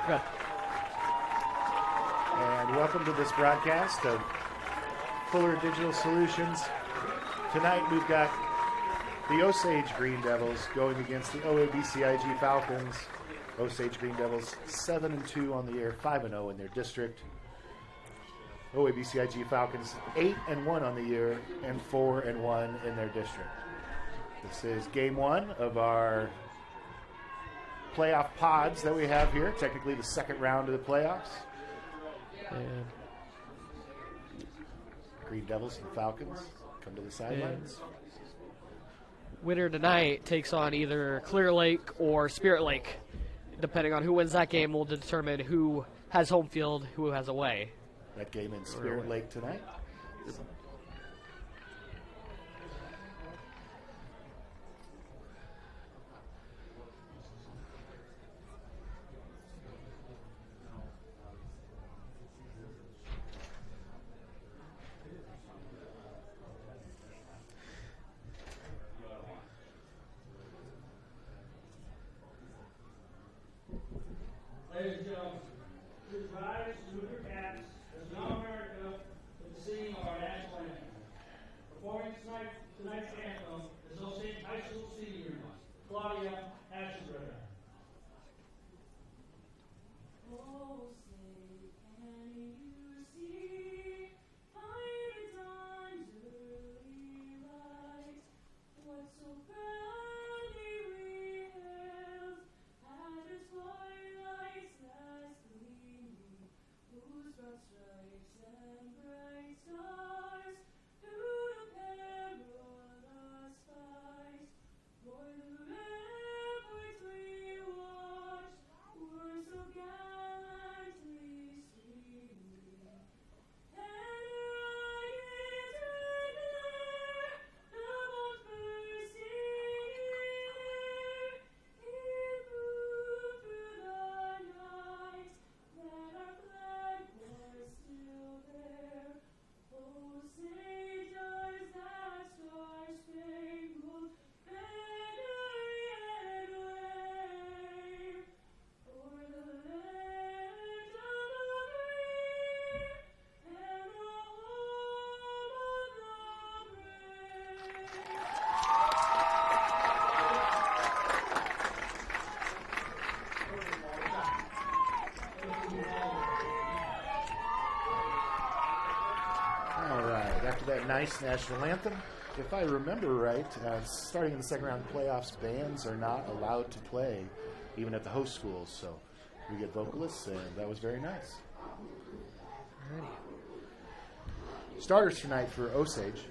Good. And welcome to this broadcast of Fuller Digital Solutions. Tonight we've got the Osage Green Devils going against the OABCIG Falcons. Osage Green Devils 7-2 on the year, 5-0 in their district. OABCIG Falcons 8-1 on the year and 4-1 in their district. This is game one of our playoff pods that we have here. Technically the second round of the playoffs. And Green Devils and Falcons come to the sidelines. Winner tonight takes on either Clear Lake or Spirit Lake. Depending on who wins that game will determine who has home field, who has away. That game in Spirit Lake tonight. Ladies and gentlemen, please rise and move your caps as Young America is singing our national anthem. Performing tonight's anthem is Osage High School senior Claudia Ashenbreder. Oh, say, can you see by the dawn's early light what so proudly we hailed at its twilight's last gleaming, whose broad stripes and bright stars through the perilous fight o'er the ramparts we watched were so gallantly streaming, and Orion's red glare, the bolt bursting in air, it moved through the night, that our flag was still there. Oh, say does that star-spangled banner yet wave o'er the land of the free and the home of the brave. All right, after that nice national anthem, if I remember right, starting in the second round of playoffs, bands are not allowed to play even at the host schools, so we get vocalists, and that was very nice. Starters tonight for Osage.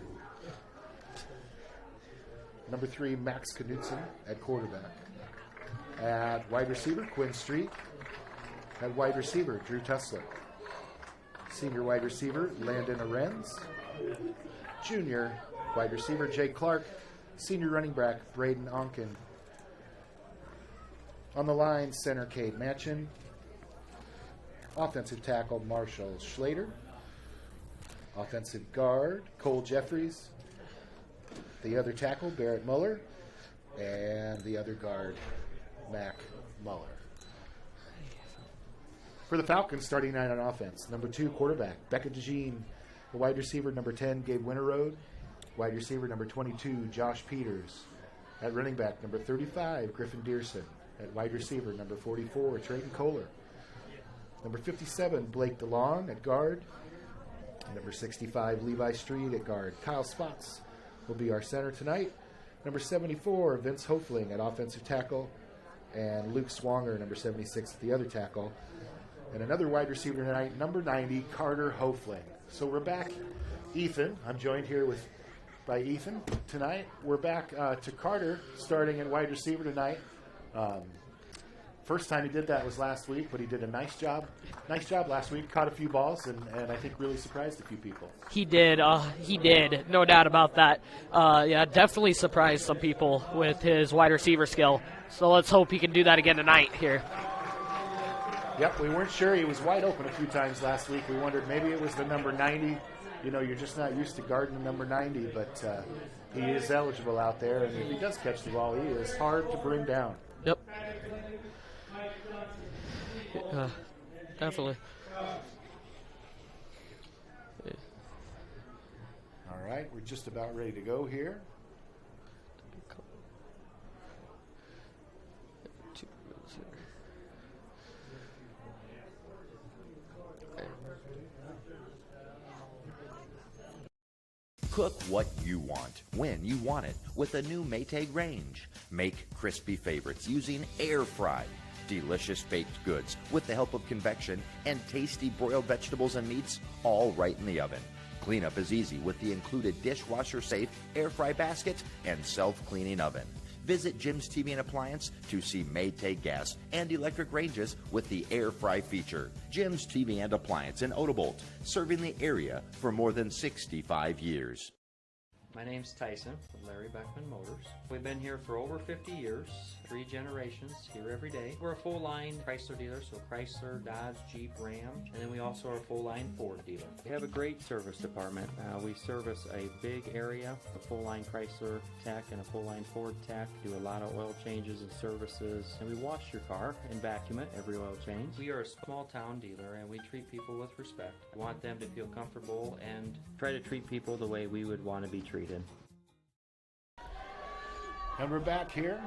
Number 3, Max Knudsen at quarterback. At wide receiver, Quinn Street. At wide receiver, Drew Tussler. Senior wide receiver, Landon Arends. Junior wide receiver, Jake Clark. Senior running back, Braden Onken. On the line, center, Cade Matchin. Offensive tackle, Marshall Schlater. Offensive guard, Cole Jeffries. The other tackle, Barrett Muller. And the other guard, Mac Muller. For the Falcons, starting tonight on offense, number 2 quarterback, Becca DeJean. The wide receiver, number 10, Gabe Winterroad. Wide receiver, number 22, Josh Peters. At running back, number 35, Griffin Dearson. At wide receiver, number 44, Trayton Kohler. Number 57, Blake DeLong at guard. Number 65, Levi Street at guard. Kyle Spots will be our center tonight. Number 74, Vince Hofling at offensive tackle. And Luke Swanger, number 76, at the other tackle. And another wide receiver tonight, number 90, Carter Hofling. So we're back. Ethan, I'm joined here by Ethan tonight. We're back to Carter starting at wide receiver tonight. First time he did that was last week, but he did a nice job. Nice job last week. Caught a few balls and I think really surprised a few people. he did, no doubt about that. Yeah, definitely surprised some people with his wide receiver skill. So let's hope he can do that again tonight here. Yep, we weren't sure. He was wide open a few times last week. We wondered maybe it was the number 90. You know, you're just not used to guarding the number 90, but he is eligible out there. And if he does catch the ball, he is hard to bring down. Yep. Definitely. All right, we're just about ready to go here. Cook what you want, when you want it, with a new Maytag range. Make crispy favorites using air fry. Delicious baked goods with the help of convection, and tasty broiled vegetables and meats all right in the oven. Cleanup is easy with the included dishwasher-safe air fry basket and self-cleaning oven. Visit Jim's TV and Appliance to see Maytag gas and electric ranges with the air fry feature. Jim's TV and Appliance in Odebolt, serving the area for more than 65 years. My name's Tyson with Larry Beckman Motors. We've been here for over 50 years, 3 generations, here every day. We're a full-line Chrysler dealer, so Chrysler, Dodge, Jeep, Ram, and then we also are a full-line Ford dealer. We have a great service department. We service a big area, a full-line Chrysler tech and a full-line Ford tech, do a lot of oil changes and services, and we wash your car and vacuum it every oil change. We are a small-town dealer, and we treat people with respect. We want them to feel comfortable and try to treat people the way we would want to be treated. And we're back here,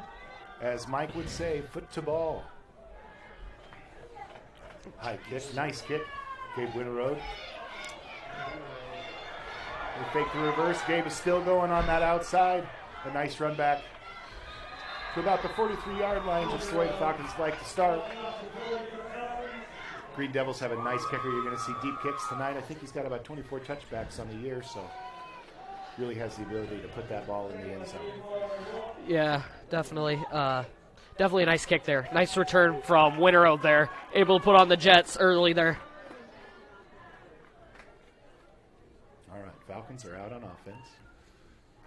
as Mike would say, foot to ball. High kick, nice kick. Gabe Winterode. They fake the reverse. Gabe is still going on that outside. A nice run back to about the 43-yard line, just the way the Falcons like to start. Green Devils have a nice kicker. You're going to see deep kicks tonight. I think he's got about 24 touchbacks on the year, so really has the ability to put that ball in the end zone. Yeah, definitely. Definitely a nice kick there. Nice return from Winterode there. Able to put on the Jets early there. All right, Falcons are out on offense.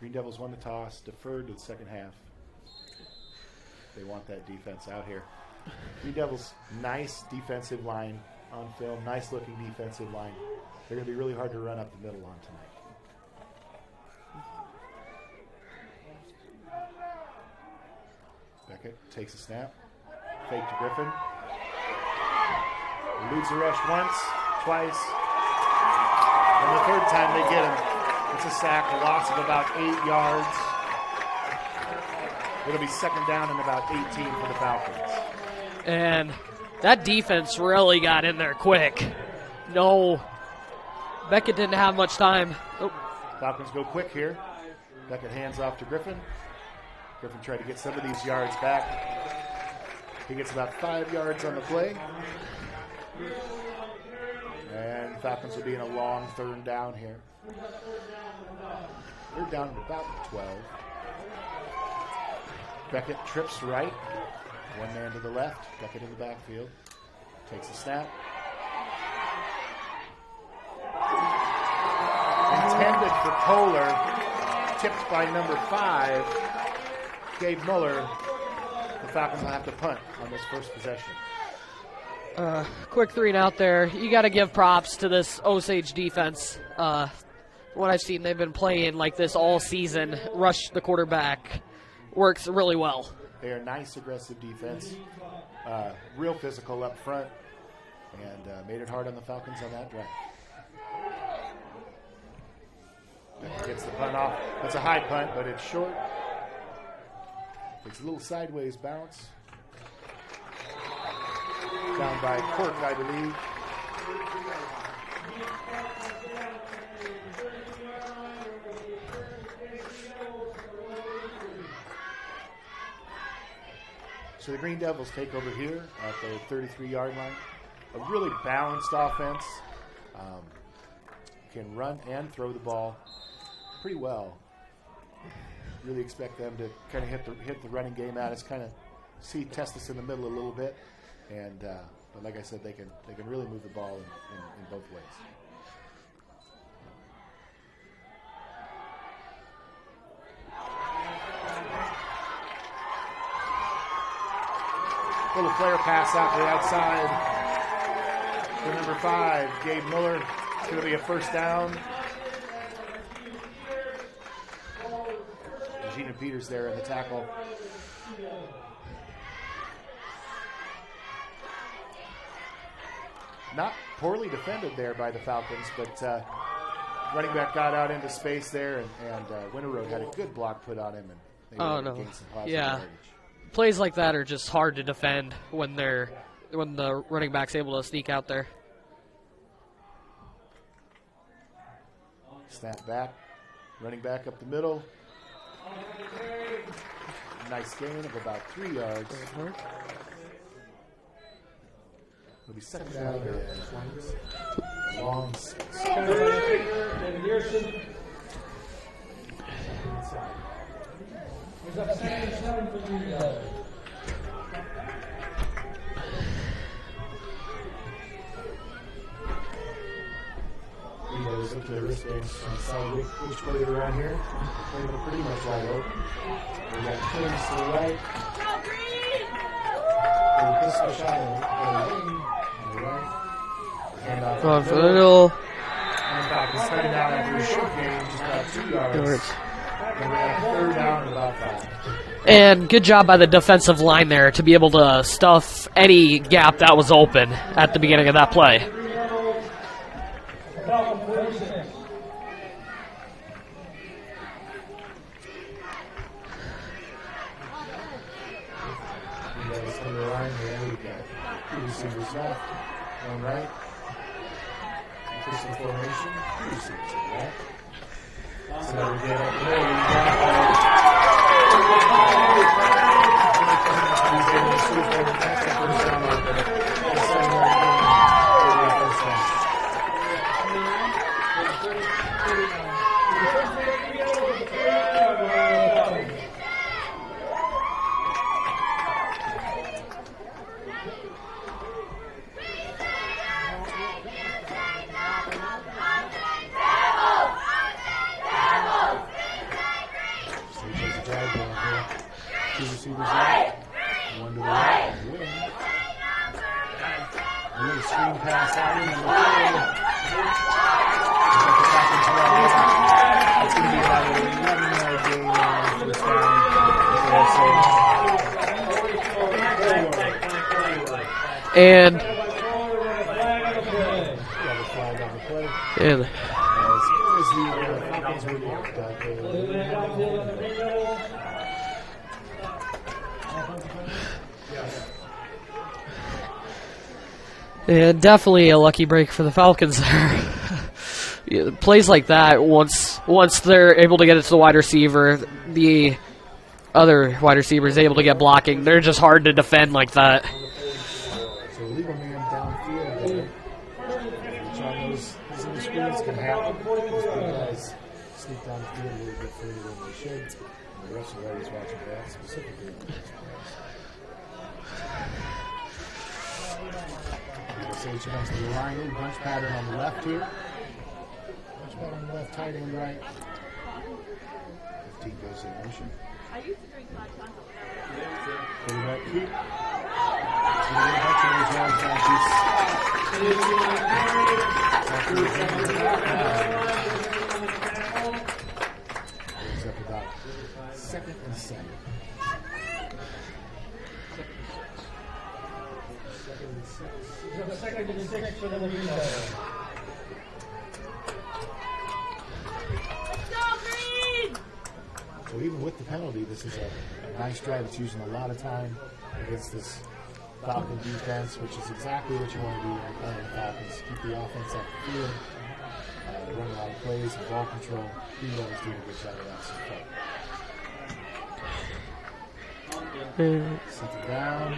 Green Devils won the toss, deferred to the second half. They want that defense out here. Green Devils, nice defensive line on film. Nice looking defensive line. They're going to be really hard to run up the middle on tonight. Beckett takes a snap. Fake to Griffin. Eludes the rush once, twice. And the third time they get him. It's a sack, a loss of about 8 yards. It'll be second down and about 18 for the Falcons. And that defense really got in there quick. No, Beckett didn't have much time. Oh. Falcons go quick here. Beckett hands off to Griffin. Griffin tried to get some of these yards back. He gets about 5 yards on the play. And Falcons will be in a long third down here. They're down at about 12. Beckett trips right. One man to the left. Beckett in the backfield. Takes a snap. Intended for Kohler. Tipped by number 5. Gabe Muller. The Falcons will have to punt on this first possession. Quick 3 and out there. You got to give props to this Osage defense. What I've seen, they've been playing like this all season. Rush the quarterback. Works really well. They are a nice, aggressive defense. Real physical up front. And made it hard on the Falcons on that drive. Gets the punt off. It's a high punt, but it's short. Takes a little sideways bounce. Down by Cork, I believe. So the Green Devils take over here at the 33-yard line. A really balanced offense. Can run and throw the ball pretty well. Really expect them to kind of hit the running game at us, kind of test us in the middle a little bit, and but like I said, they can really move the ball in both ways. Little flare pass out to the outside for number 5, Gabe Muller. It's going to be a first down. Gina Peters there in the tackle. not poorly defended there by the Falcons, but running back got out into space there, and Winterroad had a good block put on him, and they were able to gain some positive yardage. Plays like that are just hard to defend when the running back's able to sneak out there. Snap back, running back up the middle. Nice gain of about 3 yards. It'll be second down here. Long six. You guys look at the wristbands and decide which play they're on here. They're pretty much wide open. We got Kings to the right. This shot on the right. Going for the middle. And Falcons starting down after a short game, just about 2 yards. And we have third down and about 5. And good job by the defensive line there to be able to stuff any gap that was open at the beginning of that play. On the line here, we've got 2 receivers left, 1 right. Pistol formation, 2 receivers left. So now we get up there, we've got And definitely a lucky break for the Falcons there. Yeah, plays like that, once they're able to get it to the wide receiver, the other wide receiver is able to get blocking. They're just hard to defend like that. So leave a man downfield there. Trying those screens can happen. Those big guys sneak downfield a little bit further than they should. And the rest of the ladies watching that specifically. Osage comes to the line in, bunch pattern on the left here. Bunch pattern on the left, tight end right. 15 goes in motion. I used to drink 5 times. Quarterback keep. So we're going to touch those yards Brings up about 2nd and 7. Second and 6 for the retail. So even with the penalty, this is a nice drive. It's using a lot of time against this Falcon defense, which is exactly what you want to do when you're playing the Falcons. Keep the offense off the field, run a lot of plays, and ball control. He always doing a good job of that so far. Set it down.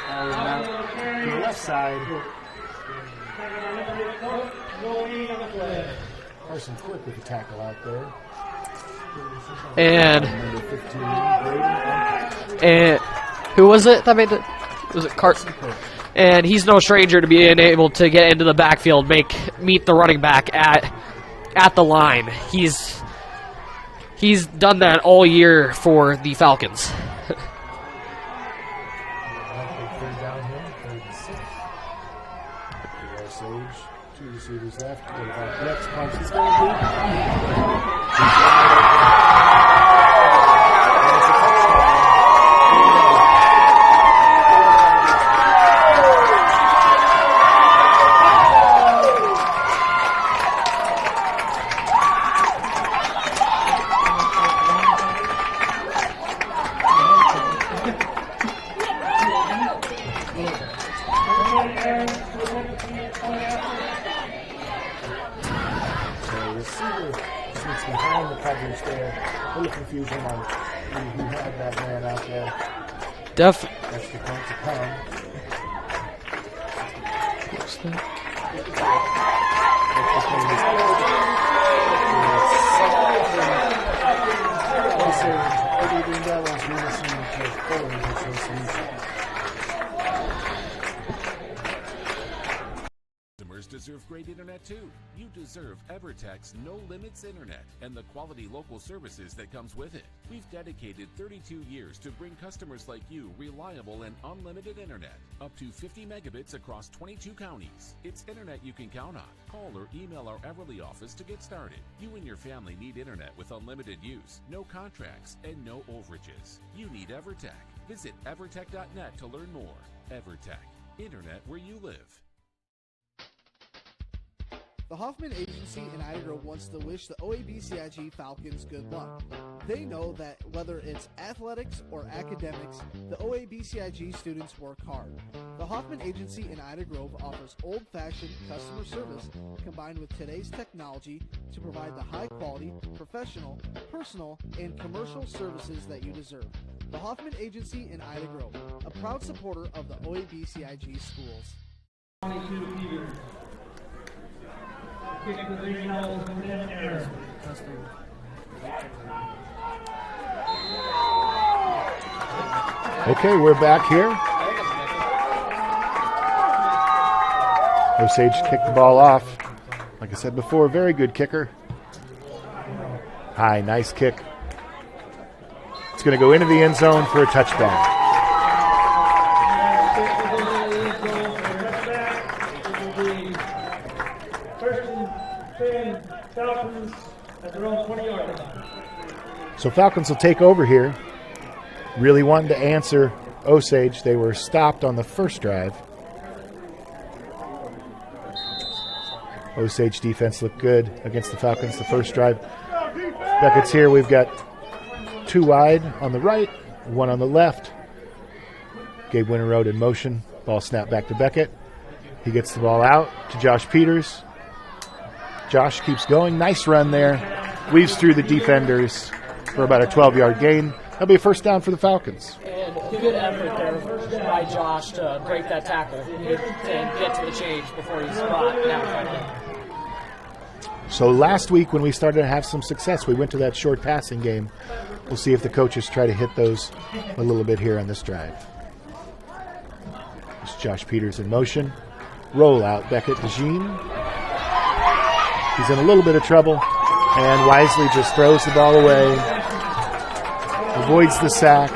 Now to the left side. Carson Quick with the tackle out there. And Number 15, and who was it that made it? Was it Carson? And he's no stranger to being able to get into the backfield, meet the running back at the line. He's done that all year for the Falcons. Osage, 2 receivers left. Next punch is So receiver sits behind the coverage there. A little confusion on who had that man out there. That's the point to come. What's that? Customers deserve great internet too. You deserve EverTech's No Limits Internet and the quality local services that comes with it. We've dedicated 32 years to bring customers like you reliable and unlimited internet, up to 50 megabits across 22 counties. It's internet you can count on. Call or email our Everly office to get started. You and your family need internet with unlimited use, no contracts, and no overages. You need EverTech. Visit evertech.net to learn more. EverTech, internet where you live. The Hoffman Agency in Ida Grove wants to wish the OABCIG Falcons good luck. They know that whether it's athletics or academics, the OABCIG students work hard. The Hoffman Agency in Ida Grove offers old-fashioned customer service combined with today's technology to provide the high-quality, professional, personal, and commercial services that you deserve. The Hoffman Agency in Ida Grove, a proud supporter of the OABCIG schools. 22 Peters. Kick the green elbows and then air. Okay, we're back here. Osage kicked the ball off. Like I said before, very good kicker. High, nice kick. It's going to go into the end zone for a touchback. Falcons at their own 20-yard line. So Falcons will take over here. Really wanting to answer Osage. They were stopped on the first drive. Osage defense looked good against the Falcons the first drive. Beckett's here. We've got two wide on the right, one on the left. Gabe Winterroad in motion. Ball snapped back to Beckett. He gets the ball out to Josh Peters. Josh keeps going. Nice run there. Weaves through the defenders for about a 12-yard gain. That'll be a first down for the Falcons. And good effort there by Josh to break that tackle and get to the change before he's brought down. So last week when we started to have some success, we went to that short passing game. We'll see if the coaches try to hit those a little bit here on this drive. It's Josh Peters in motion. Roll out, Beckett to Jean. He's in a little bit of trouble, and wisely just throws the ball away. Avoids the sack.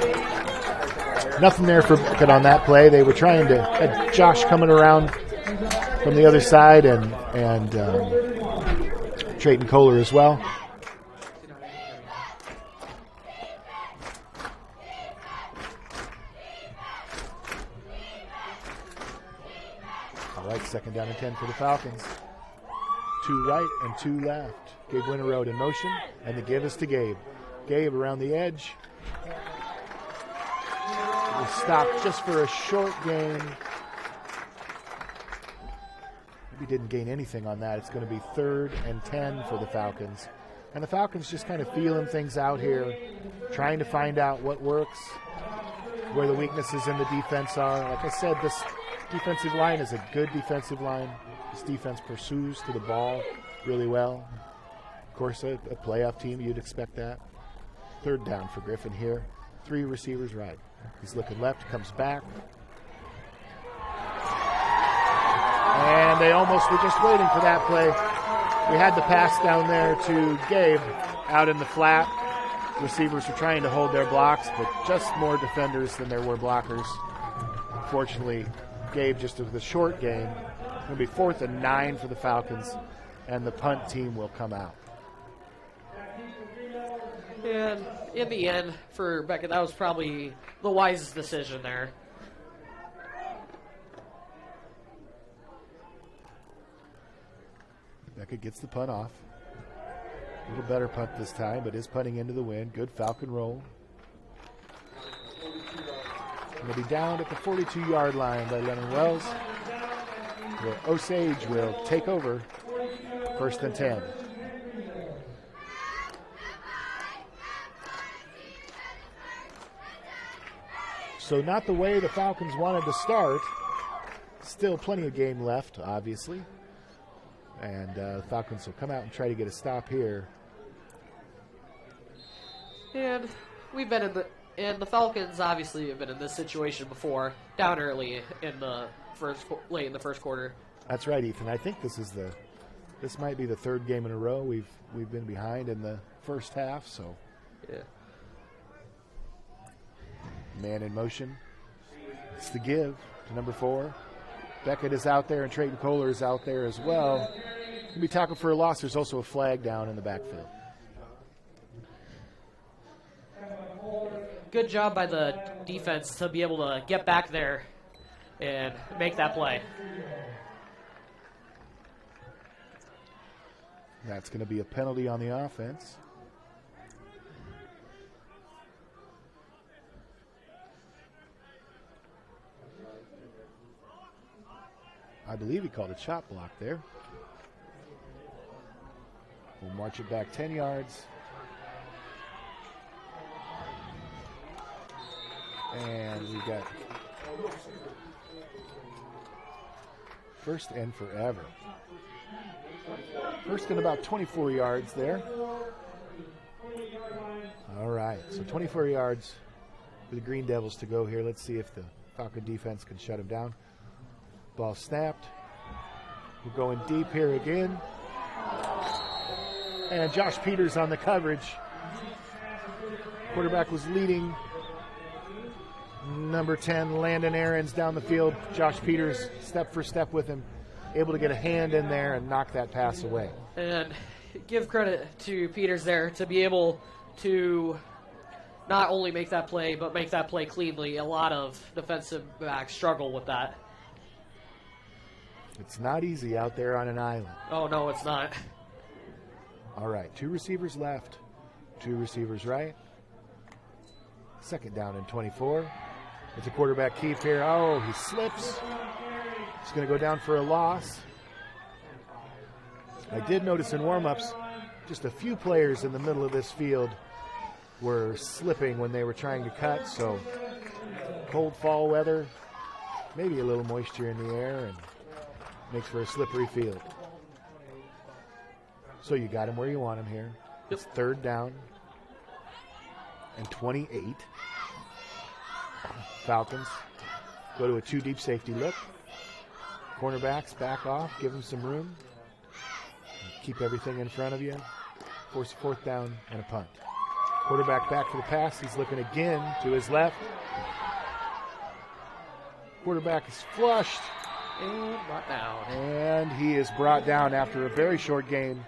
Nothing there for Beckett on that play. They were trying to had Josh coming around from the other side, and Trayton Kohler as well. All right, second down and 10 for the Falcons. Two right and two left. Gabe Winterroad in motion, and the give is to Gabe. Gabe around the edge. He stopped just for a short gain. Maybe didn't gain anything on that. It's going to be 3rd and 10 for the Falcons. And the Falcons just kind of feeling things out here, trying to find out what works, where the weaknesses in the defense are. Like I said, this defensive line is a good defensive line. This defense pursues to the ball really well. Of course, a playoff team, you'd expect that. 3rd down for Griffin here. 3 receivers right. He's looking left, comes back. And they almost were just waiting for that play. We had the pass down there to Gabe out in the flat. Receivers were trying to hold their blocks, but just more defenders than there were blockers. Unfortunately, Gabe just with a short gain. It's going to be 4th and 9 for the Falcons, and the punt team will come out. And in the end, for Beckett, that was probably the wisest decision there. Beckett gets the punt off. A little better punt this time, but is punting into the wind. Good Falcon roll. Going to be down at the 42-yard line by Leonard Wells. Where Osage will take over 1st and 10. So not the way the Falcons wanted to start. Still plenty of game left, obviously. And the Falcons will come out and try to get a stop here. And we've been and the Falcons obviously have been in this situation before, down early in the late in the first quarter. That's right, Ethan. I think this might be the 3rd game in a row we've been behind in the first half. So, yeah. Man in motion. It's the give to number 4. Beckett is out there, and Trayton Kohler is out there as well. Going to be tackled for a loss. There's also a flag down in the backfield. Good job by the defense to be able to get back there and make that play. That's going to be a penalty on the offense. I believe he called a chop block there. We'll march it back 10 yards. And we got 1st and forever. 1st and about 24 yards there. All right, so 24 yards for the Green Devils to go here. Let's see if the Falcon defense can shut him down. Ball snapped. We're going deep here again. And Josh Peters on the coverage. Quarterback was leading. Number 10, Landon Aarons down the field. Josh Peters step for step with him. Able to get a hand in there and knock that pass away. And give credit to Peters there to be able to not only make that play, but make that play cleanly. A lot of defensive backs struggle with that. It's not easy out there on an island. Oh, no, it's not. All right, 2 receivers left, 2 receivers right. 2nd down and 24. It's a quarterback keep here. Oh, he slips. He's going to go down for a loss. I did notice in warm-ups, just a few players in the middle of this field were slipping when they were trying to cut. So cold fall weather, maybe a little moisture in the air, and makes for a slippery field. So you got him where you want him here. It's 3rd down and 28. Falcons go to a 2 deep safety look. Cornerbacks back off, give them some room. Keep everything in front of you. Force a 4th down and a punt. Quarterback back for the pass. He's looking again to his left. Quarterback is flushed. And brought down. And he is brought down after a very short gain.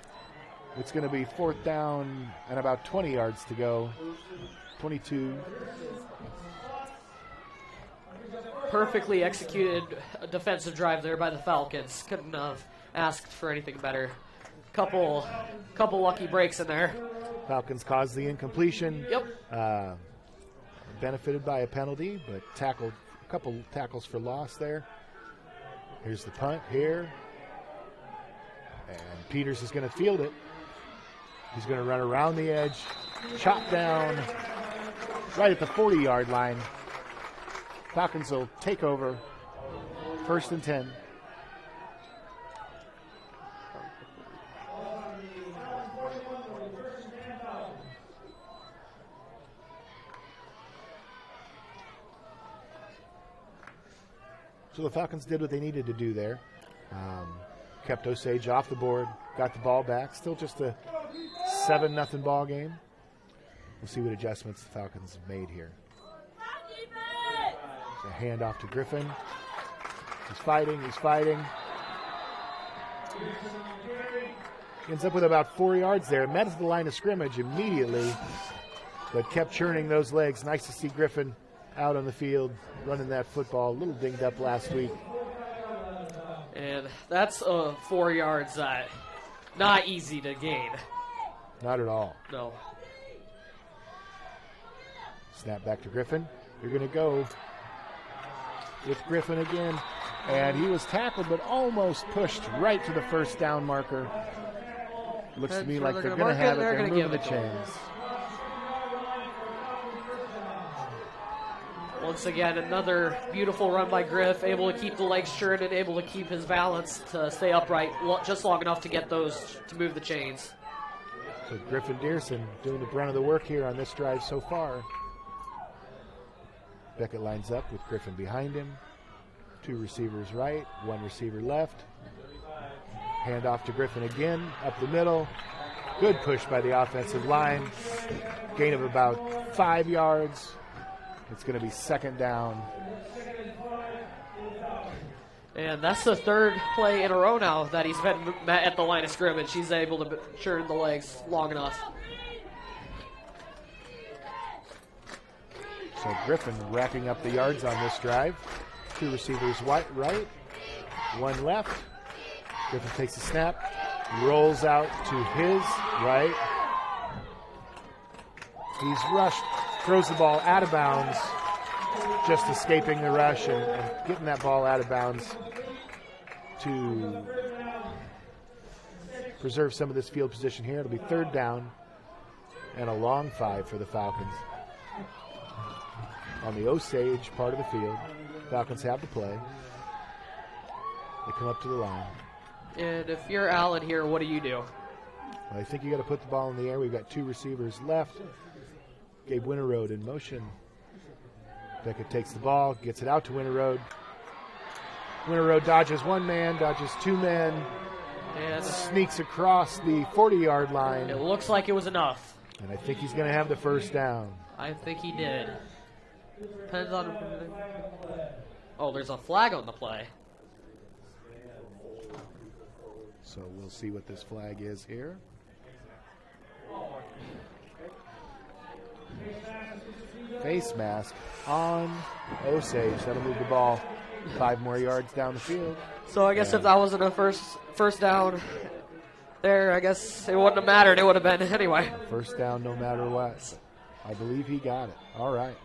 It's going to be 4th down and about 20 yards to go. 22. Perfectly executed defensive drive there by the Falcons. Couldn't have asked for anything better. Couple lucky breaks in there. Falcons caused the incompletion. Yep. Benefited by a penalty, but tackled a couple tackles for loss there. Here's the punt here. And Peters is going to field it. He's going to run around the edge, chop down right at the 40-yard line. Falcons will take over 1st and 10. So the Falcons did what they needed to do there. Kept Osage off the board, got the ball back. Still just a 7-0 ball game. We'll see what adjustments the Falcons have made here. A handoff to Griffin. He's fighting. Ends up with about 4 yards there. Met at the line of scrimmage immediately, but kept churning those legs. Nice to see Griffin out on the field running that football. A little dinged up last week. And that's 4 yards not easy to gain. Not at all. No. Snap back to Griffin. You're going to go with Griffin again. And he was tackled but almost pushed right to the first down marker. Looks to me like they're going to have it. They're moving the chains. Once again, another beautiful run by Griff, able to keep the legs straight and able to keep his balance to stay upright just long enough to get those to move the chains. So Griffin Dearson doing the brunt of the work here on this drive so far. Beckett lines up with Griffin behind him. 2 receivers right, 1 receiver left. Hand off to Griffin again, up the middle. Good push by the offensive line. Gain of about 5 yards. It's going to be second down. And that's the third play in a row now that he's been at the line of scrimmage. He's able to churn the legs long enough. So Griffin racking up the yards on this drive. 2 receivers right, 1 left. Griffin takes the snap, rolls out to his right. He's rushed, throws the ball out of bounds, just escaping the rush and getting that ball out of bounds to preserve some of this field position here. It'll be third down and a long 5 for the Falcons. On the Osage part of the field, Falcons have the play. They come up to the line. And if you're Allen here, what do you do? I think you got to put the ball in the air. We've got 2 receivers left. Gabe Winterroad in motion. Beckett takes the ball, gets it out to Winterroad. Winterroad dodges 1 man, dodges 2 men, And sneaks across the 40-yard line. it looks like it was enough. And I think he's going to have the first down. I think he did. Depends on. Oh, there's a flag on the play. So we'll see what this flag is here. Face mask on Osage. That'll move the ball 5 more yards down the field. So I guess if that wasn't a first down there, I guess it wouldn't have mattered. It would have been anyway. First down no matter what. I believe he got it. All right.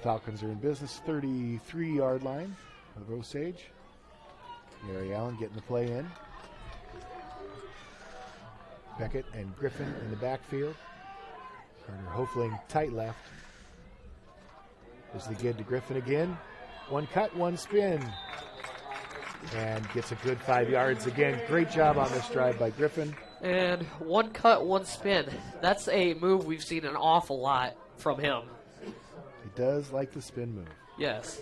Falcons are in business, 33-yard line of Osage. Gary Allen getting the play in. Beckett and Griffin in the backfield. Carter Hofling tight left. Is the good to Griffin again. 1 cut, 1 spin. And gets a good 5 yards again. Great job on this drive by Griffin. And 1 cut, 1 spin. That's a move we've seen an awful lot from him. He does like the spin move. Yes.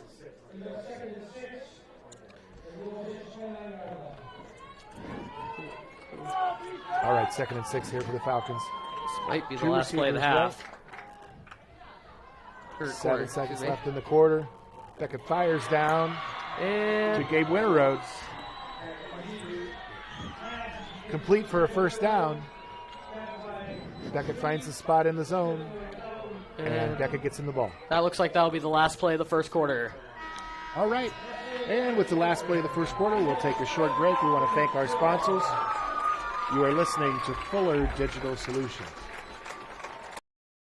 All right, 2nd and 6 here for the Falcons. This might be the 2 last play of the receivers half. left. Third 7 quarter, seconds excuse me. left in the quarter. Beckett fires down to And Gabe Winterroad. Complete for a first down. Beckett finds the spot in the zone. And Beckett gets in the ball. that looks like that'll be the last play of the first quarter. All right. And with the last play of the first quarter, we'll take a short break. We want to thank our sponsors. You are listening to Fuller Digital Solutions.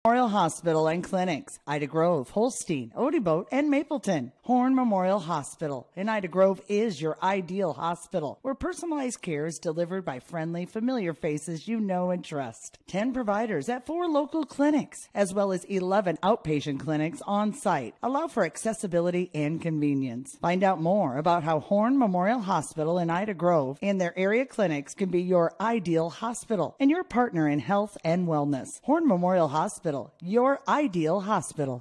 Memorial Hospital and Clinics, Ida Grove, Holstein, Odeboat, and Mapleton. Horn Memorial Hospital in Ida Grove is your ideal hospital, where personalized care is delivered by friendly, familiar faces you know and trust. 10 providers at 4 local clinics, as well as 11 outpatient clinics on site, allow for accessibility and convenience. Find out more about how Horn Memorial Hospital in Ida Grove and their area clinics can be your ideal hospital and your partner in health and wellness. Horn Memorial Hospital, your ideal hospital.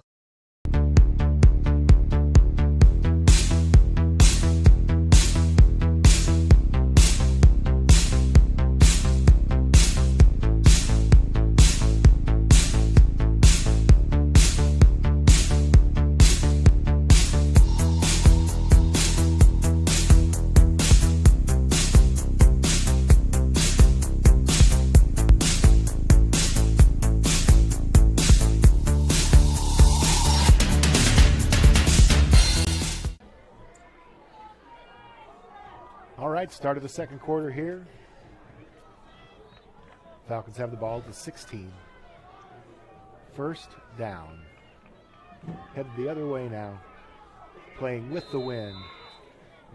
All right, start of the second quarter here. Falcons have the ball at the 16. First down. headed the other way now, playing with the wind.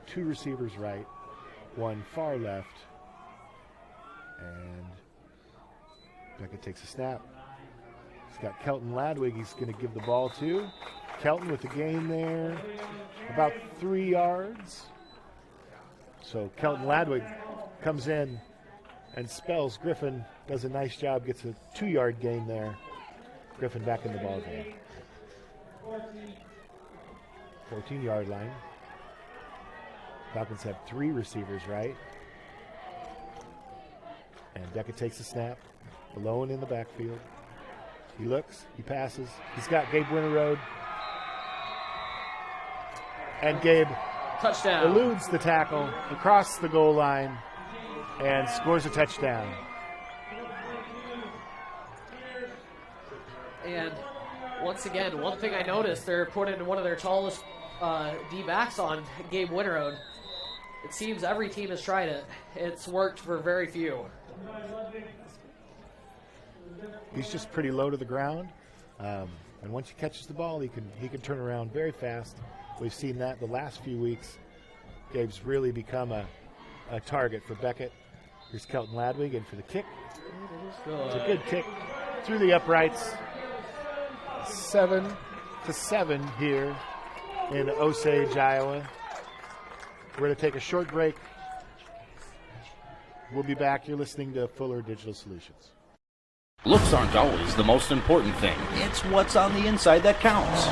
2 receivers right, 1 far left. And Beckett takes a snap. He's got Kelton Ladwig he's going to give the ball to. Kelton with the gain there, about 3 yards. So Kelton Ladwig comes in and spells Griffin, does a nice job, gets a 2-yard gain there. Griffin back in the ball game. 14-yard line. Falcons have 3 receivers right. And Beckett takes a snap, alone in the backfield. He looks, he passes. He's got Gabe Winterroad. And Gabe Touchdown. eludes the tackle across the goal line and scores a touchdown. And once again, one thing I noticed, they're putting one of their tallest D-backs on Gabe Winterroad. It seems every team has tried it. It's worked for very few. He's just pretty low to the ground, and once he catches the ball, he can turn around very fast. We've seen that the last few weeks. Gabe's really become a target for Beckett. Here's Kelton Ladwig in for the kick. It's a good kick through the uprights. 7-7 here in Osage, Iowa. We're going to take a short break. We'll be back. You're listening to Fuller Digital Solutions. Looks aren't always the most important thing. It's what's on the inside that counts.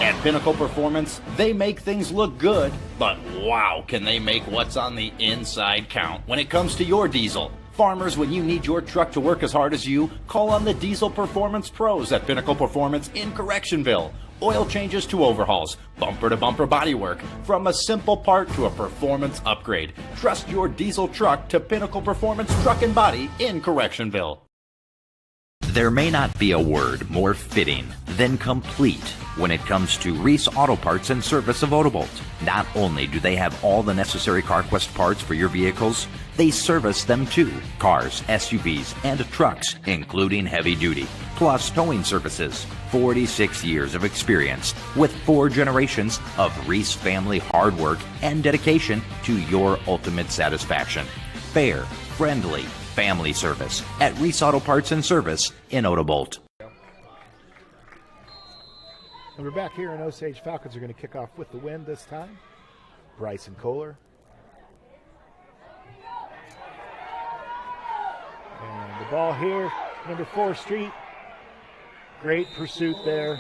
At Pinnacle Performance, they make things look good, but wow, can they make what's on the inside count when it comes to your diesel. Farmers, when you need your truck to work as hard as you, call on the Diesel Performance Pros at Pinnacle Performance in Correctionville. Oil changes to overhauls, bumper-to-bumper bodywork, from a simple part to a performance upgrade. Trust your diesel truck to Pinnacle Performance Truck and Body in Correctionville. There may not be a word more fitting than complete when it comes to Reese Auto Parts and Service of Odobolt. Not only do they have all the necessary CarQuest parts for your vehicles, they service them too. Cars, SUVs, and trucks, including heavy duty, plus towing services. 46 years of experience with 4 generations of Reese family hard work and dedication to your ultimate satisfaction. Fair, friendly, family service at Reese Auto Parts and Service in Odobolt. And we're back here in Osage. Falcons are going to kick off with the wind this time. Bryson Kohler. And the ball here, number 4 Street. Great pursuit there.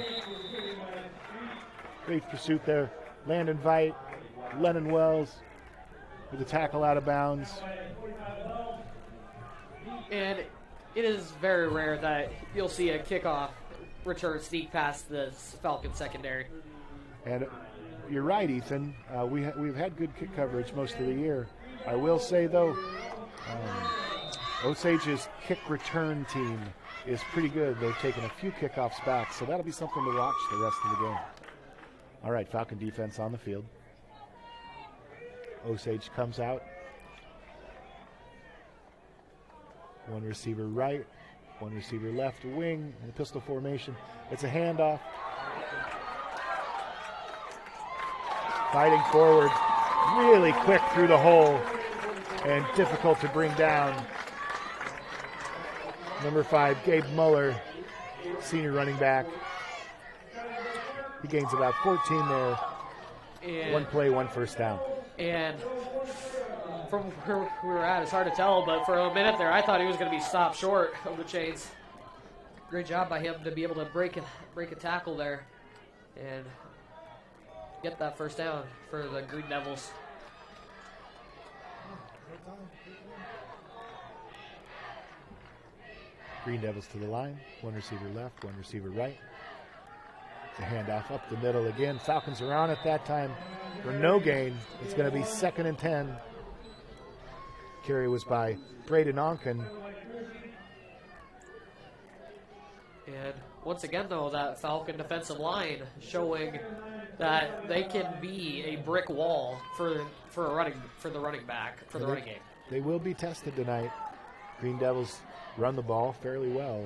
Great pursuit there. Landon Veit, Lennon Wells with the tackle out of bounds. And it is very rare that you'll see a kickoff return sneak past the Falcon secondary. And you're right, Ethan. We've had good kick coverage most of the year. I will say, though, Osage's kick return team is pretty good. They've taken a few kickoffs back, so that'll be something to watch the rest of the game. All right, Falcon defense on the field. Osage comes out. 1 receiver right, 1 receiver left, wing, in the pistol formation. It's a handoff. Fighting forward, really quick through the hole and difficult to bring down. Number 5, Gabe Muller, senior running back. He gains about 14 there. And 1 play, 1 first down. And from where we were at, it's hard to tell, but for a minute there, I thought he was going to be stopped short of the chains. Great job by him to be able to break a tackle there and get that first down for the Green Devils. Green Devils to the line. 1 receiver left, 1 receiver right. The handoff up the middle again. Falcons are on at that time for no gain. It's going to be 2nd and 10. Carry was by Braden Onken. And once again, though, that Falcon defensive line showing that they can be a brick wall for the running game. They will be tested tonight. Green Devils run the ball fairly well,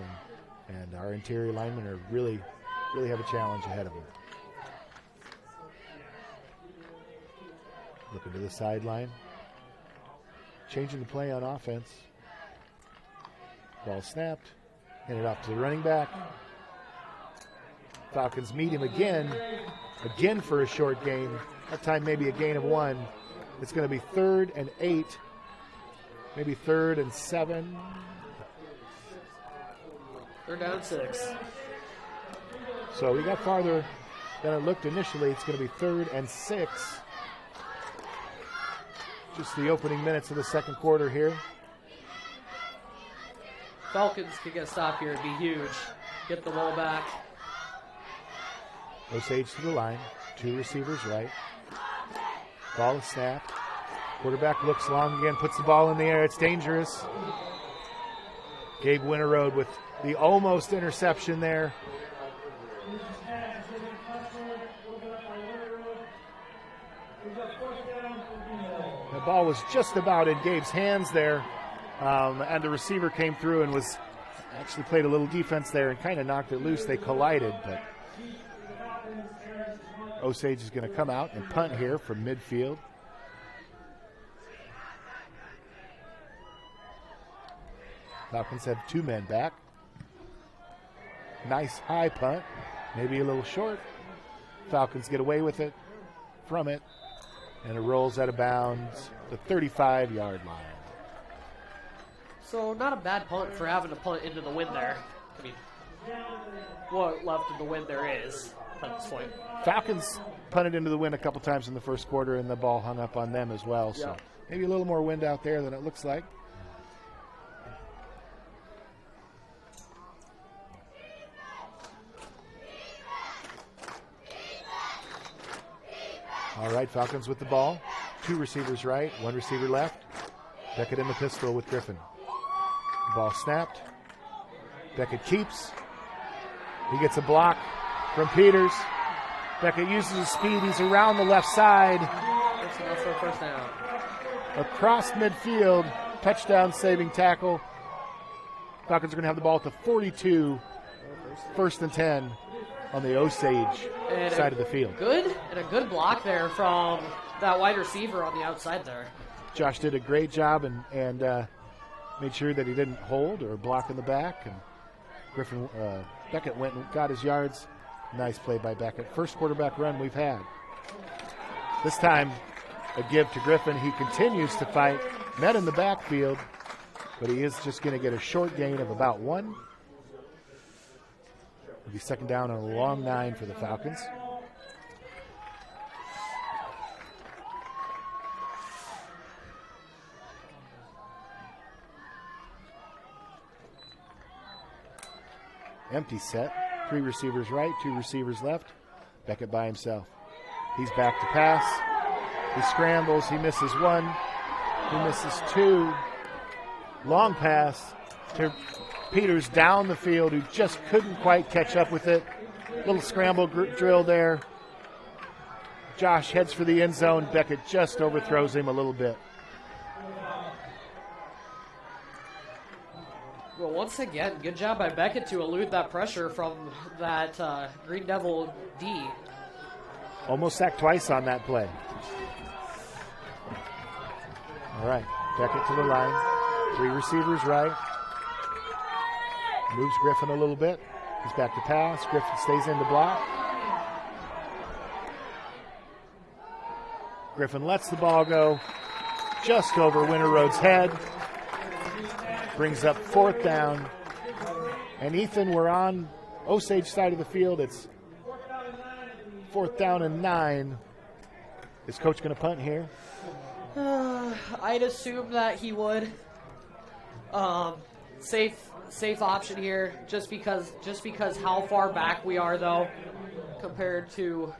and our interior linemen are really really have a challenge ahead of them. Looking to the sideline. Changing the play on offense. Ball snapped. Handed off to the running back. Falcons meet him again. Again for a short gain. That time maybe a gain of 1. It's going to be 3rd and 8. Maybe 3rd and 7. They're down 6. So we got farther than it looked initially. It's going to be 3rd and 6. Just the opening minutes of the second quarter here. Falcons can get a stop here. It'd be huge. Get the ball back. Osage to the line. 2 receivers right. Ball is snapped. Quarterback looks long again, puts the ball in the air. It's dangerous. Gabe Winterroad with the almost interception there. The ball was just about in Gabe's hands there, and the receiver came through and was actually played a little defense there and kind of knocked it loose. They collided, but Osage is going to come out and punt here from midfield. Falcons have 2 men back. Nice high punt, maybe a little short. Falcons get away with it, from it, and it rolls out of bounds, the 35-yard line. So not a bad punt for having to punt into the wind there. I mean, what left of the wind there is at this point. Falcons punted into the wind a couple times in the first quarter, and the ball hung up on them as well. So maybe a little more wind out there than it looks like. All right, Falcons with the ball. 2 receivers right, 1 receiver left. Beckett in the pistol with Griffin. Ball snapped. Beckett keeps. He gets a block from Peters. Beckett uses his speed. He's around the left side. That's enough for a first down. Across midfield, touchdown saving tackle. Falcons are going to have the ball at the 42. 1st and 10 on the Osage side of the field. Good, and a good block there from that wide receiver on the outside there. Josh did a great job and made sure that he didn't hold or block in the back. And Beckett went and got his yards. Nice play by Beckett. First quarterback run we've had. This time, a give to Griffin. He continues to fight. Met in the backfield, but he is just going to get a short gain of about 1. It'll be 2nd down and a long 9 for the Falcons. Empty set. 3 receivers right, 2 receivers left. Beckett by himself. He's back to pass. He scrambles. He misses 1. He misses 2. Long pass to Peters down the field, who just couldn't quite catch up with it. Little scramble drill there. Josh heads for the end zone. Beckett just overthrows him a little bit. Well, once again, good job by Beckett to elude that pressure from that Green Devil D. Almost sacked twice on that play. All right, Beckett to the line. 3 receivers right. Moves Griffin a little bit. He's back to pass. Griffin stays in the block. Griffin lets the ball go just over Winterroad's head. Brings up 4th down. And Ethan, we're on Osage side of the field. It's 4th down and 9. Is Coach going to punt here? I'd assume that he would. Safe option here, just because how far back we are, though, compared to.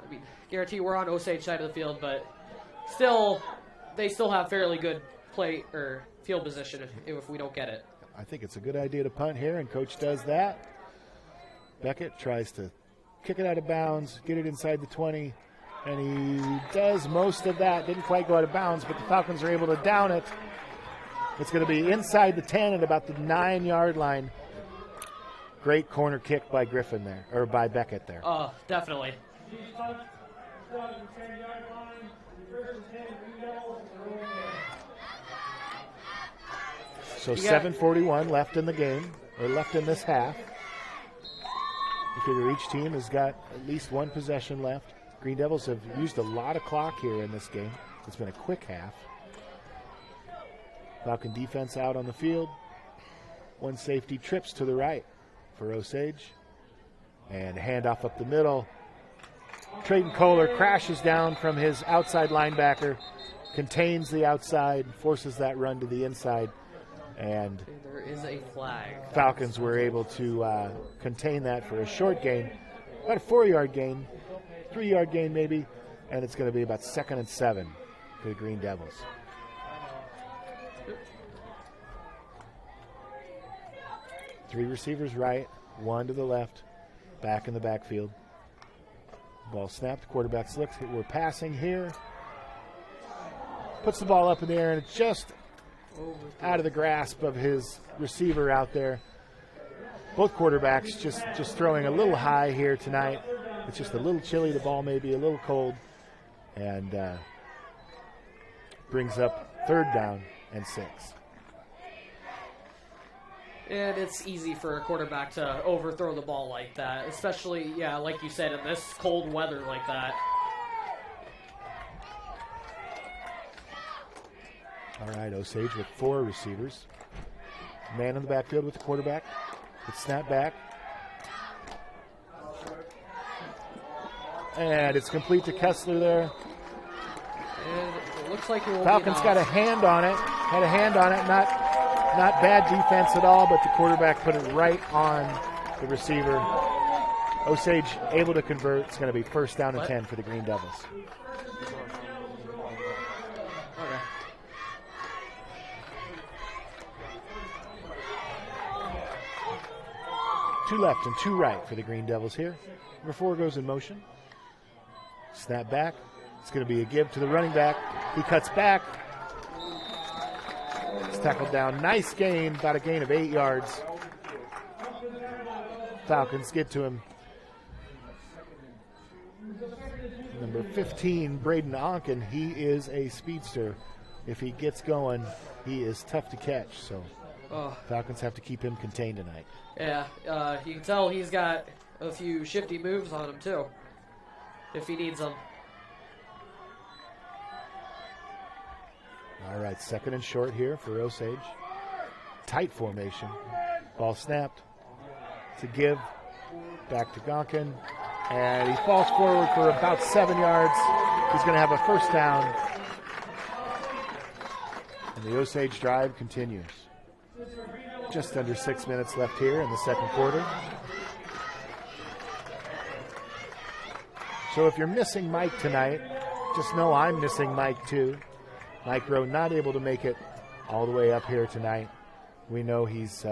I mean, guarantee we're on Osage side of the field, but they still have fairly good play or field position if we don't get it. I think it's a good idea to punt here, and Coach does that. Beckett tries to kick it out of bounds, get it inside the 20, and he does most of that. Didn't quite go out of bounds, but the Falcons are able to down it. It's going to be inside the 10 at about the 9-yard line. great corner kick by Griffin there, or by Beckett there. Oh, definitely. So 7:41 left in the game, or left in this half. You figure each team has got at least one possession left. Green Devils have used a lot of clock here in this game. It's been a quick half. Falcon defense out on the field. One safety trips to the right for Osage. And handoff up the middle. Trayton Kohler crashes down from his outside linebacker, contains the outside, forces that run to the inside. And there is a flag. Falcons were able to contain that for a short gain, about a 4-yard gain, 3-yard gain maybe, and it's going to be about 2nd and 7 for the Green Devils. Three receivers right, one to the left, back in the backfield. Ball snapped, quarterback looks, we're passing here. Puts the ball up in the air, and it's just out of the grasp of his receiver out there. Both quarterbacks just throwing a little high here tonight. It's just a little chilly. The ball may be a little cold. And brings up 3rd down and 6. And it's easy for a quarterback to overthrow the ball like that, especially, like you said, in this cold weather like that. All right, Osage with 4 receivers. Man in the backfield with the quarterback. It's snap back. And it's complete to Kessler there. And it looks like it will Falcons got a hand on it. Had a hand on it. Not bad defense at all, but the quarterback put it right on the receiver. Osage able to convert. It's going to be 1st down and 10 for the Green Devils. Okay. Two left and 2 right for the Green Devils here. Number 4 goes in motion. Snap back. It's going to be a give to the running back. He cuts back. It's tackled down. Nice gain, about a gain of 8 yards. Falcons get to him. Number 15, Braden Onken, he is a speedster. If he gets going, he is tough to catch. So Falcons have to keep him contained tonight. Yeah, you can tell he's got a few shifty moves on him, too, if he needs them. All right, 2nd and short here for Osage. Tight formation. Ball snapped. It's a give. Back to Gonkin. And he falls forward for about 7 yards. He's going to have a 1st down. And the Osage drive continues. Just under 6 minutes left here in the 2nd quarter. So if you're missing Mike tonight, just know I'm missing Mike too. Mike Rowe not able to make it all the way up here tonight. We know he's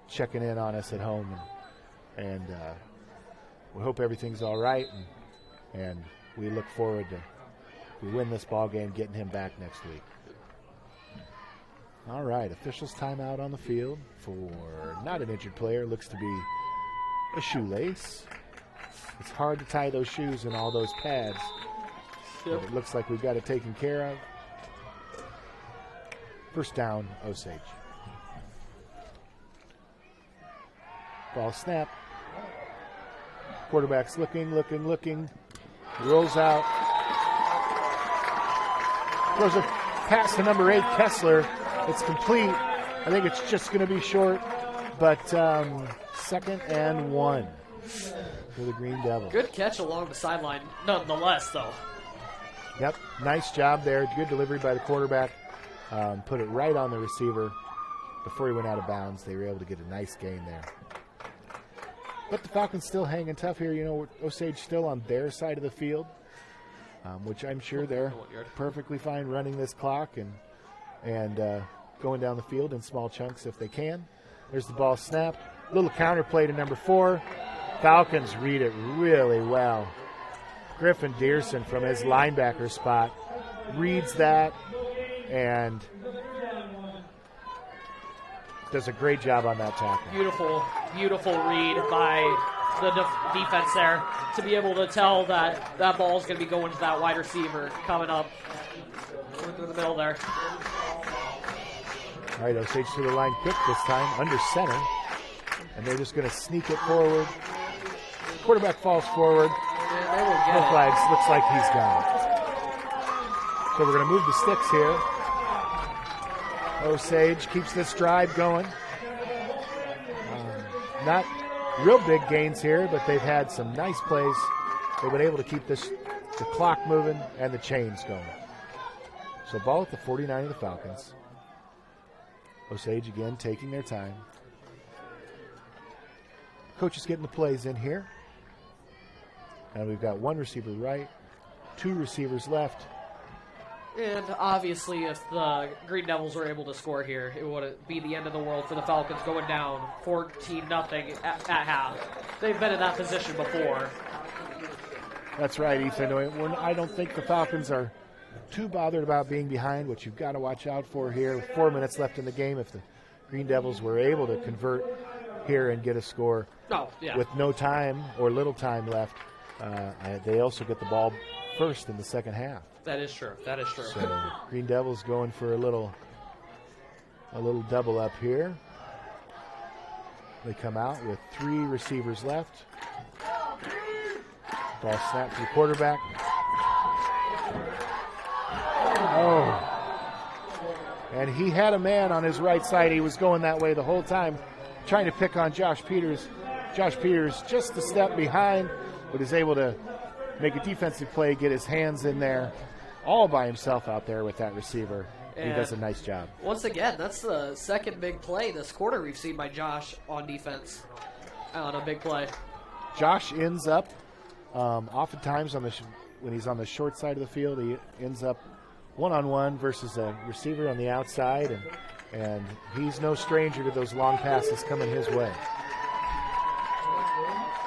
checking in on us at home, and we hope everything's all right, and we look forward to, if we win this ball game, getting him back next week. All right, officials timeout on the field for not an injured player. Looks to be a shoelace. It's hard to tie those shoes and all those pads. Yep. But it looks like we've got it taken care of. 1st down, Osage. Ball snap. Quarterback's looking. Rolls out. Throws a pass to number 8, Kessler. It's complete. I think it's just going to be short, but 2nd and 1 for the Green Devils. Good catch along the sideline, nonetheless, though. Yep, nice job there. Good delivery by the quarterback. Put it right on the receiver before he went out of bounds. They were able to get a nice gain there. But the Falcons still hanging tough here. You know, Osage still on their side of the field, which I'm sure they're perfectly fine running this clock and going down the field in small chunks if they can. There's the ball snapped. Little counter play to number 4. Falcons read it really well. Griffin Dearson from his linebacker spot reads that and does a great job on that tackle. Beautiful beautiful read by the defense there to be able to tell that that ball is going to be going to that wide receiver coming up through the middle there. All right, Osage to the line quick this time, under center. And they're just going to sneak it forward. Quarterback falls forward. No flags. Looks like he's got it. So we're going to move the sticks here. Osage keeps this drive going. Not real big gains here, but they've had some nice plays. They've been able to keep the clock moving and the chains going. So ball at the 49 of the Falcons. Osage again taking their time. Coach is getting the plays in here. And we've got one receiver right, two receivers left. And obviously, if the Green Devils were able to score here, it wouldn't be the end of the world for the Falcons going down 14-0 at half. They've been in that position before. That's right, Ethan. I don't think the Falcons are too bothered about being behind. What you've got to watch out for here, 4 minutes left in the game, if the Green Devils were able to convert here and get a score with no time or little time left, they also get the ball first in the second half. That is true. That is true. So Green Devils going for a little double up here. They come out with three receivers left. Ball snapped to the quarterback. Oh. And he had a man on his right side. He was going that way the whole time, trying to pick on Josh Peters. Josh Peters just a step behind, but is able to make a defensive play, get his hands in there, all by himself out there with that receiver. And he does a nice job. Once again, that's the second big play this quarter we've seen by Josh on defense on a big play. Josh ends up, oftentimes when he's on the short side of the field, he ends up one-on-one versus a receiver on the outside, and he's no stranger to those long passes coming his way.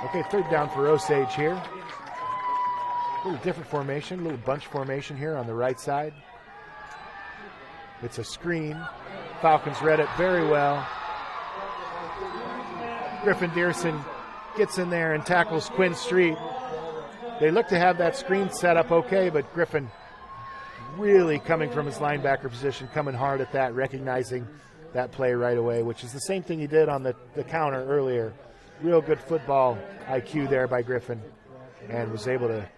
Okay, third down for Osage here. A little different formation, a little bunch formation here on the right side. It's a screen. Falcons read it very well. Griffin Dearson gets in there and tackles Quinn Street. They look to have that screen set up okay, but Griffin really coming from his linebacker position, coming hard at that, recognizing that play right away, which is the same thing he did on the counter earlier. Real good football IQ there by Griffin, and was able to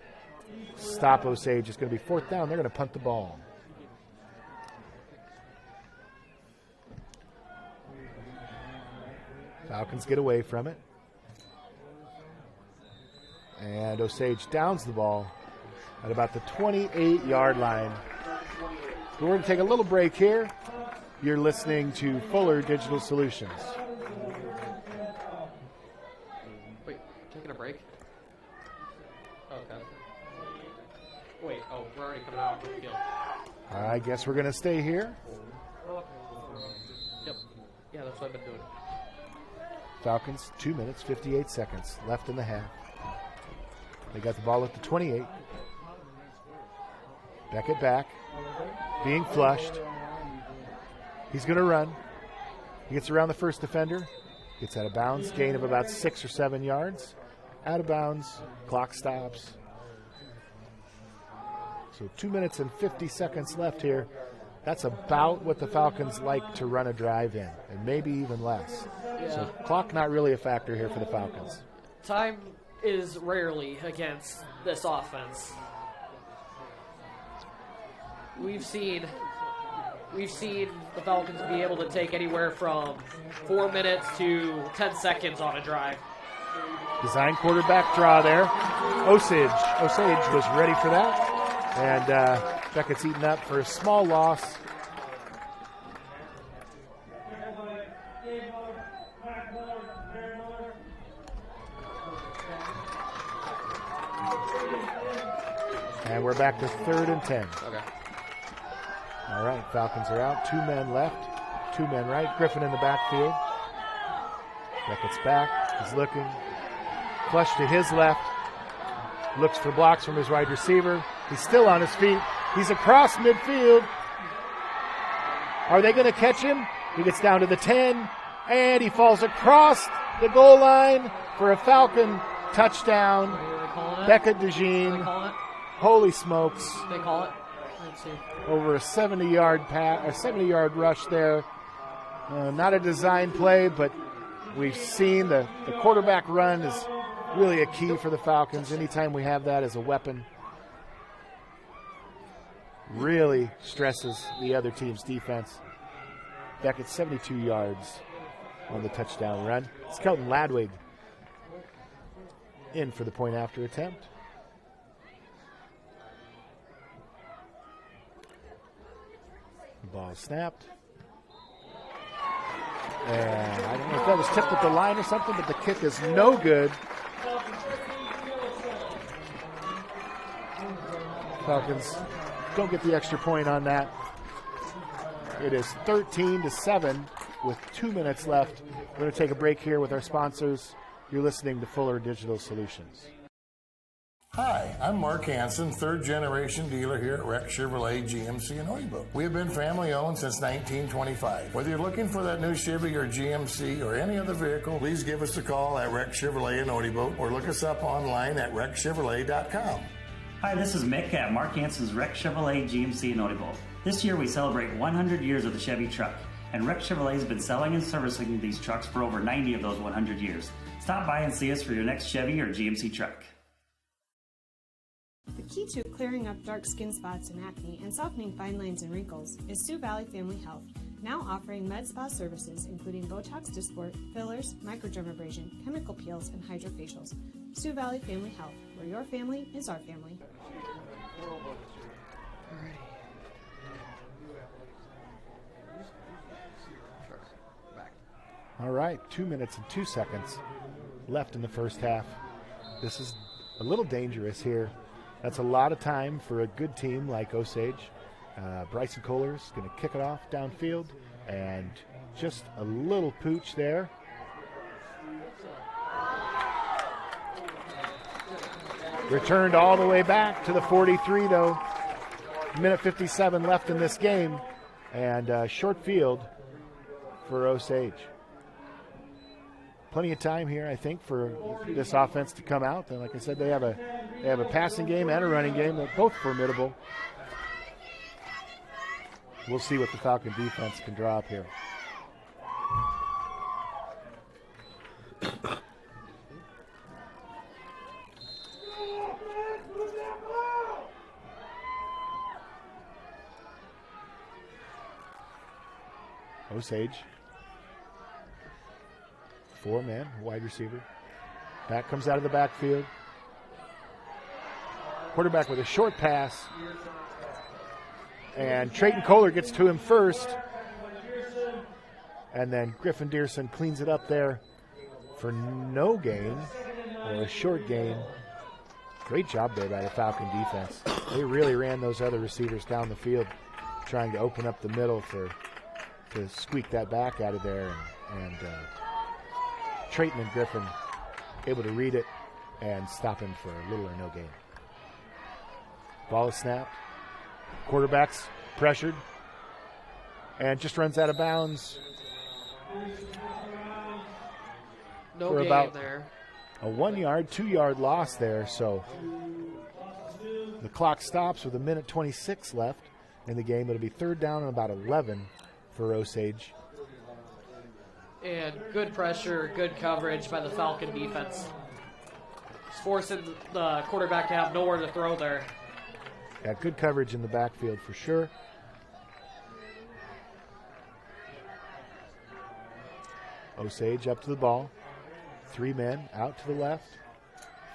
stop Osage. It's going to be fourth down. They're going to punt the ball. Falcons get away from it. And Osage downs the ball at about the 28-yard line. We're going to take a little break here. You're listening to Fuller Digital Solutions. Wait, taking a break? Okay. Wait, we're already coming out of the field. I guess we're going to stay here. Yep. Yeah, that's what I've been doing. Falcons, 2 minutes, 58 seconds left in the half. They got the ball at the 28. Beckett back, being flushed. He's going to run. He gets around the first defender, gets out of bounds, gain of about 6 or 7 yards. Out of bounds, clock stops. So 2 minutes and 50 seconds left here. That's about what the Falcons like to run a drive in, and maybe even less. Yeah. So clock not really a factor here for the Falcons. Time is rarely against this offense. We've seen the Falcons be able to take anywhere from 4 minutes to 10 seconds on a drive. Design quarterback draw there. Osage was ready for that. And Beckett's eaten up for a small loss. And we're back to 3rd and 10. Okay. All right, Falcons are out. 2 men left, 2 men right. Griffin in the backfield. Beckett's back. He's looking. Flush to his left. Looks for blocks from his wide receiver. He's still on his feet. He's across midfield. Are they going to catch him? He gets down to the 10, and he falls across the goal line for a Falcon touchdown. Beckett They DeJean. call it. Holy smokes. They call it. Let's see. Over a 70-yard rush there. Not a design play, but we've seen the quarterback run is really a key for the Falcons. Anytime we have that as a weapon, really stresses the other team's defense. Beckett 72 yards on the touchdown run. It's Kelton Ladwig in for the point after attempt. Ball snapped. And I don't know if that was tipped at the line or something, but the kick is no good. Falcons don't get the extra point on that. It is 13-7 with 2 minutes left. We're going to take a break here with our sponsors. You're listening to Fuller Digital Solutions. Hi, I'm Mark Hansen, third-generation dealer here at Rex Chevrolet GMC in Oibo. We have been family-owned since 1925. Whether you're looking for that new Chevy or GMC or any other vehicle, please give us a call at Rex Chevrolet in Oibo or look us up online at rexchevrolet.com. Hi, this is Mick at Mark Hansen's Rex Chevrolet GMC in Oibo. This year we celebrate 100 years of the Chevy truck, and Rex Chevrolet has been selling and servicing these trucks for over 90 of those 100 years. Stop by and see us for your next Chevy or GMC truck. The key to clearing up dark skin spots and acne and softening fine lines and wrinkles is Sioux Valley Family Health, now offering med spa services including Botox Dysport, fillers, microdermabrasion, chemical peels, and hydrofacials. Sioux Valley Family Health, where your family is our family. All right, 2 minutes and 2 seconds left in the first half. This is a little dangerous here. That's a lot of time for a good team like Osage. Bryson Kohler's going to kick it off downfield, and just a little pooch there. Returned all the way back to the 43, though. Minute 57 left in this game, and short field for Osage. Plenty of time here, I think, for this offense to come out. And like I said, they have a passing game and a running game. They're both formidable. We'll see what the Falcon defense can draw up here. Osage. 4-man, wide receiver. Back comes out of the backfield. Quarterback with a short pass. And Trayton Kohler gets to him first. And then Griffin Dearson cleans it up there for no gain, or a short gain. Great job there by the Falcon defense. They really ran those other receivers down the field, trying to open up the middle to squeak that back out of there. And Trayton and Griffin able to read it and stop him for little or no gain. Ball is snapped. Quarterback's pressured and just runs out of bounds. No for gain about there. A 1-yard, 2-yard loss there. So the clock stops with 1:26 left in the game. It'll be third down and about 11 for Osage. And good pressure, good coverage by the Falcon defense. It's forcing the quarterback to have nowhere to throw there. Yeah, good coverage in the backfield for sure. Osage up to the ball. 3 men out to the left.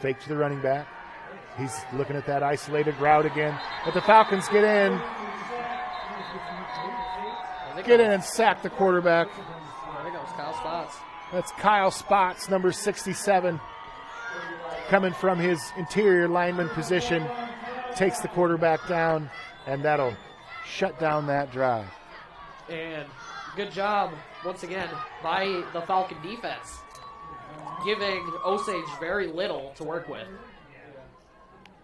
Fake to the running back. He's looking at that isolated route again. But the Falcons get in. Get in and sack the quarterback. I think that was Kyle Spots. That's Kyle Spots, number 67. Coming from his interior lineman position. Takes the quarterback down, and that'll shut down that drive. And good job, once again, by the Falcon defense, giving Osage very little to work with.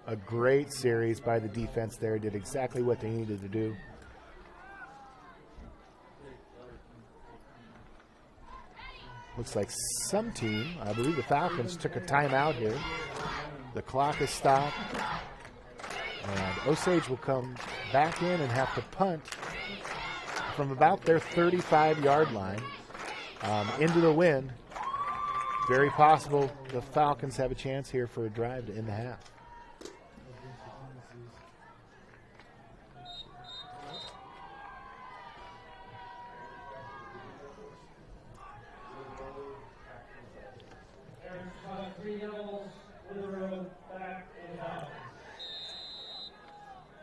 A great series by the defense there. Did exactly what they needed to do. Looks like some team, I believe the Falcons, took a timeout here. The clock is stopped. And Osage will come back in and have to punt from about their 35-yard line into the wind. Very possible the Falcons have a chance here for a drive to end the half.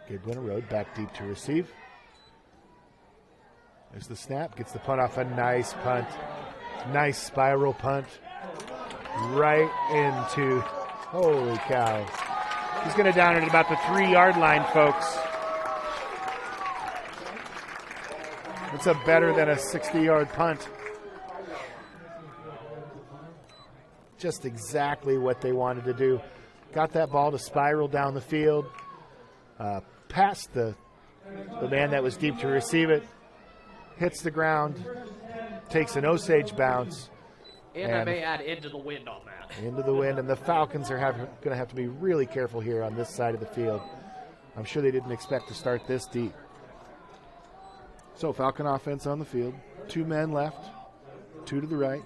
Gabe Winterroad back deep to receive. There's the snap, gets the punt off. A nice punt. Nice spiral punt. Right into, holy cow. He's going to down it at about the 3-yard line, folks. It's a better than a 60-yard punt. Just exactly what they wanted to do. Got that ball to spiral down the field. Past the man that was deep to receive it. Hits the ground. Takes an Osage bounce. And I may add into the wind on that. Into the wind, and the Falcons are going to have to be really careful here on this side of the field. I'm sure they didn't expect to start this deep. So Falcon offense on the field. 2 men left. 2 to the right.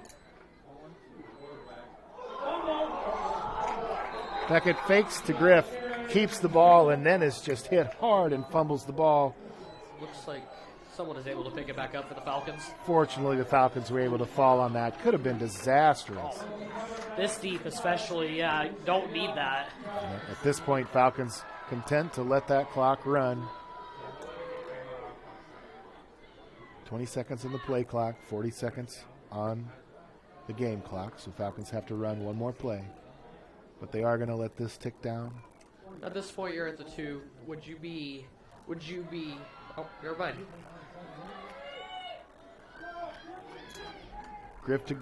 Beckett fakes to Griff. Keeps the ball and then is just hit hard and fumbles the ball. Looks like someone is able to pick it back up for the Falcons. Fortunately, the Falcons were able to fall on that. Could have been disastrous. This deep especially, don't need that. At this point, Falcons content to let that clock run. 20 seconds on the play clock, 40 seconds on the game clock. So Falcons have to run one more play. But they are going to let this tick down. At this point, you're at the 2. Would you be, oh, never mind. Griff to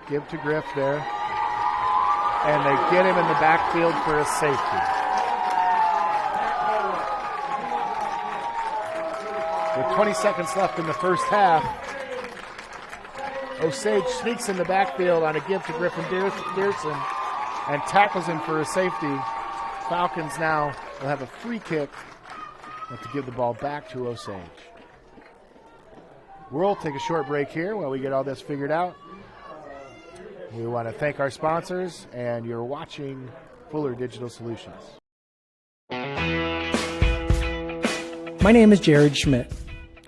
give to Griff there. And they get him in the backfield for a safety. With 20 seconds left in the first half, Osage sneaks in the backfield on a give to Griffin Dearson and tackles him for a safety. Falcons now will have a free kick to give the ball back to Osage. We'll take a short break here while we get all this figured out. We want to thank our sponsors, and you're watching Fuller Digital Solutions. My name is Jared Schmidt.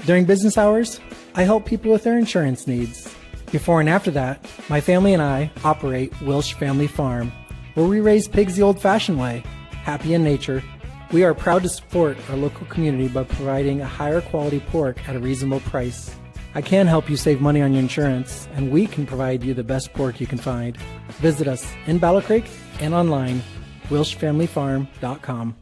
During business hours, I help people with their insurance needs. Before and after that, my family and I operate Wilsh Family Farm, where we raise pigs the old-fashioned way, happy in nature. We are proud to support our local community by providing a higher quality pork at a reasonable price. I can help you save money on your insurance, and we can provide you the best pork you can find. Visit us in Battle Creek and online, WilshFamilyFarm.com.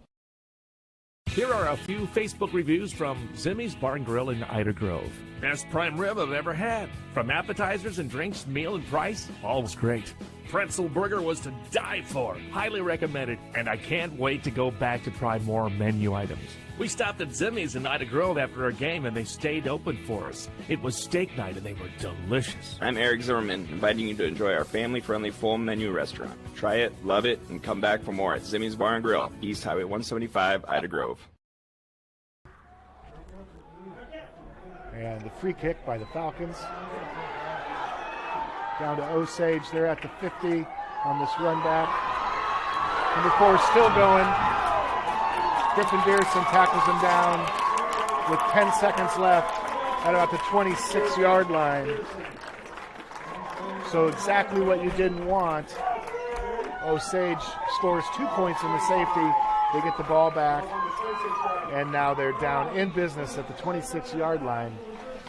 Here are a few Facebook reviews from Zimmy's Bar and Grill in Ida Grove. Best prime rib I've ever had. From appetizers and drinks, meal and price, all was great. Pretzel burger was to die for. Highly recommended, and I can't wait to go back to try more menu items. We stopped at Zimmy's in Ida Grove after a game, and they stayed open for us. It was steak night, and they were delicious. I'm Eric Zimmerman, inviting you to enjoy our family-friendly full menu restaurant. Try it, love it, and come back for more at Zimmy's Bar and Grill, East Highway 175, Ida Grove. And the free kick by the Falcons. Down to Osage. They're at the 50 on this run back. Number 4 still going. Griffin Dearson tackles him down with 10 seconds left at about the 26-yard line. So exactly what you didn't want. Osage scores 2 points in the safety. They get the ball back. And now they're down in business at the 26-yard line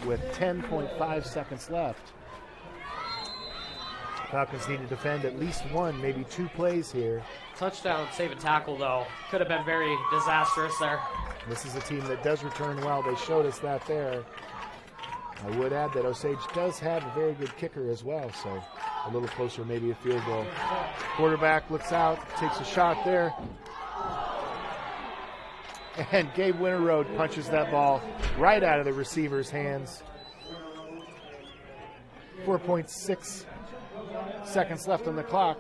with 10.5 seconds left. Falcons need to defend at least 1, maybe 2 plays here. Touchdown, save and tackle, though. Could have been very disastrous there. This is a team that does return well. They showed us that there. I would add that Osage does have a very good kicker as well, so a little closer, maybe a field goal. Quarterback looks out, takes a shot there. And Gabe Winterroad punches that ball right out of the receiver's hands. 4.6 seconds left on the clock.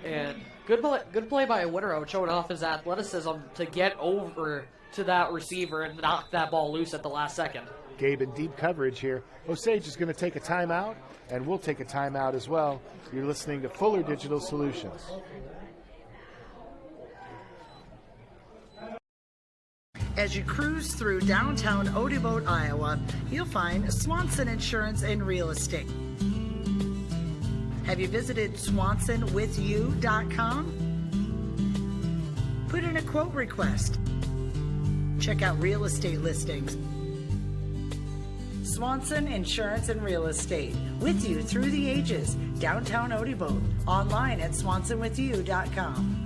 And good play by Winterow, showing off his athleticism to get over to that receiver and knock that ball loose at the last second. Gabe in deep coverage here. Osage is going to take a timeout, and we'll take a timeout as well. You're listening to Fuller Digital Solutions. As you cruise through downtown Odeboat, Iowa, you'll find Swanson Insurance and Real Estate. Have you visited swansonwithyou.com? Put in a quote request. Check out real estate listings. Swanson Insurance and Real Estate, with you through the ages. Downtown Odeboat, online at swansonwithyou.com.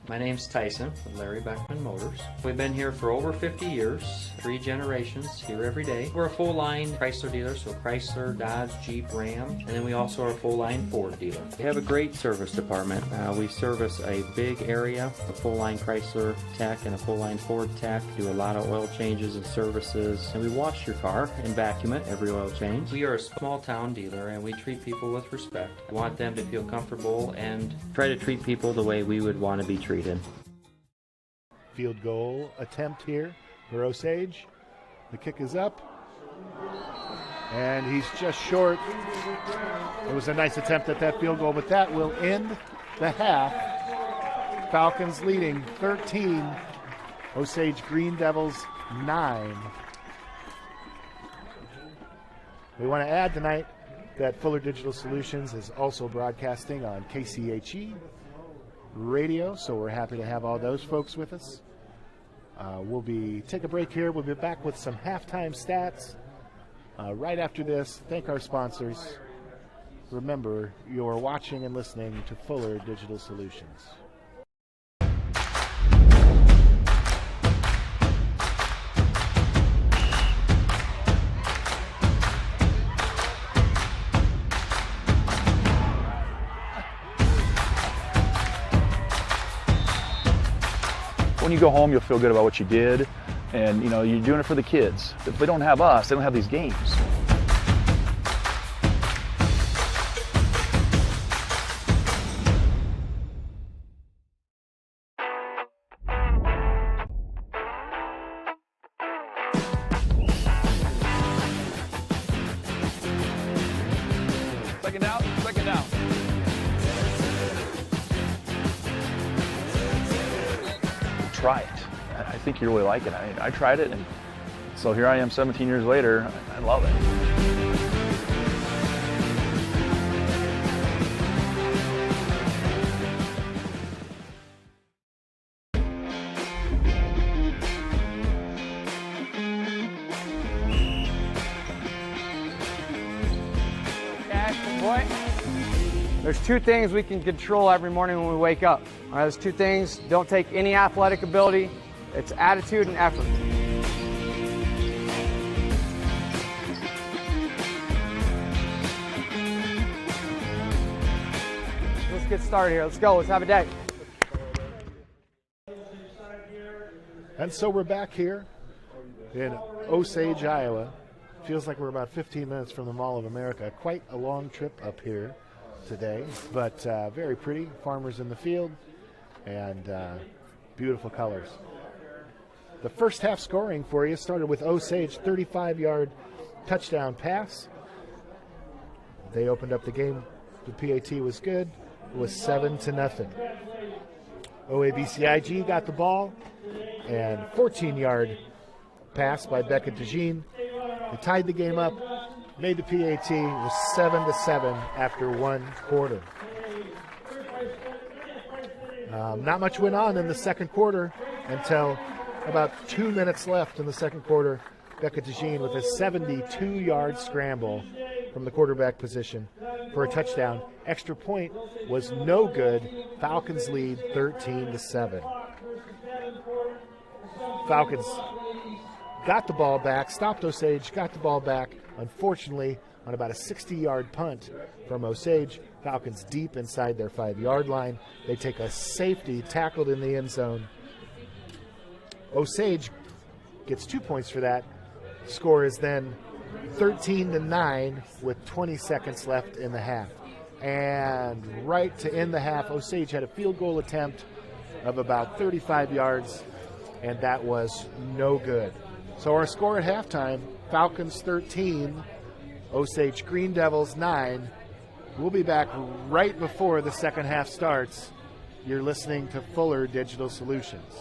My name's Tyson with Larry Beckman Motors. We've been here for over 50 years, 3 generations, here every day. We're a full-line Chrysler dealer, so Chrysler, Dodge, Jeep, Ram, and then we also are a full-line Ford dealer. We have a great service department. We service a big area, a full-line Chrysler tech and a full-line Ford tech, do a lot of oil changes and services, and we wash your car and vacuum it every oil change. We are a small-town dealer, and we treat people with respect. We want them to feel comfortable and try to treat people the way we would want to be treated. Field goal attempt here for Osage. The kick is up, and he's just short. It was a nice attempt at that field goal, but that will end the half. Falcons leading 13, Osage Green Devils 9. We want to add tonight that Fuller Digital Solutions is also broadcasting on KCHE radio, so we're happy to have all those folks with us. We'll take a break here. We'll be back with some halftime stats right after this. Thank our sponsors. Remember, you're watching and listening to Fuller Digital Solutions. When you go home, you'll feel good about what you did, and you're doing it for the kids. If they don't have us, they don't have these games. Second down. Try it. I think you really like it. I tried it, and so here I am 17 years later. I love it. There's 2 things we can control every morning when we wake up. All right, those 2 things don't take any athletic ability. It's attitude and effort. Let's get started here. Let's go. Let's have a day. And so we're back here in Osage, Iowa. Feels like we're about 15 minutes from the Mall of America. Quite a long trip up here today, but very pretty. Farmers in the field and beautiful colors. The first half scoring for you started with Osage 35-yard touchdown pass. They opened up the game. The PAT was good. It was 7-0. OABCIG got the ball and 14-yard pass by Becca DeJean. They tied the game up, made the PAT. It was 7-7 after 1 quarter. Not much went on in the second quarter until about 2 minutes left in the second quarter. Becca DeJean with a 72-yard scramble from the quarterback position for a touchdown. Extra point was no good. Falcons lead 13-7. Falcons got the ball back, stopped Osage, got the ball back. Unfortunately, on about a 60-yard punt from Osage, Falcons deep inside their 5-yard line. They take a safety tackled in the end zone. Osage gets 2 points for that. Score is then 13-9 with 20 seconds left in the half. And right to end the half, Osage had a field goal attempt of about 35 yards, and that was no good. So our score at halftime, Falcons 13, Osage Green Devils 9. We'll be back right before the second half starts. You're listening to Fuller Digital Solutions.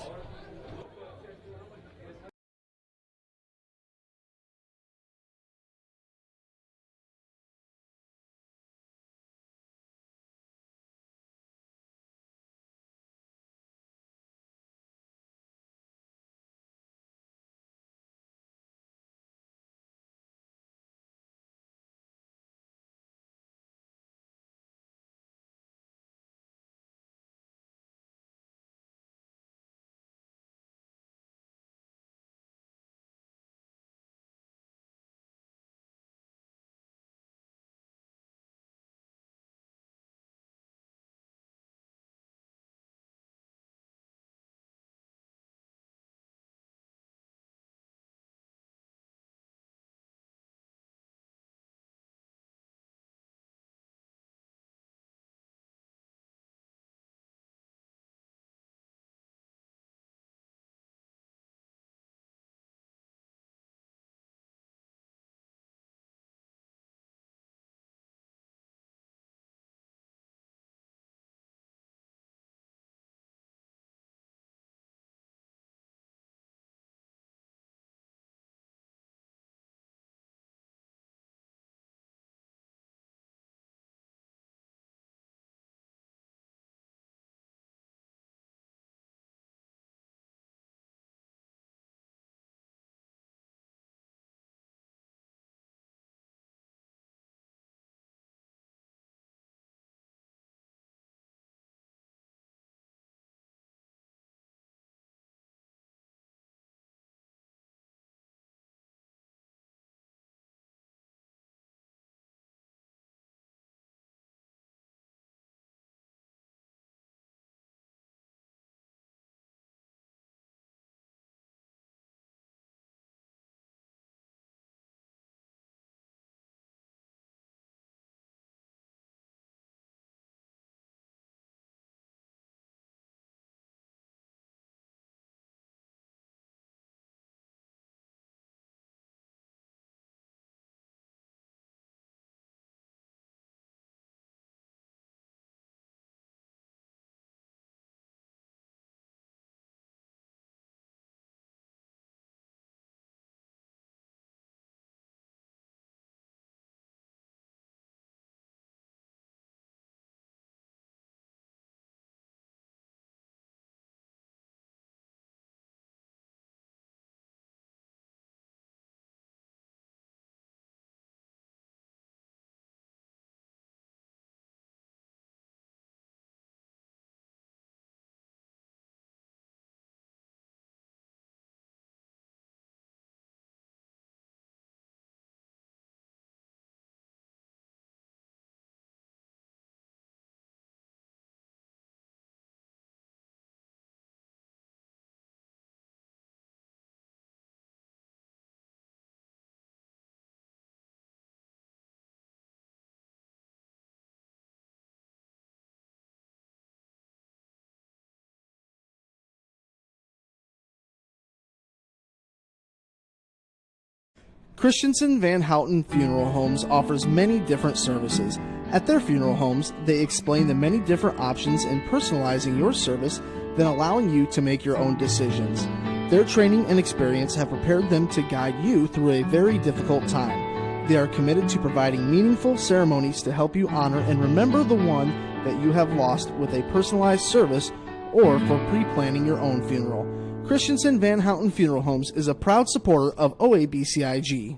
Christensen Van Houten Funeral Homes offers many different services. At their funeral homes, they explain the many different options in personalizing your service, then allowing you to make your own decisions. Their training and experience have prepared them to guide you through a very difficult time. They are committed to providing meaningful ceremonies to help you honor and remember the one that you have lost with a personalized service or for pre-planning your own funeral. Christensen Van Houten Funeral Homes is a proud supporter of OABCIG.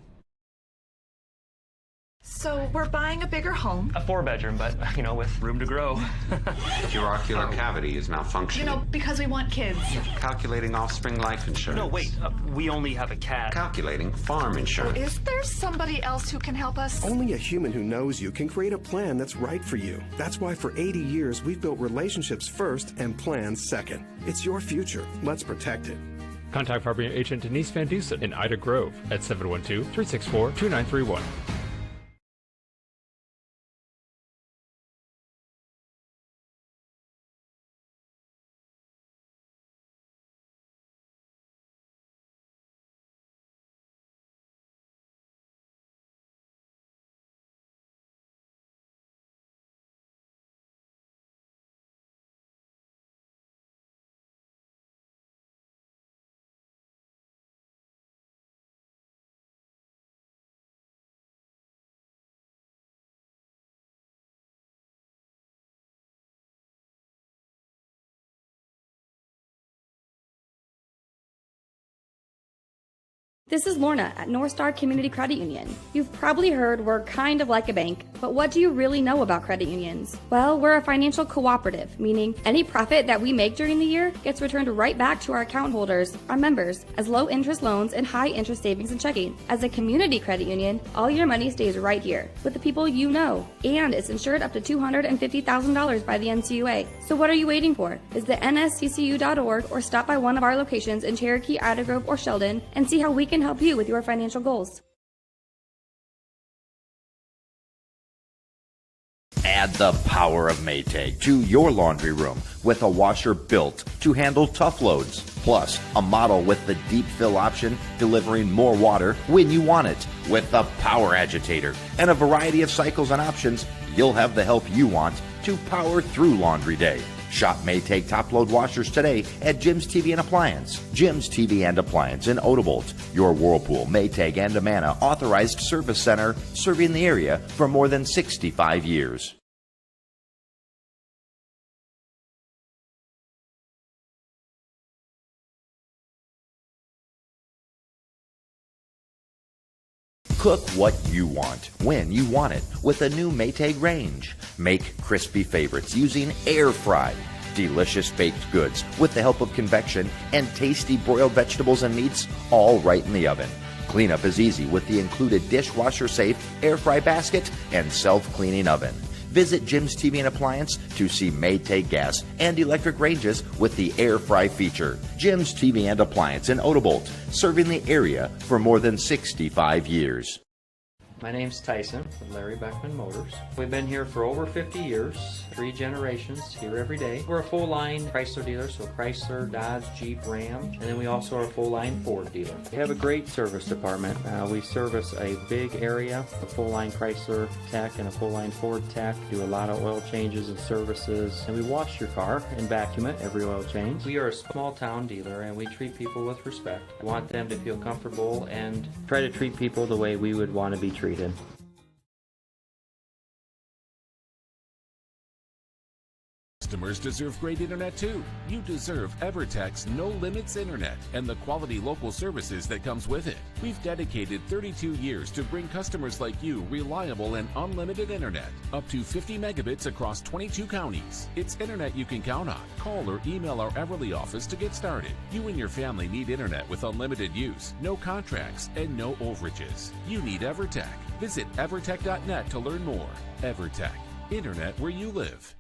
So we're buying a bigger home. A 4-bedroom, but, with room to grow. Your ocular cavity is malfunctioning. Because we want kids. Calculating offspring life insurance. No, wait, we only have a cat. Calculating farm insurance. Is there somebody else who can help us? Only a human who knows you can create a plan that's right for you. That's why for 80 years we've built relationships first and plans second. It's your future. Let's protect it. Contact Farming Agent Denise Van Dusen in Ida Grove at 712-364-2931. This is Lorna at North Star Community Credit Union. You've probably heard we're kind of like a bank, but what do you really know about credit unions? Well, we're a financial cooperative, meaning any profit that we make during the year gets returned right back to our account holders, our members, as low interest loans and high interest savings and checking. As a community credit union, all your money stays right here with the people you know, and it's insured up to $250,000 by the NCUA. So what are you waiting for? Visit nsccu.org or stop by one of our locations in Cherokee, Ida Grove, or Sheldon and see how we can help you with your financial goals. Add the power of Maytag to your laundry room with a washer built to handle tough loads. Plus, a model with the deep fill option, delivering more water when you want it. With the power agitator and a variety of cycles and options, you'll have the help you want to power through laundry day. Shop Maytag top-load washers today at Jim's TV and Appliance. Jim's TV and Appliance in Odebolt, your Whirlpool, Maytag, and Amana authorized service center, serving the area for more than 65 years. Cook what you want, when you want it, with a new Maytag range. Make crispy favorites using air fried. Delicious baked goods with the help of convection and tasty broiled vegetables and meats, all right in the oven. Cleanup is easy with the included dishwasher safe air fry basket and self-cleaning oven. Visit Jim's TV and Appliance to see Maytag gas and electric ranges with the air fry feature. Jim's TV and Appliance in Odebolt, serving the area for more than 65 years. My name's Tyson with Larry Beckman Motors. We've been here for over 50 years, 3 generations, here every day. We're a full-line Chrysler dealer, so Chrysler, Dodge, Jeep, Ram, and then we also are a full-line Ford dealer. We have a great service department. We service a big area, a full-line Chrysler tech and a full-line Ford tech, do a lot of oil changes and services, and we wash your car and vacuum it every oil change. We are a small-town dealer, and we treat people with respect. We want them to feel comfortable and try to treat people the way we would want to be treated. Customers deserve great internet too. You deserve EverTech's No Limits Internet and the quality local services that comes with it. We've dedicated 32 years to bring customers like you reliable and unlimited internet, up to 50 megabits across 22 counties. It's internet you can count on. Call or email our Everly office to get started. You and your family need internet with unlimited use, no contracts, and no overages. You need EverTech. Visit evertech.net to learn more. EverTech, internet where you live.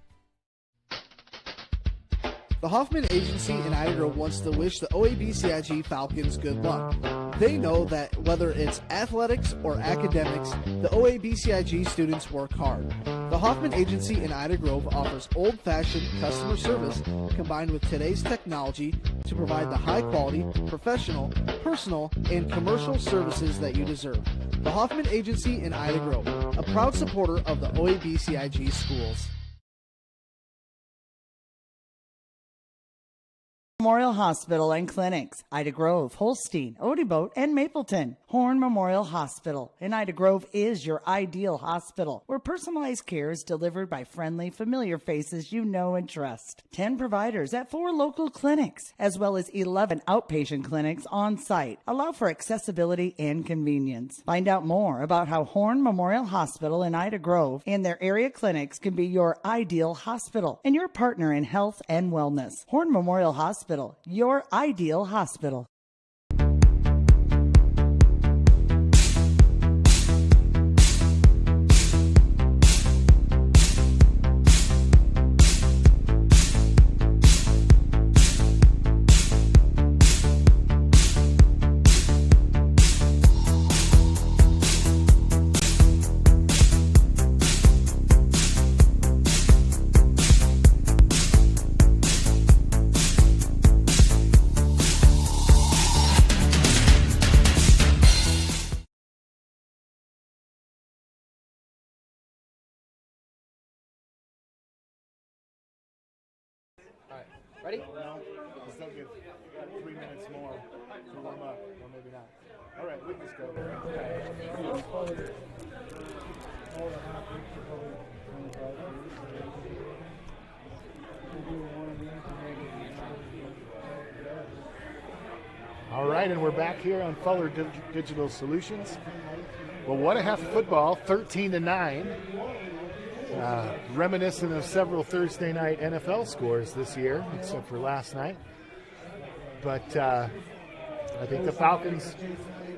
The Hoffman Agency in Ida Grove wants to wish the OABCIG Falcons good luck. They know that whether it's athletics or academics, the OABCIG students work hard. The Hoffman Agency in Ida Grove offers old-fashioned customer service combined with today's technology to provide the high-quality, professional, personal, and commercial services that you deserve. The Hoffman Agency in Ida Grove, a proud supporter of the OABCIG schools. Memorial Hospital and Clinics, Ida Grove, Holstein, Odeboat, and Mapleton. Horn Memorial Hospital in Ida Grove is your ideal hospital, where personalized care is delivered by friendly, familiar faces you know and trust. 10 providers at 4 local clinics, as well as 11 outpatient clinics on site, allow for accessibility and convenience. Find out more about how Horn Memorial Hospital in Ida Grove and their area clinics can be your ideal hospital and your partner in health and wellness. Horn Memorial Hospital, your ideal hospital. Ready? No, we'll still give 3 minutes more to warm up, or maybe not. All right, we can just go. All right, and we're back here on Fuller Digital Solutions. Well, what a half of football, 13-9. Reminiscent of several Thursday night NFL scores this year, except for last night. But I think the Falcons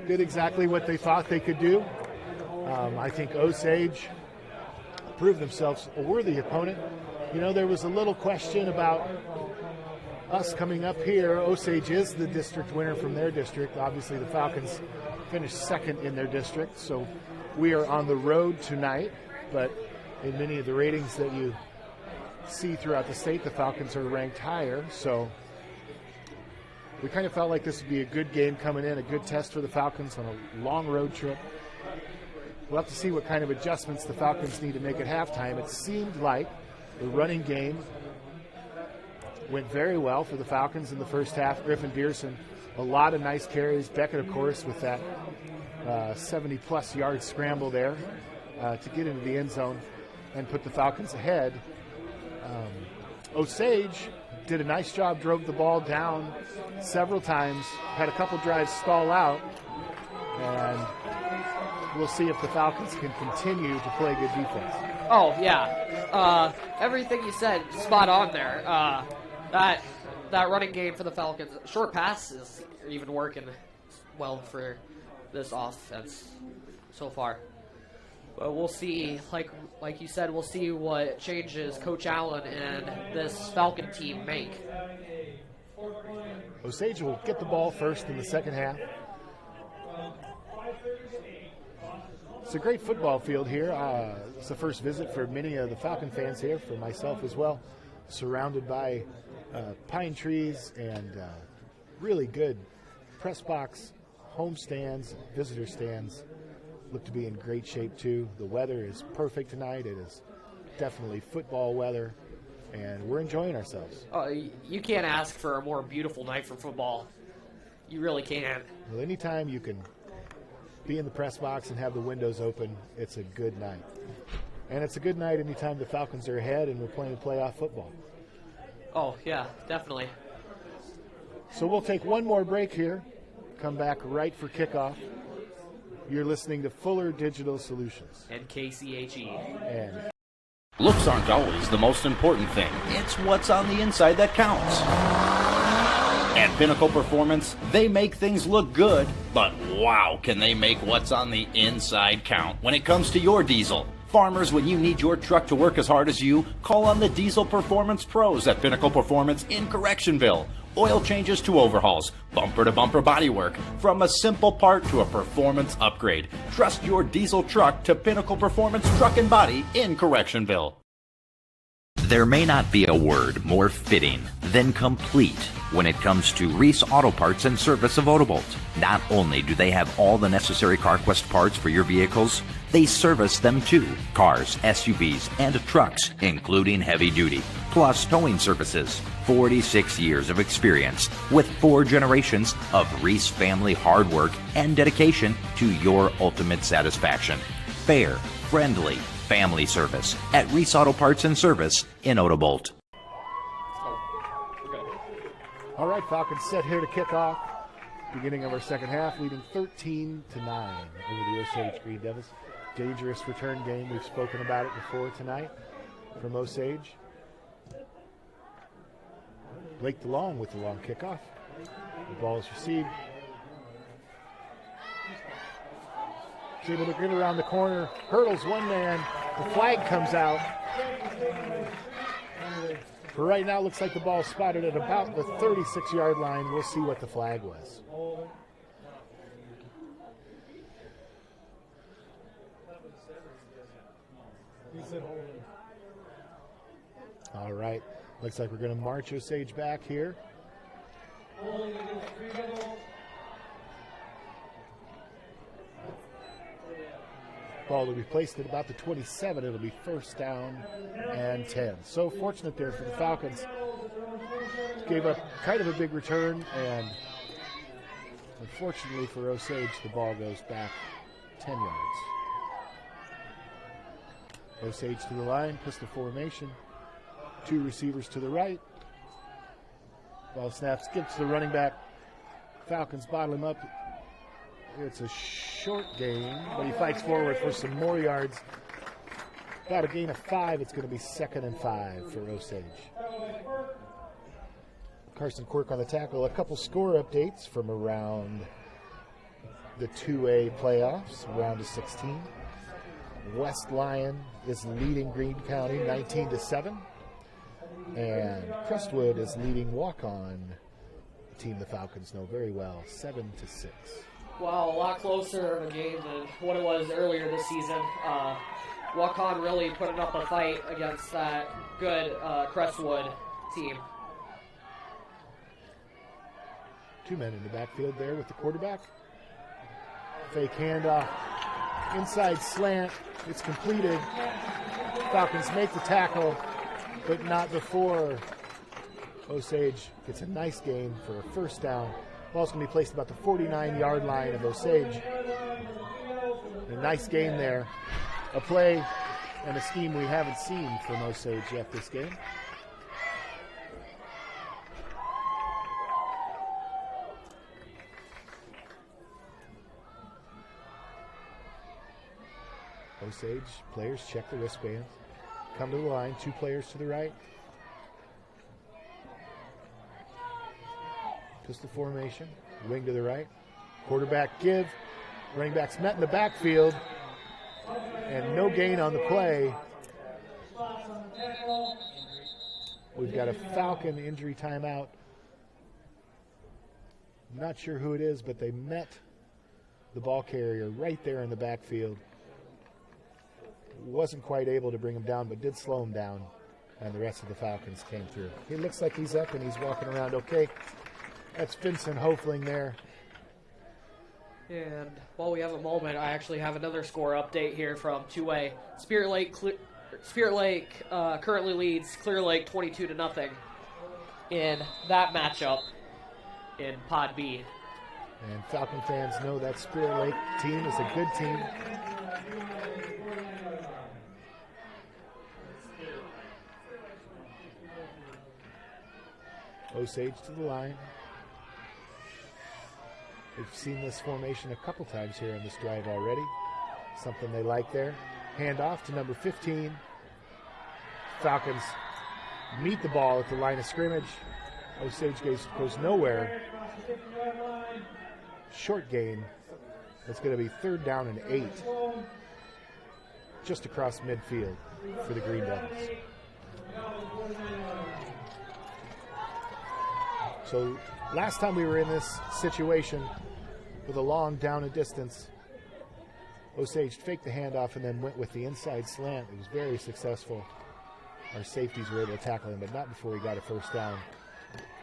did exactly what they thought they could do. I think Osage proved themselves a worthy opponent. You know, there was a little question about us coming up here. Osage is the district winner from their district. Obviously, the Falcons finished second in their district, so we are on the road tonight. But in many of the ratings that you see throughout the state, the Falcons are ranked higher. So we kind of felt like this would be a good game coming in, a good test for the Falcons on a long road trip. We'll have to see what kind of adjustments the Falcons need to make at halftime. It seemed like the running game went very well for the Falcons in the first half. Griffin Dearson, a lot of nice carries. Beckett, of course, with that 70-plus yard scramble there to get into the end zone and put the Falcons ahead. Osage did a nice job, drove the ball down several times, had a couple drives stall out, and we'll see if the Falcons can continue to play good defense. Oh, yeah. Everything you said, spot on there. That running game for the Falcons, short passes are even working well for this offense so far. But we'll see, like you said, we'll see what changes Coach Allen and this Falcon team make. Osage will get the ball first in the second half. It's a great football field here. It's the first visit for many of the Falcon fans here, for myself as well. Surrounded by pine trees and really good press box, home stands, visitor stands. Look to be in great shape too. The weather is perfect tonight. It is definitely football weather, and we're enjoying ourselves. You can't ask for a more beautiful night for football. You really can't. Well, anytime you can be in the press box and have the windows open, it's a good night. And it's a good night anytime the Falcons are ahead and we're playing playoff football. Oh, yeah, definitely. So we'll take one more break here, come back right for kickoff. You're listening to Fuller Digital Solutions. And KCHE. And looks aren't always the most important thing. It's what's on the inside that counts. At Pinnacle Performance, they make things look good, but wow, can they make what's on the inside count when it comes to your diesel. Farmers, when you need your truck to work as hard as you, call on the Diesel Performance Pros at Pinnacle Performance in Correctionville. Oil changes to overhauls, bumper-to-bumper bodywork, from a simple part to a performance upgrade. Trust your diesel truck to Pinnacle Performance Truck and Body in Correctionville. There may not be a word more fitting than complete when it comes to Reese Auto Parts and Service of Odobolt. Not only do they have all the necessary CarQuest parts for your vehicles, they service them too. Cars, SUVs, and trucks, including heavy duty, plus towing services. 46 years of experience with 4 generations of Reese family hard work and dedication to your ultimate satisfaction. Fair, friendly, family service at Reese Auto Parts and Service in Odobolt. all right, Falcons set here to kick off. Beginning of our second half, leading 13-9 over the Osage Green Devils. Dangerous return game. We've spoken about it before tonight from Osage. Blake DeLong with the long kickoff. The ball is received. He's able to get around the corner. Hurdles one man. The flag comes out. For right now, looks like the ball spotted at about the 36-yard line. We'll see what the flag was. All right. Looks like we're going to march Osage back here. Ball will be placed at about the 27. It'll be first down and 10. So fortunate there for the Falcons to gave up kind of a big return, and unfortunately for Osage, the ball goes back 10 yards. Osage to the line, pistol formation. 2 receivers to the right. Ball snaps, gives to the running back. Falcons bottle him up. It's a short gain, but he fights forward for some more yards. About a gain of 5. It's going to be 2nd and 5 for Osage. Carson Quirk on the tackle. A couple score updates from around the 2A playoffs, round of 16. West Lyon is leading Greene County 19-7. And Crestwood is leading Walk-On, a team the Falcons know very well, 7-6. Well, a lot closer of a game than what it was earlier this season. Walk-On really putting up a fight against that good Crestwood team. 2 men in the backfield there with the quarterback. Fake handoff. Inside slant. It's completed. Falcons make the tackle, but not before Osage gets a nice gain for a first down. Ball's going to be placed about the 49-yard line of Osage. A nice gain there. A play and a scheme we haven't seen from Osage yet this game. Osage players check the wristbands. Come to the line, 2 players to the right. Pistol formation, wing to the right. Quarterback give. Running back's met in the backfield. And no gain on the play. We've got a Falcon injury timeout. I'm not sure who it is, but they met the ball carrier right there in the backfield. Wasn't quite able to bring him down, but did slow him down, and the rest of the Falcons came through. He looks like he's up and he's walking around okay. That's Vincent Hofling there. And while we have a moment, I actually have another score update here from 2A. Spirit Lake currently leads Clear Lake 22-0 in that matchup in Pod B. And Falcon fans know that Spirit Lake team is a good team. Osage to the line. We've seen this formation a couple times here on this drive already. Something they like there. Handoff to number 15. Falcons meet the ball at the line of scrimmage. Osage goes nowhere. Short gain. It's going to be 3rd down and 8. Just across midfield for the Green Devils. So last time we were in this situation with a long down and distance, Osage faked the handoff and then went with the inside slant. It was very successful. Our safeties were able to tackle him, but not before he got a first down.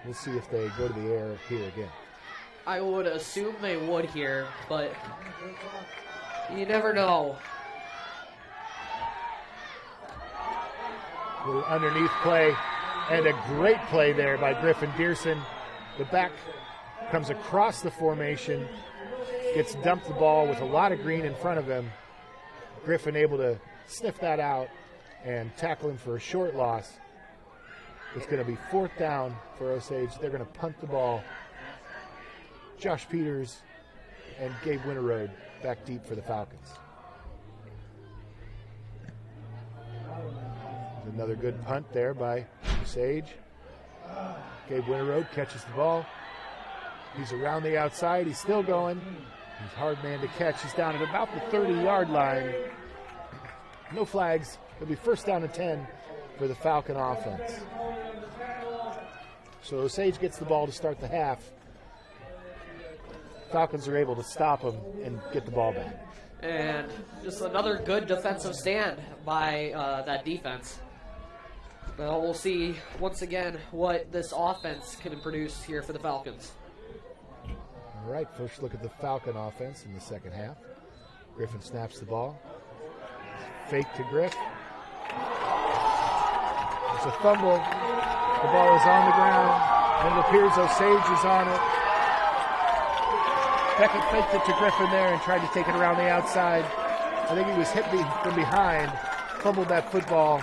We'll see if they go to the air here again. I would assume they would here, but you never know. Little underneath play, and a great play there by Griffin Dearson. The back comes across the formation, gets dumped the ball with a lot of green in front of him. Griffin able to sniff that out and tackle him for a short loss. It's going to be 4th down for Osage. They're going to punt the ball. Josh Peters and Gabe Winterroad back deep for the Falcons. Another good punt there by Osage. Gabe Winterroad catches the ball. He's around the outside. He's still going. He's a hard man to catch. He's down at about the 30-yard line. No flags. It'll be 1st down and 10 for the Falcon offense. So Osage gets the ball to start the half. Falcons are able to stop him and get the ball back. And just another good defensive stand by that defense. Well, we'll see once again what this offense can produce here for the Falcons. All right, first look at the Falcon offense in the second half. Griffin snaps the ball. Fake to Griff. It's a fumble. The ball is on the ground. And it appears Osage is on it. Beckett faked it to Griffin there and tried to take it around the outside. I think he was hit from behind, fumbled that football,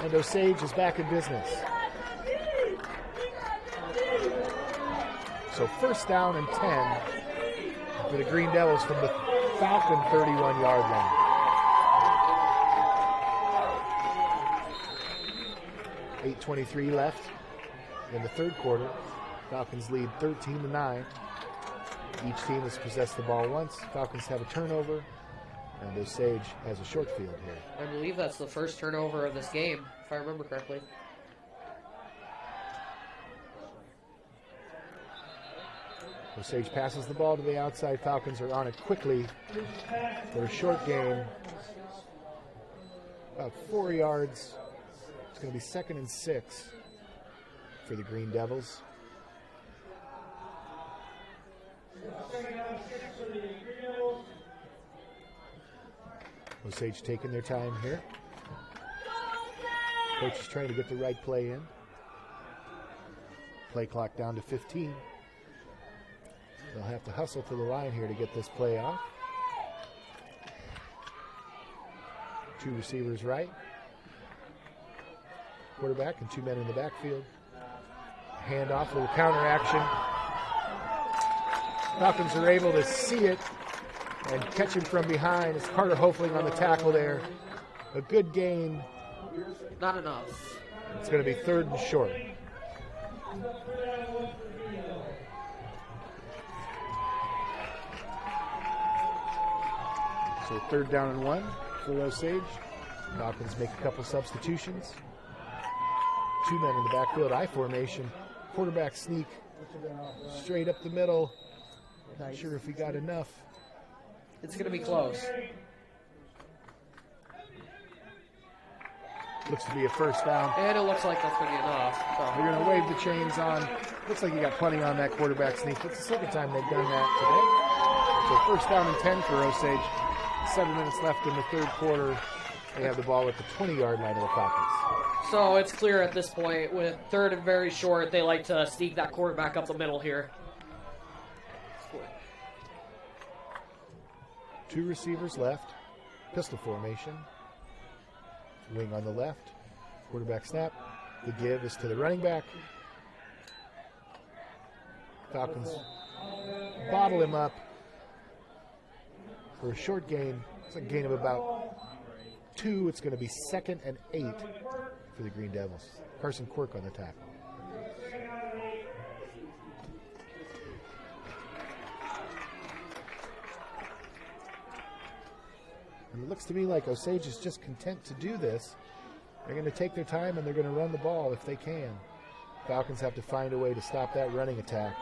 and Osage is back in business. So first down and 10 for the Green Devils from the Falcon 31-yard line. .8:23 left in the third quarter. Falcons lead 13-9. Each team has possessed the ball once. Falcons have a turnover, and Osage has a short field here. I believe that's the first turnover of this game, if I remember correctly. Osage passes the ball to the outside. Falcons are on it quickly for a short gain. About 4 yards. It's going to be 2nd and 6 for the Green Devils. Osage taking their time here. Coach is trying to get the right play in. Play clock down to 15. They'll have to hustle to the line here to get this play off. 2 receivers right. Quarterback and 2 men in the backfield. Handoff, a little counter action. Falcons are able to see it and catch him from behind. It's Carter Hoefling on the tackle there. A good gain. Not enough. It's going to be 3rd and short. So 3rd down and 1 for Osage. Falcons make a couple substitutions. 2 men in the backfield, I formation. Quarterback sneak straight up the middle. Not sure if he got enough. It's going to be close. Looks to be a first down. And it looks like that's going to be enough. So. They're going to wave the chains on. Looks like he got plenty on that quarterback sneak. It's the second time they've done that today. So first down and 10 for Osage. 7 minutes left in the third quarter. They have the ball at the 20-yard line of the Falcons. So it's clear at this point, with 3rd and very short, they like to sneak that quarterback up the middle here. 2 receivers left. Pistol formation. Wing on the left. Quarterback snap. The give is to the running back. Falcons bottle him up for a short gain. It's a gain of about 2. It's going to be 2nd and 8 for the Green Devils. Carson Quirk on the tackle. And it looks to me like Osage is just content to do this. They're going to take their time and they're going to run the ball if they can. Falcons have to find a way to stop that running attack.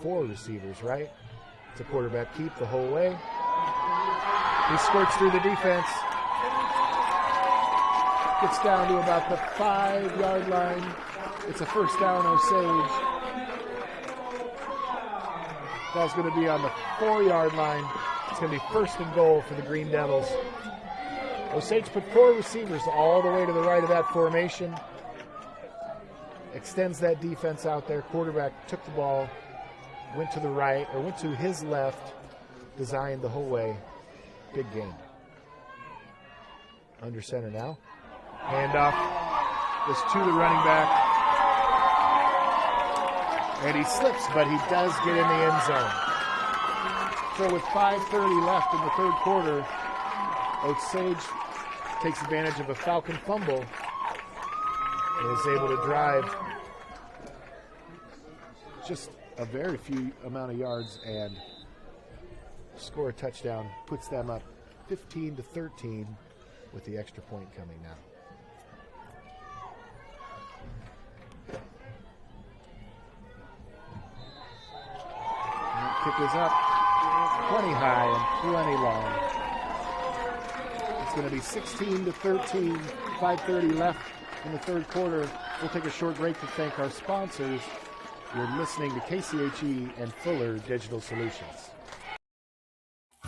Four receivers, right? It's a quarterback keep the whole way. He squirts through the defense. Gets down to about the 5-yard line. It's a first down, Osage. Ball's going to be on the 4-yard line. It's going to be 1st and goal for the Green Devils. Osage put 4 receivers all the way to the right of that formation. Extends that defense out there. Quarterback took the ball, went to the right, or went to his left, designed the whole way. Big game. Under center now. Handoff is to the running back. And he slips, but he does get in the end zone. So with 5:30 left in the third quarter, Osage takes advantage of a Falcon fumble and is able to drive just a very few amount of yards and score a touchdown. Puts them up 15-13 with the extra point coming now. Kick is up, plenty high and plenty long. It's going to be 16-13, 5:30 left in the third quarter. We'll take a short break to thank our sponsors. You're listening to KCHE and Fuller Digital Solutions.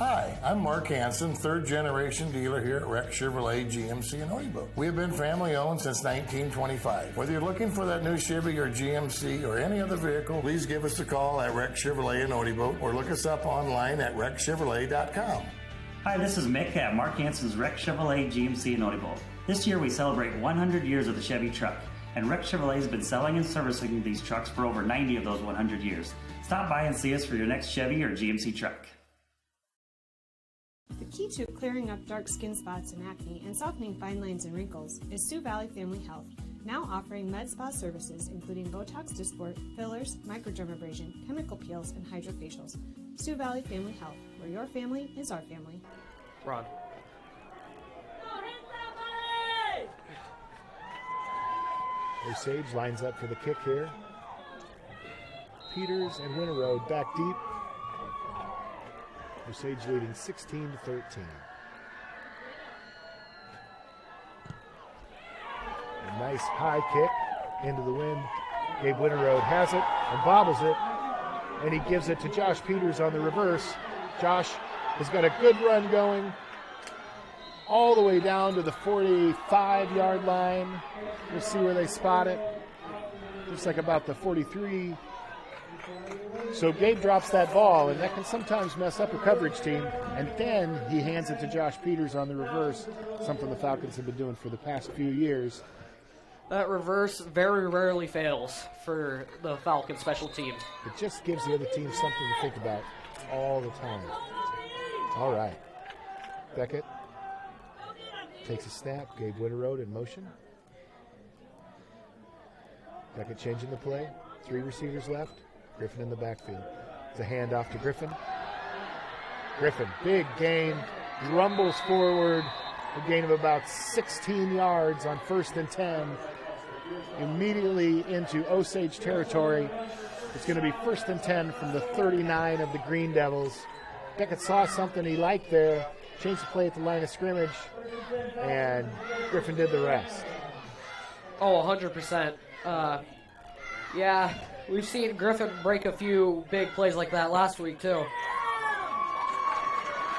Hi, I'm Mark Hansen, third-generation dealer here at Rex Chevrolet GMC in Odebo. We have been family-owned since 1925. Whether you're looking for that new Chevy or GMC or any other vehicle, please give us a call at Rex Chevrolet in Odebo or look us up online at rexchevrolet.com. Hi, this is Mick at Mark Hansen's Rex Chevrolet GMC in Odebo. This year we celebrate 100 years of the Chevy truck, and Rex Chevrolet has been selling and servicing these trucks for over 90 of those 100 years. Stop by and see us for your next Chevy or GMC truck. The key to clearing up dark skin spots and acne and softening fine lines and wrinkles is Sioux Valley Family Health, now offering med spa services including Botox Dysport, fillers, microdermabrasion, chemical peels, and hydrofacials. Sioux Valley Family Health, where your family is our family. Ron. Osage lines up for the kick here. Peters and Winterode back deep. Osage leading 16-13. A nice high kick into the wind. Gabe Winterode has it and bobbles it, and he gives it to Josh Peters on the reverse. Josh has got a good run going all the way down to the 45-yard line. We'll see where they spot it. Looks like about the 43. So Gabe drops that ball, and that can sometimes mess up a coverage team. And then he hands it to Josh Peters on the reverse, something the Falcons have been doing for the past few years. That reverse very rarely fails for the Falcon special team. It just gives the other team something to think about all the time. All right. Beckett takes a snap. Gabe Winterode in motion. Beckett changing the play. 3 receivers left. Griffin in the backfield. It's a handoff to Griffin. Griffin, big gain, rumbles forward. A gain of about 16 yards on 1st and 10. Immediately into Osage territory. It's going to be 1st and 10 from the 39 of the Green Devils. Beckett saw something he liked there. Changed the play at the line of scrimmage. And Griffin did the rest. Oh, 100%. Yeah, we've seen Griffin break a few big plays like that last week, too.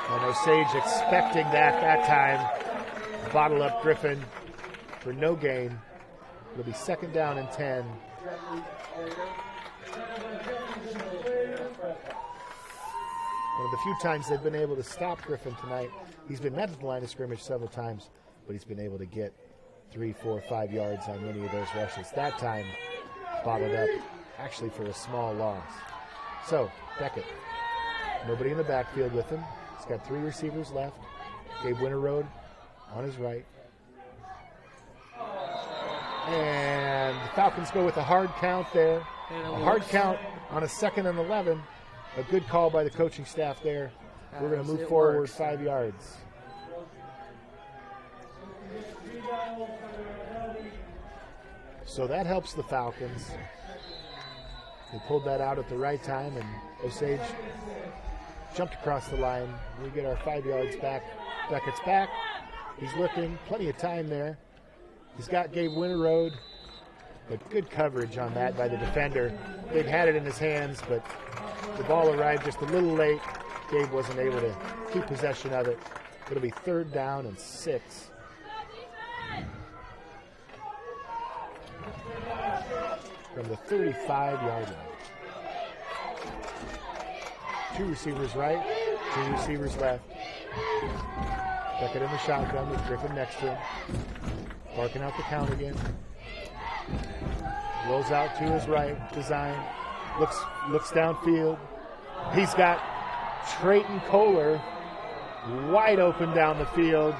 And Osage expecting that time. Bottle up Griffin for no gain. It'll be 2nd down and 10. One of the few times they've been able to stop Griffin tonight. He's been met at the line of scrimmage several times, but he's been able to get 3, 4, 5 yards on many of those rushes. That time, bottled up, actually for a small loss. So, Beckett, nobody in the backfield with him. He's got 3 receivers left. Gabe Winterode on his right. And the Falcons go with a hard count there. A hard count on a 2nd and 11. A good call by the coaching staff there. We're going to move forward 5 yards. So that helps the Falcons. They pulled that out at the right time, and Osage jumped across the line. We get our 5 yards back. Beckett's back. He's looking. Plenty of time there. He's got Gabe Winterode, but good coverage on that by the defender. They'd had it in his hands, but the ball arrived just a little late. Gabe wasn't able to keep possession of it. It'll be 3rd down and 6. From the 35-yard line. 2 receivers right, 2 receivers left. Beckett in the shotgun with Griffin next to him. Barking out the count again. Rolls out to his right, design. Looks downfield. He's got Trayton Kohler wide open down the field.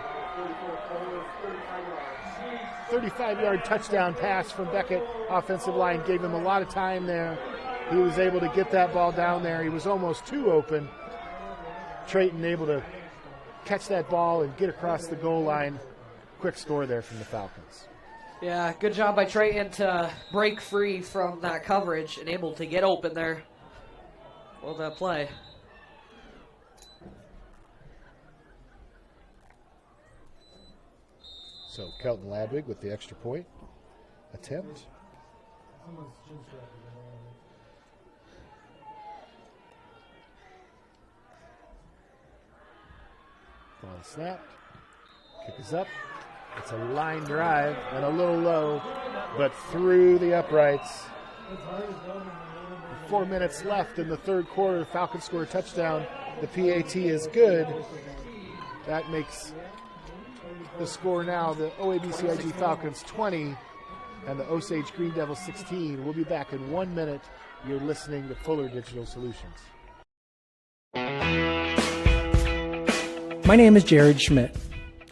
35-yard touchdown pass from Beckett. Offensive line gave him a lot of time there. He was able to get that ball down there. He was almost too open. Trayton able to catch that ball and get across the goal line. Quick score there from the Falcons. Yeah, good job by Trayton to break free from that coverage and able to get open there. Well, that play. So Kelton Ladwig with the extra point attempt. Ball is snapped. Kick is up. It's a line drive and a little low, but through the uprights. 4 minutes left in the third quarter. Falcons score a touchdown. The PAT is good. That makes the score now the OABCIG Falcons 20 and the Osage Green Devils 16. We'll be back in 1 minute. You're listening to Fuller Digital Solutions. My name is Jared Schmidt.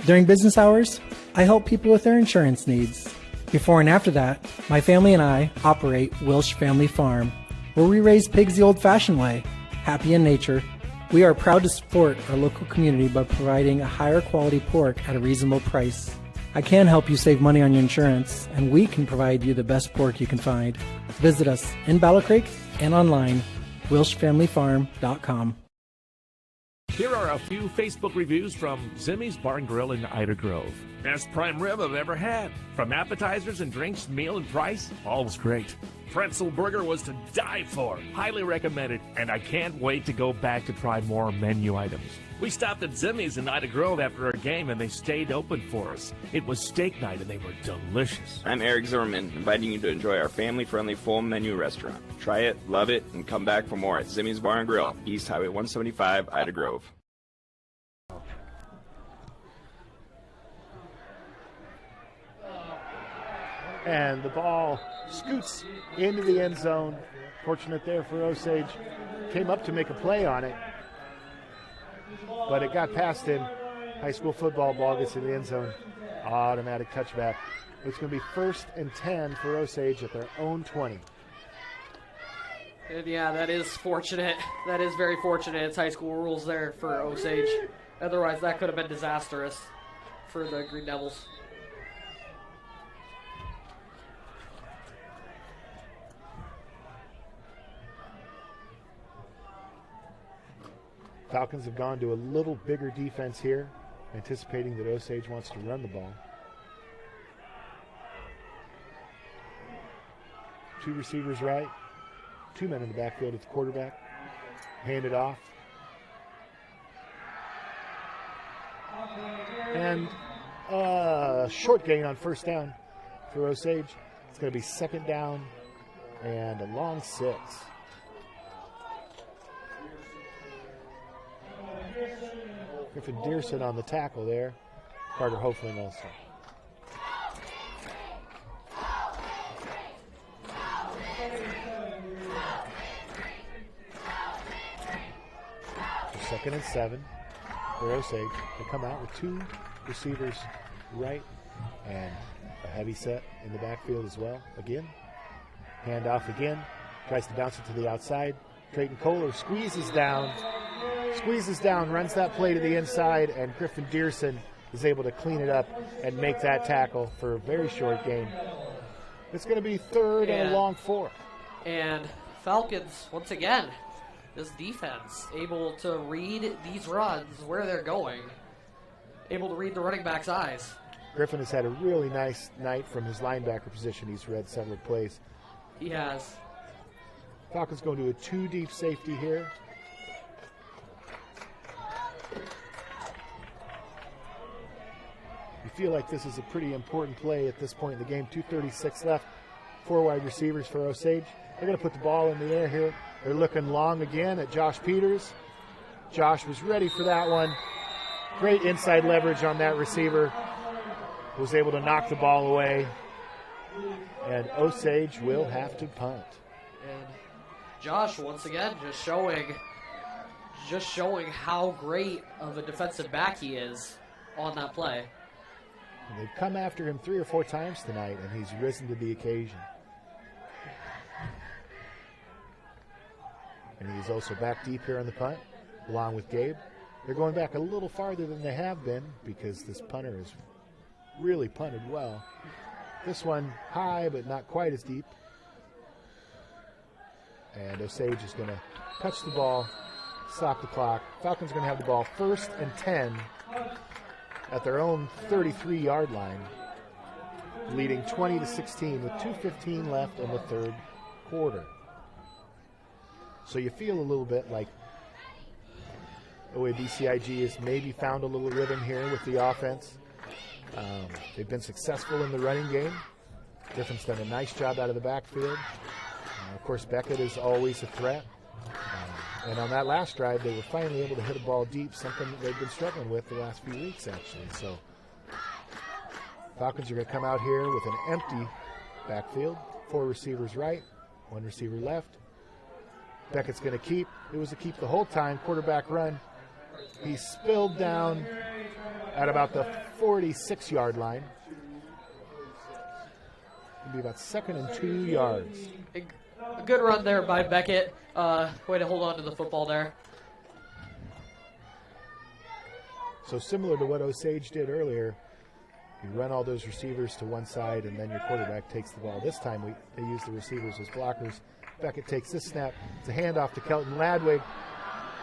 During business hours, I help people with their insurance needs. Before and after that, my family and I operate Wilsh Family Farm, where we raise pigs the old-fashioned way, happy in nature. We are proud to support our local community by providing a higher quality pork at a reasonable price. I can help you save money on your insurance, and we can provide you the best pork you can find. Visit us in Battle Creek and online, WilshFamilyFarm.com. Here are a few Facebook reviews from Zimmy's Bar and Grill in Ida Grove. Best prime rib I've ever had. From appetizers and drinks, meal and price, all was great. Pretzel burger was to die for. Highly recommended, and I can't wait to go back to try more menu items. We stopped at Zimmy's in Ida Grove after our game, and they stayed open for us. It was steak night, and they were delicious. I'm Eric Zimmerman, inviting you to enjoy our family-friendly full menu restaurant. Try it, love it, and come back for more at Zimmy's Bar and Grill, East Highway 175, Ida Grove. And the ball scoots into the end zone. Fortunate there for Osage. Came up to make a play on it, but it got past him. High school football ball gets in the end zone. Automatic touchback. It's going to be 1st and 10 for Osage at their own 20. And yeah, that is fortunate. That is very fortunate. It's high school rules there for Osage. Otherwise, that could have been disastrous for the Green Devils. Falcons have gone to a little bigger defense here, anticipating that Osage wants to run the ball. 2 receivers right, 2 men in the backfield at the quarterback. Hand it off. And a short gain on 1st down for Osage. It's going to be 2nd down and a long 6. Griffin Dearson on the tackle there. Carter Hoefling also. So 2nd and 7 for Osage. They come out with 2 receivers right and a heavy set in the backfield as well. Again, hand off again. Tries to bounce it to the outside. Drayton Kohler squeezes down, runs that play to the inside, and Griffin Dearson is able to clean it up and make that tackle for a very short gain. It's going to be 3rd and a long 4. And Falcons, once again, this defense able to read these runs, where they're going, able to read the running back's eyes. Griffin has had a really nice night from his linebacker position. He's read several plays. He has. Falcons going to a 2 deep safety here. You feel like this is a pretty important play at this point in the game. 2:36 left. 4 wide receivers for Osage. They're going to put the ball in the air here. They're looking long again at Josh Peters. Josh was ready for that one. Great inside leverage on that receiver. Was able to knock the ball away. And Osage will have to punt. And Josh, once again, just showing how great of a defensive back he is on that play. And they've come after him 3 or 4 times tonight, and he's risen to the occasion. And he's also back deep here on the punt, along with Gabe. They're going back a little farther than they have been because this punter has really punted well. This one high, but not quite as deep. And Osage is going to touch the ball, stop the clock. Falcons are going to have the ball 1st and 10 at their own 33-yard line, leading 20-16 with 2:15 left in the 3rd quarter. So you feel a little bit like OABCIG has maybe found a little rhythm here with the offense. They've been successful in the running game. Griffin's done a nice job out of the backfield. Of course, Beckett is always a threat. And on that last drive, they were finally able to hit a ball deep, something that they've been struggling with the last few weeks, actually. So Falcons are going to come out here with an empty backfield. 4 receivers right, 1 receiver left. Beckett's going to keep. It was a keep the whole time, quarterback run. He spilled down at about the 46-yard line. It'll be about 2nd and 2 yards. A good run there by Beckett. Way to hold on to the football there. So similar to what Osage did earlier, you run all those receivers to one side and then your quarterback takes the ball. This time they use the receivers as blockers. Beckett takes this snap. It's a handoff to Kelton Ladwig.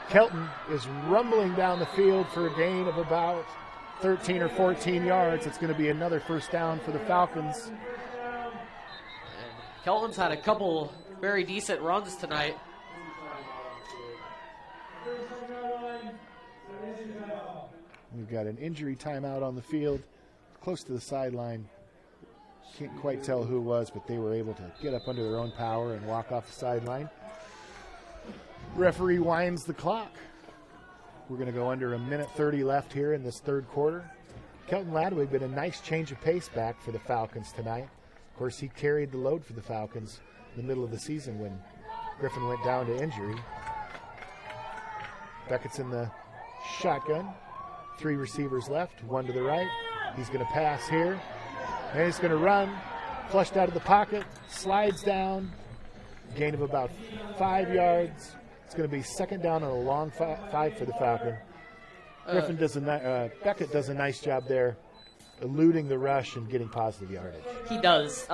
Kelton is rumbling down the field for a gain of about 13 or 14 yards. It's going to be another first down for the Falcons. Kelton's had a couple very decent runs tonight. We've got an injury timeout on the field, close to the sideline. Can't quite tell who it was, but they were able to get up under their own power and walk off the sideline. Referee winds the clock. We're going to go under 1:30 left here in this third quarter. Kelton Ladwig been a nice change of pace back for the Falcons tonight. Of course, he carried the load for the Falcons in the middle of the season when Griffin went down to injury. Beckett's in the shotgun. 3 receivers left, 1 to the right. He's going to pass here, and he's going to run. Flushed out of the pocket, slides down. Gain of about 5 yards. It's going to be 2nd down on a long 5 for the Falcon. Beckett does a nice job there, eluding the rush and getting positive yardage. He does.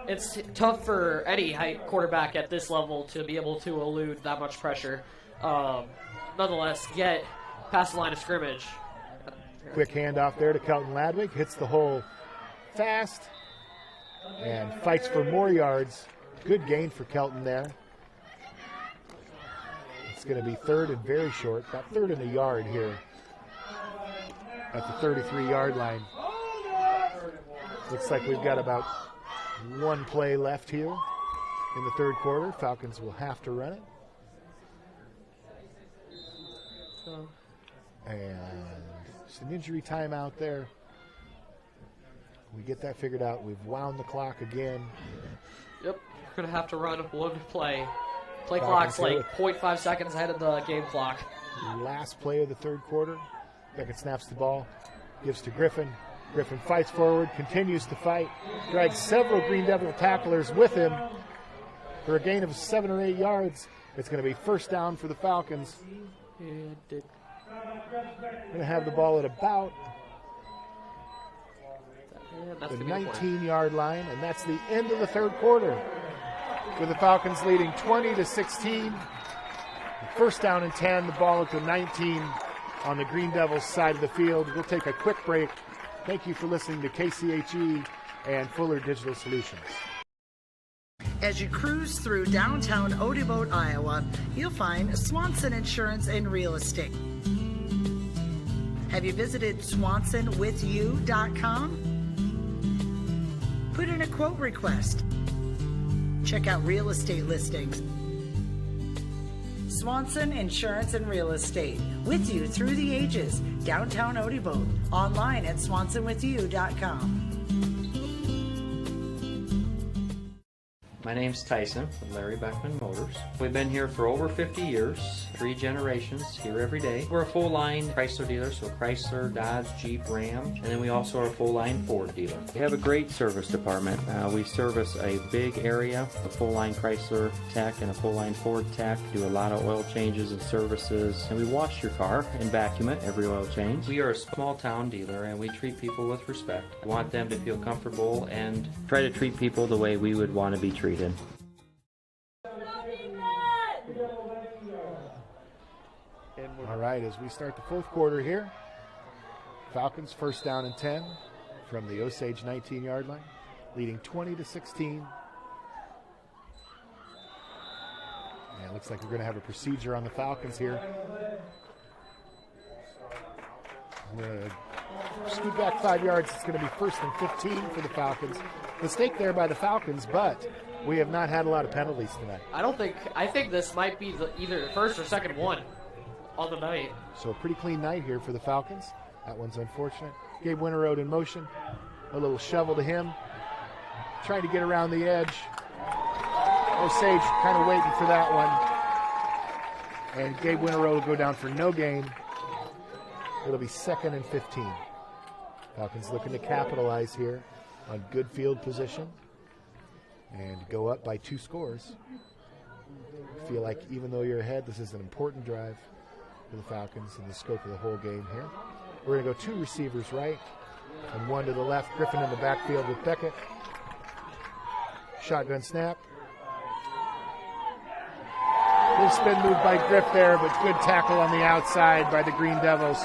It's tough for any quarterback at this level to be able to elude that much pressure. Nonetheless, get past the line of scrimmage. Quick handoff there to Kelton Ladwig. Hits the hole fast and fights for more yards. Good gain for Kelton there. It's going to be 3rd and very short, about 3rd and a yard here at the 33-yard line. Looks like we've got about 1 play left here in the third quarter. Falcons will have to run it. And just an injury timeout there. We get that figured out. We've wound the clock again. Yep, we're going to have to run 1 play. Play clock's like 0.5 seconds ahead of the game clock. Last play of the third quarter. Beckett snaps the ball, gives to Griffin. Griffin fights forward, continues to fight, drags several Green Devil tacklers with him for a gain of 7 or 8 yards. It's going to be first down for the Falcons. Going to have the ball at about the 19-yard line, and that's the end of the third quarter, with the Falcons leading 20-16. First down and 10, the ball at the 19 on the Green Devils side of the field. We'll take a quick break. Thank you for listening to KCHE and Fuller Digital Solutions. As you cruise through downtown Odeboat, Iowa, you'll find Swanson Insurance and Real Estate. Have you visited SwansonWithYou.com? Put in a quote request. Check out real estate listings. Swanson Insurance and Real Estate, with you through the ages. Downtown Odeboat, online at SwansonWithYou.com. My name's Tyson with Larry Beckman Motors. We've been here for over 50 years, 3 generations, here every day. We're a full-line Chrysler dealer, so Chrysler, Dodge, Jeep, Ram, and then we also are a full-line Ford dealer. We have a great service department. We service a big area, a full-line Chrysler tech and a full-line Ford tech, do a lot of oil changes and services, and we wash your car and vacuum it every oil change. We are a small-town dealer, and we treat people with respect. We want them to feel comfortable and try to treat people the way we would want to be treated. All right, as we start the fourth quarter here, Falcons first down and 10 from the Osage 19-yard line, leading 20-16. And it looks like we're going to have a procedure on the Falcons here. Scoot back 5 yards. It's going to be 1st and 15 for the Falcons. Mistake there by the Falcons, but we have not had a lot of penalties tonight. I think this might be either the first or second one on the night. So a pretty clean night here for the Falcons. That one's unfortunate. Gabe Winterode in motion. A little shovel to him. Trying to get around the edge. Osage kind of waiting for that one. And Gabe Winterode will go down for no gain. It'll be 2nd and 15. Falcons looking to capitalize here on good field position and go up by 2 scores. I feel like even though you're ahead, this is an important drive for the Falcons in the scope of the whole game here. We're going to go 2 receivers right and 1 to the left. Griffin in the backfield with Beckett. Shotgun snap. Little spin move by Griff there, but good tackle on the outside by the Green Devils.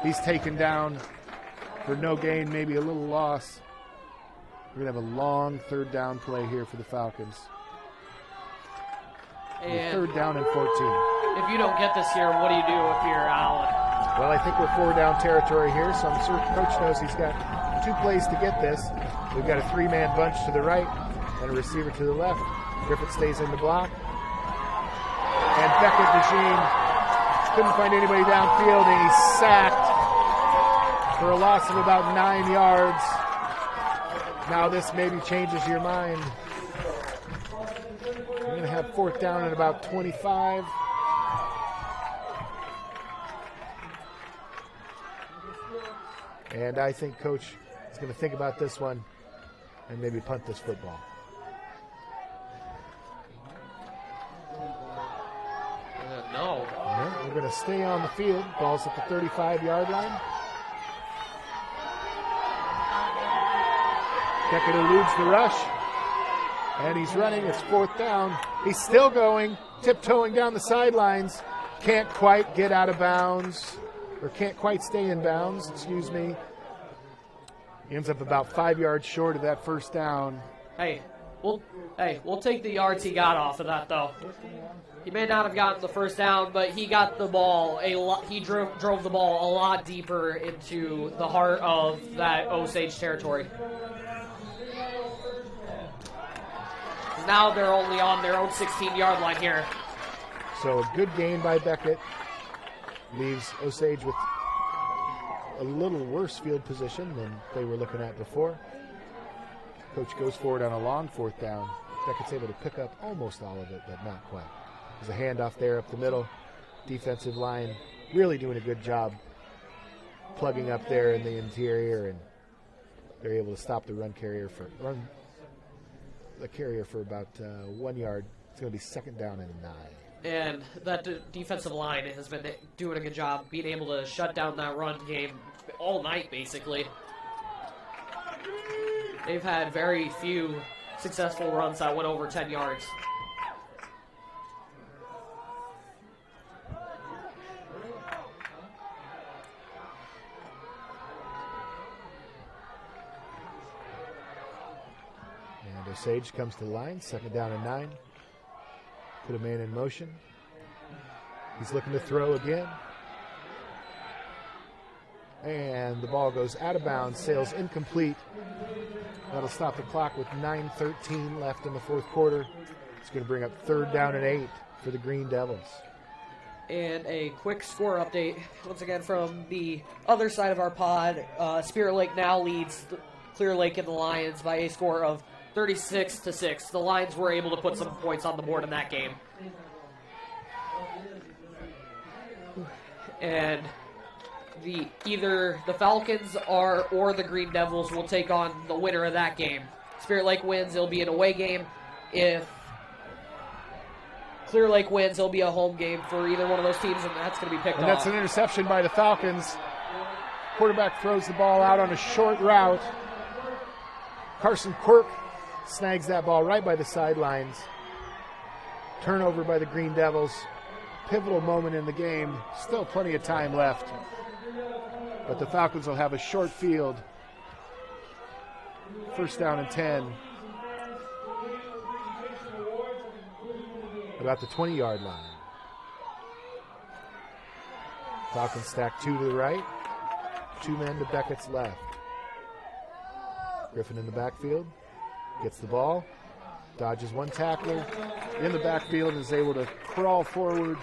He's taken down for no gain, maybe a little loss. We're going to have a long 3rd down play here for the Falcons. And 3rd down and 14. If you don't get this here, what do you do if you're Allen? Well, I think we're 4 down territory here, so I'm sure Coach knows he's got 2 plays to get this. We've got a 3-man bunch to the right and a receiver to the left. Griffith stays in the block. And Beckett DeJean couldn't find anybody downfield, and he's sacked for a loss of about 9 yards. Now this maybe changes your mind. We're going to have 4th down at about 25. And I think Coach is going to think about this one and maybe punt this football. No. Yeah, we're going to stay on the field. Ball's at the 35-yard line. Beckett eludes the rush. And he's running. It's 4th down. He's still going, tiptoeing down the sidelines. Can't quite get out of bounds. Or can't quite stay in bounds, excuse me. He ends up about 5 yards short of that 1st down. Hey, we'll take the yards he got off of that, though. He may not have gotten the 1st down, but he got the ball he drove the ball a lot deeper into the heart of that Osage territory. Now they're only on their own 16-yard line here. So a good gain by Beckett leaves Osage with a little worse field position than they were looking at before. Coach goes forward on a long 4th down. Beckett's able to pick up almost all of it, but not quite. There's a handoff there up the middle. Defensive line really doing a good job plugging up there in the interior, and they're able to stop the carrier for about 1 yard. It's going to be 2nd down and 9. And that defensive line has been doing a good job being able to shut down that run game all night, basically. They've had very few successful runs that went over 10 yards. And Osage comes to the line, 2nd down and 9. Put a man in motion. He's looking to throw again. And the ball goes out of bounds, sails incomplete. That'll stop the clock with 9:13 left in the 4th quarter. It's going to bring up 3rd down and 8 for the Green Devils. And a quick score update, once again from the other side of our pod. Spirit Lake now leads Clear Lake and the Lions by a score of 36-6. The Lions were able to put some points on the board in that game. And either the Falcons or the Green Devils will take on the winner of that game. Spirit Lake wins, it'll be an away game. If Clear Lake wins, it'll be a home game for either one of those teams, and that's going to be picked And off. that's an interception by the Falcons. Quarterback throws the ball out on a short route. Carson Quirk snags that ball right by the sidelines. Turnover by the Green Devils. Pivotal moment in the game. Still plenty of time left. But the Falcons will have a short field. 1st down and 10. About the 20-yard line. Falcons stack 2 to the right. 2 men to Beckett's left. Griffin in the backfield, gets the ball, dodges one tackler, in the backfield and is able to crawl forward.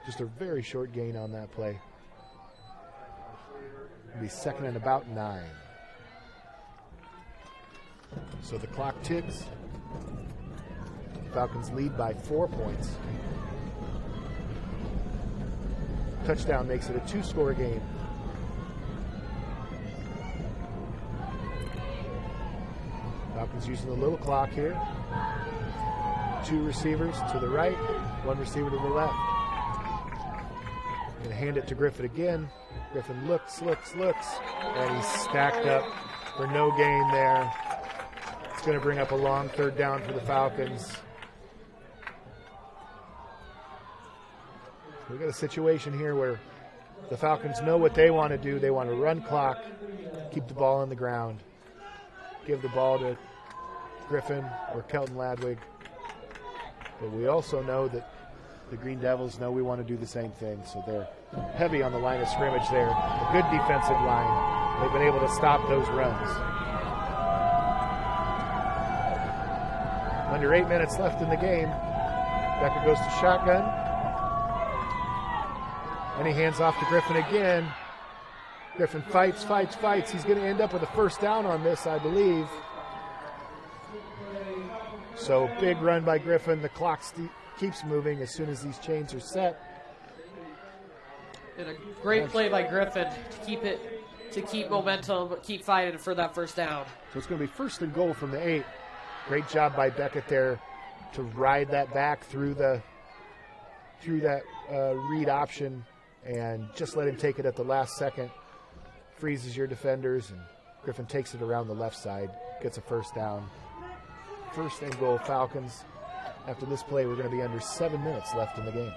Just a very short gain on that play. It'll be second and about 9. So the clock ticks. Falcons lead by 4 points. Touchdown makes it a 2-score game. Falcons using the little clock here. 2 receivers to the right, 1 receiver to the left. Going to hand it to Griffin again. Griffin looks, and he's stacked up for no gain there. It's going to bring up a long third down for the Falcons. We've got a situation here where the Falcons know what they want to do. They want to run clock, keep the ball on the ground, give the ball to Griffin or Kelton Ladwig. But we also know that the Green Devils know we want to do the same thing, so they're heavy on the line of scrimmage there. A good defensive line. They've been able to stop those runs. Under 8 minutes left in the game. Becker goes to shotgun. And he hands off to Griffin again. Griffin fights. He's going to end up with a first down on this, I believe. So big run by Griffin. The clock keeps moving as soon as these chains are set. And a great play by Griffin to keep momentum, keep fighting for that first down. So it's going to be first and goal from the 8. Great job by Beckett there to ride that back through that read option and just let him take it at the last second. Freezes your defenders, and Griffin takes it around the left side, gets a first down. First and goal, Falcons. After this play, we're going to be under 7 minutes left in the game.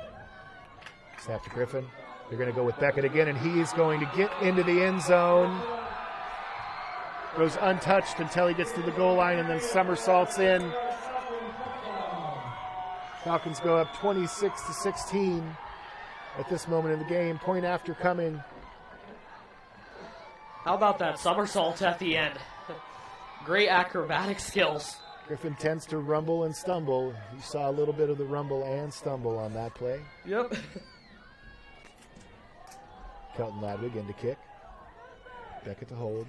Snap to Griffin. They're going to go with Beckett again, and he's going to get into the end zone. Goes untouched until he gets to the goal line and then somersaults in. Falcons go up 26-16 at this moment in the game. Point after coming. How about that somersault at the end? Great acrobatic skills. Griffin tends to rumble and stumble. You saw a little bit of the rumble and stumble on that play. Yep. Kelton Ladwig in to kick. Beckett to hold.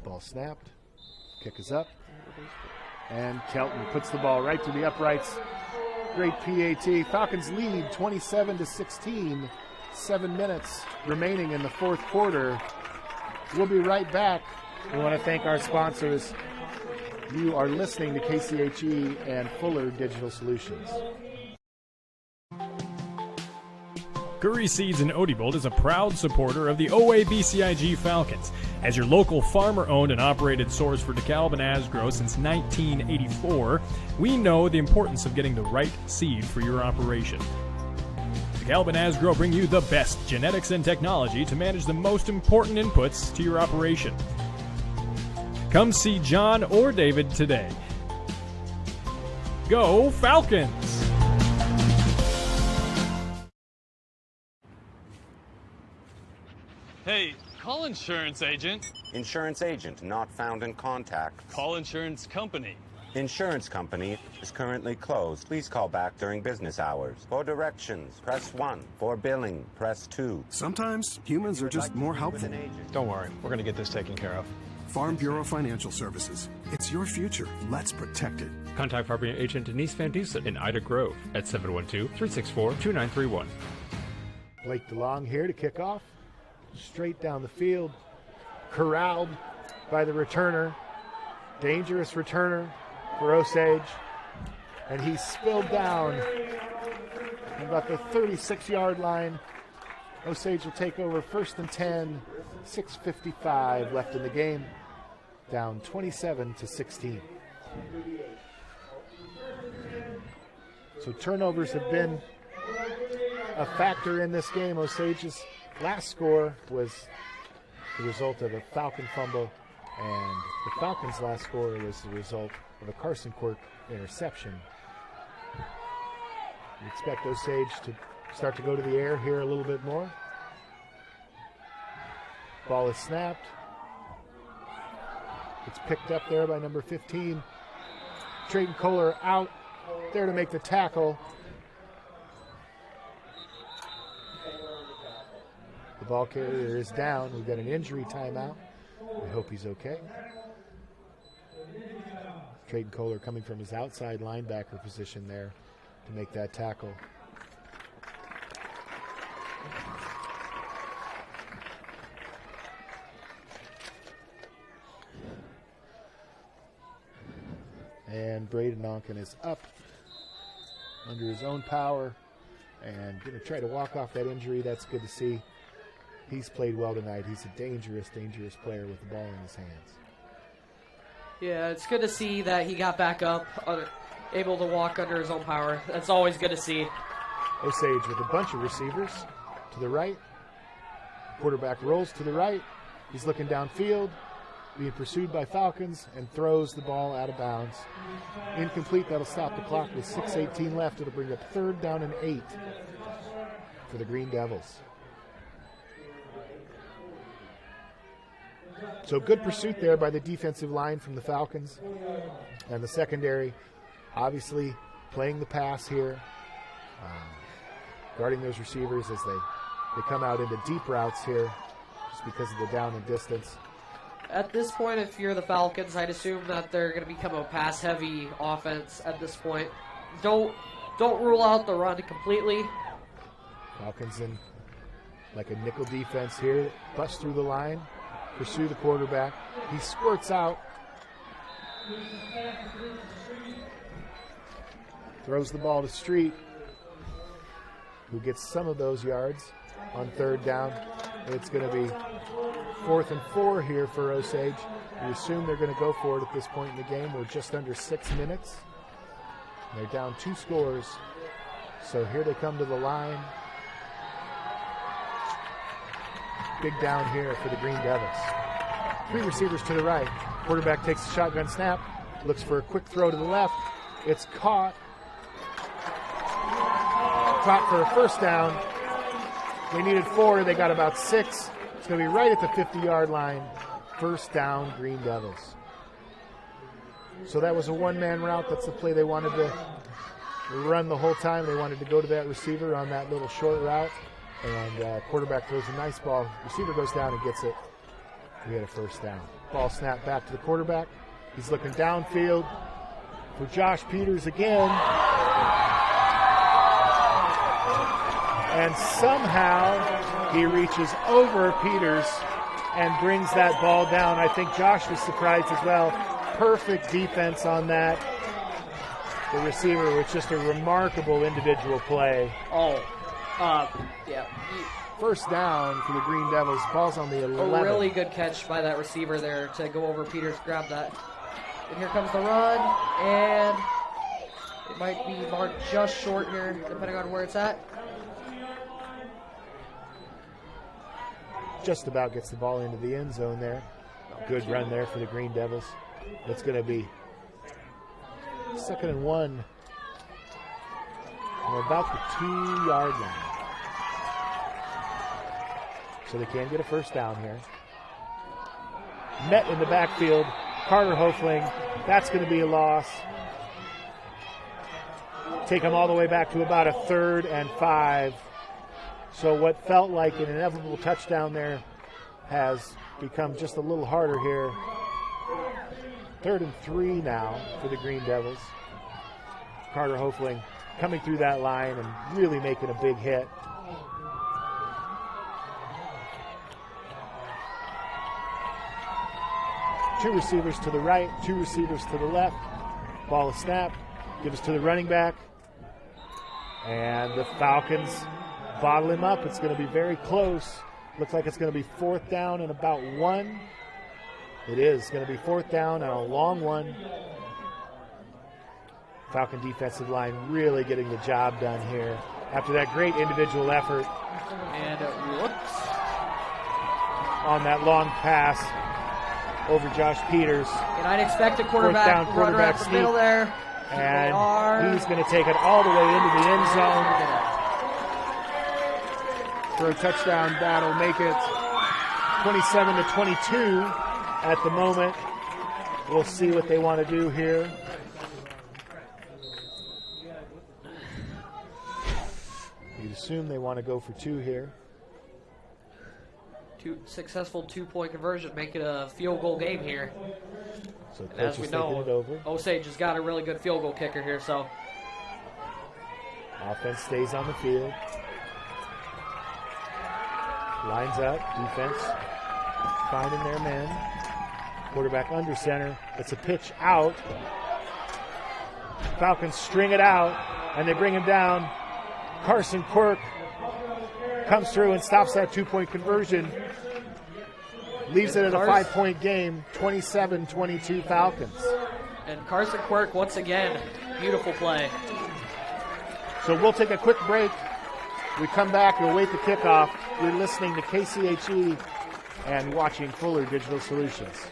Ball snapped. Kick is up. And Kelton puts the ball right through the uprights. Great PAT. Falcons lead 27-16. 7 minutes remaining in the fourth quarter. We'll be right back. We want to thank our sponsors. You are listening to KCHE and Fuller Digital Solutions. Curry Seeds in Odebolt is a proud supporter of the OABCIG Falcons. As your local farmer-owned and operated source for DeKalb and Asgrow since 1984, we know the importance of getting the right seed for your operation. DeKalb and Asgrow bring you the best genetics and technology to manage the most important inputs to your operation. Come see John or David today. Go Falcons! Hey, call insurance agent. Insurance agent not found in contact. Call insurance company. Insurance company is currently closed. Please call back during business hours. For directions, press 1. For billing, press 2. Sometimes humans are just more helpful. Don't worry, we're going to get this taken care of. Farm Bureau Financial Services. It's your future. Let's protect it. Contact Farm Bureau agent Denise Van Dusen in Ida Grove at 712-364-2931. Blake DeLong here to kick off. Straight down the field. Corralled by the returner. Dangerous returner for Osage. And he's spilled down at about the 36-yard line. Osage will take over first and 10. 6:55 left in the game. Down 27-16. So turnovers have been a factor in this game. Osage's last score was the result of a Falcon fumble, and the Falcons' last score was the result of a Carson Quirk interception. We expect Osage to start to go to the air here a little bit more. Ball is snapped. It's picked up there by number 15. Trayton Kohler out there to make the tackle. The ball carrier is down. We've got an injury timeout. We hope he's okay. Trayton Kohler coming from his outside linebacker position there to make that tackle. And Braden Onken is up under his own power and going to try to walk off that injury. That's good to see. He's played well tonight. He's a dangerous, dangerous player with the ball in his hands. Yeah, it's good to see that he got back up, able to walk under his own power. That's always good to see. Osage with a bunch of receivers to the right. Quarterback rolls to the right. He's looking downfield, being pursued by Falcons, and throws the ball out of bounds. Incomplete. That'll stop the clock with 6:18 left. It'll bring up 3rd down and 8 for the Green Devils. So good pursuit there by the defensive line from the Falcons. And the secondary, obviously playing the pass here, guarding those receivers as they come out into deep routes here just because of the down and distance. At this point, if you're the Falcons, I'd assume that they're going to become a pass-heavy offense at this point. Don't rule out the run completely. Falcons in like a nickel defense here, bust through the line, pursue the quarterback. He squirts out, throws the ball to Street, who gets some of those yards on 3rd down. It's going to be 4th and 4 here for Osage. We assume they're going to go for it at this point in the game. We're just under 6 minutes. They're down 2 scores. So here they come to the line. Big down here for the Green Devils. 3 receivers to the right. Quarterback takes a shotgun snap, looks for a quick throw to the left. It's caught. Caught for a 1st down. They needed 4. They got about 6. It's going to be right at the 50-yard line. 1st down, Green Devils. So that was a one-man route. That's the play they wanted to run the whole time. They wanted to go to that receiver on that little short route. And quarterback throws a nice ball. Receiver goes down and gets it. We had a 1st down. Ball snapped back to the quarterback. He's looking downfield for Josh Peters again. And somehow he reaches over Peters and brings that ball down. I think Josh was surprised as well. Perfect defense on that. The receiver was just a remarkable individual play. Yeah. 1st down for the Green Devils. Ball's on the 11. A really good catch by that receiver there to go over Peters, grab that. And here comes the run, and it might be marked just short here, depending on where it's at. Just about gets the ball into the end zone there. Good run there for the Green Devils. It's going to be 2nd and 1. We're about the 2-yard line. So they can get a 1st down here. Met in the backfield. Carter Hofling. That's going to be a loss. Take them all the way back to about a 3rd and 5. So what felt like an inevitable touchdown there has become just a little harder here. 3rd and 3 now for the Green Devils. Carter Hofling coming through that line and really making a big hit. Two receivers to the right, 2 receivers to the left. Ball is snapped. Gives to the running back. And the Falcons bottle him up. It's going to be very close. Looks like it's going to be 4th down and about 1. It is. It's going to be 4th down and a long one. Falcon defensive line really getting the job done here after that great individual effort. And whoops. On that long pass over Josh Peters. And I'd expect a quarterback run right up the middle there. And he's going to take it all the way into the end zone for a touchdown battle. Make it 27-22 at the moment. We'll see what they want to do here. You'd assume they want to go for two here. Successful two-point conversion, make it a field goal game here. So and as we know, Osage has got a really good field goal kicker here, so. Offense stays on the field. Lines up, defense finding their men. Quarterback under center. It's a pitch out. Falcons string it out, and they bring him down. Carson Quirk comes through and stops that two-point conversion. Leaves it at a 5-point game, 27-22 Falcons. And Carson Quirk, once again, beautiful play. So we'll take a quick break. We come back, we'll wait the kickoff. You're listening to KCHE and watching Fuller Digital Solutions.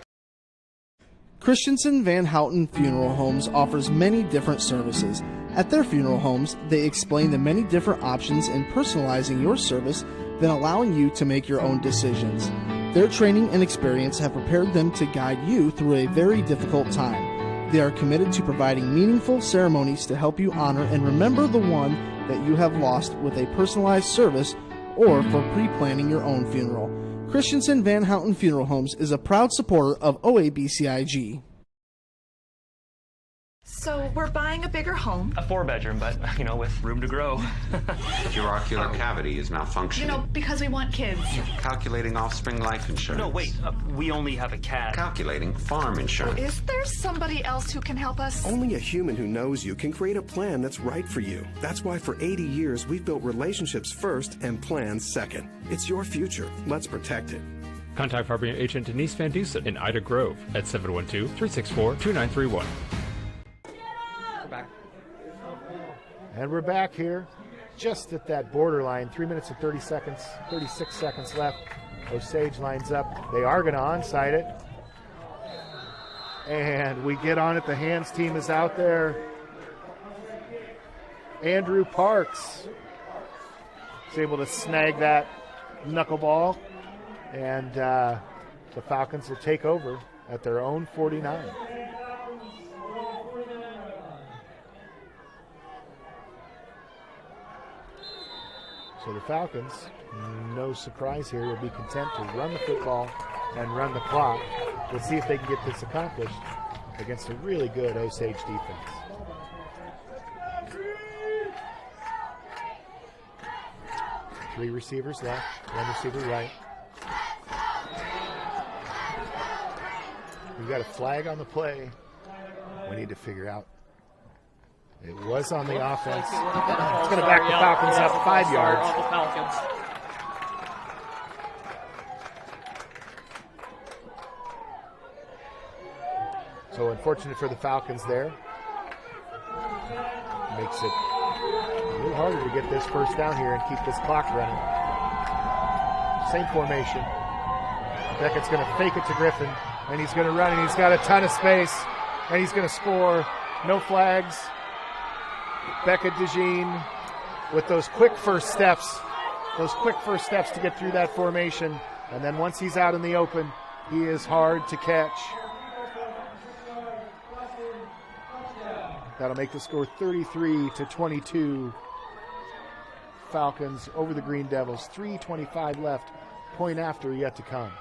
Christensen Van Houten Funeral Homes offers many different services. At their funeral homes, they explain the many different options in personalizing your service, then allowing you to make your own decisions. Their training and experience have prepared them to guide you through a very difficult time. They are committed to providing meaningful ceremonies to help you honor and remember the one that you have lost with a personalized service or for pre-planning your own funeral. Christensen Van Houten Funeral Homes is a proud supporter of OABCIG. So we're buying a bigger home. A 4-bedroom, but, with room to grow. Your ocular cavity is malfunctioning. Because we want kids. Calculating offspring life insurance. No, wait, we only have a cat. Calculating farm insurance. Is there somebody else who can help us? Only a human who knows you can create a plan that's right for you. That's why for 80 years we've built relationships first and plans second. It's your future. Let's protect it. Contact Farming Agent Denise Van Dusen in Ida Grove at 712-364-2931. And we're back here just at that borderline. 3 minutes and 36 seconds left. Osage lines up. They are going to onside it. And we get on it. The hands team is out there. Andrew Parks is able to snag that knuckleball. And the Falcons will take over at their own 49. So the Falcons, no surprise here, will be content to run the football and run the clock. We'll see if they can get this accomplished against a really good Osage defense. Three receivers left, one receiver right. We've got a flag on the play. We need to figure out. It was on the offense. It's going to back the Falcons up 5 yards. On the Falcons. So unfortunate for the Falcons there. Makes it a little harder to get this first down here and keep this clock running. Same formation. Beckett's going to fake it to Griffin, and he's going to run, and he's got a ton of space, and he's going to score. No flags. Beckett DeJean with those quick first steps to get through that formation. And then once he's out in the open, he is hard to catch. That'll make the score 33-22. Falcons over the Green Devils. 3:25 left. Point after yet to come.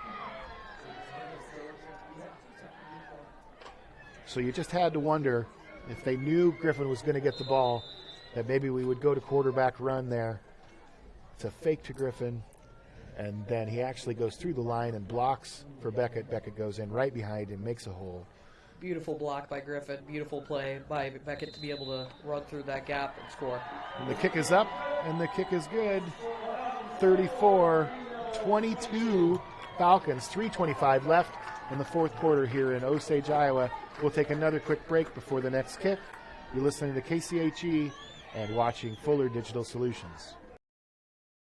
So you just had to wonder if they knew Griffin was going to get the ball, that maybe we would go to quarterback run there. It's a fake to Griffin, and then he actually goes through the line and blocks for Beckett. Beckett goes in right behind him, makes a hole. Beautiful block by Griffin. Beautiful play by Beckett to be able to run through that gap and score. And the kick is up, and the kick is good. 34-22 Falcons. 3:25 left in the fourth quarter here in Osage, Iowa. We'll take another quick break before the next kick. You're listening to KCHE and watching Fuller Digital Solutions.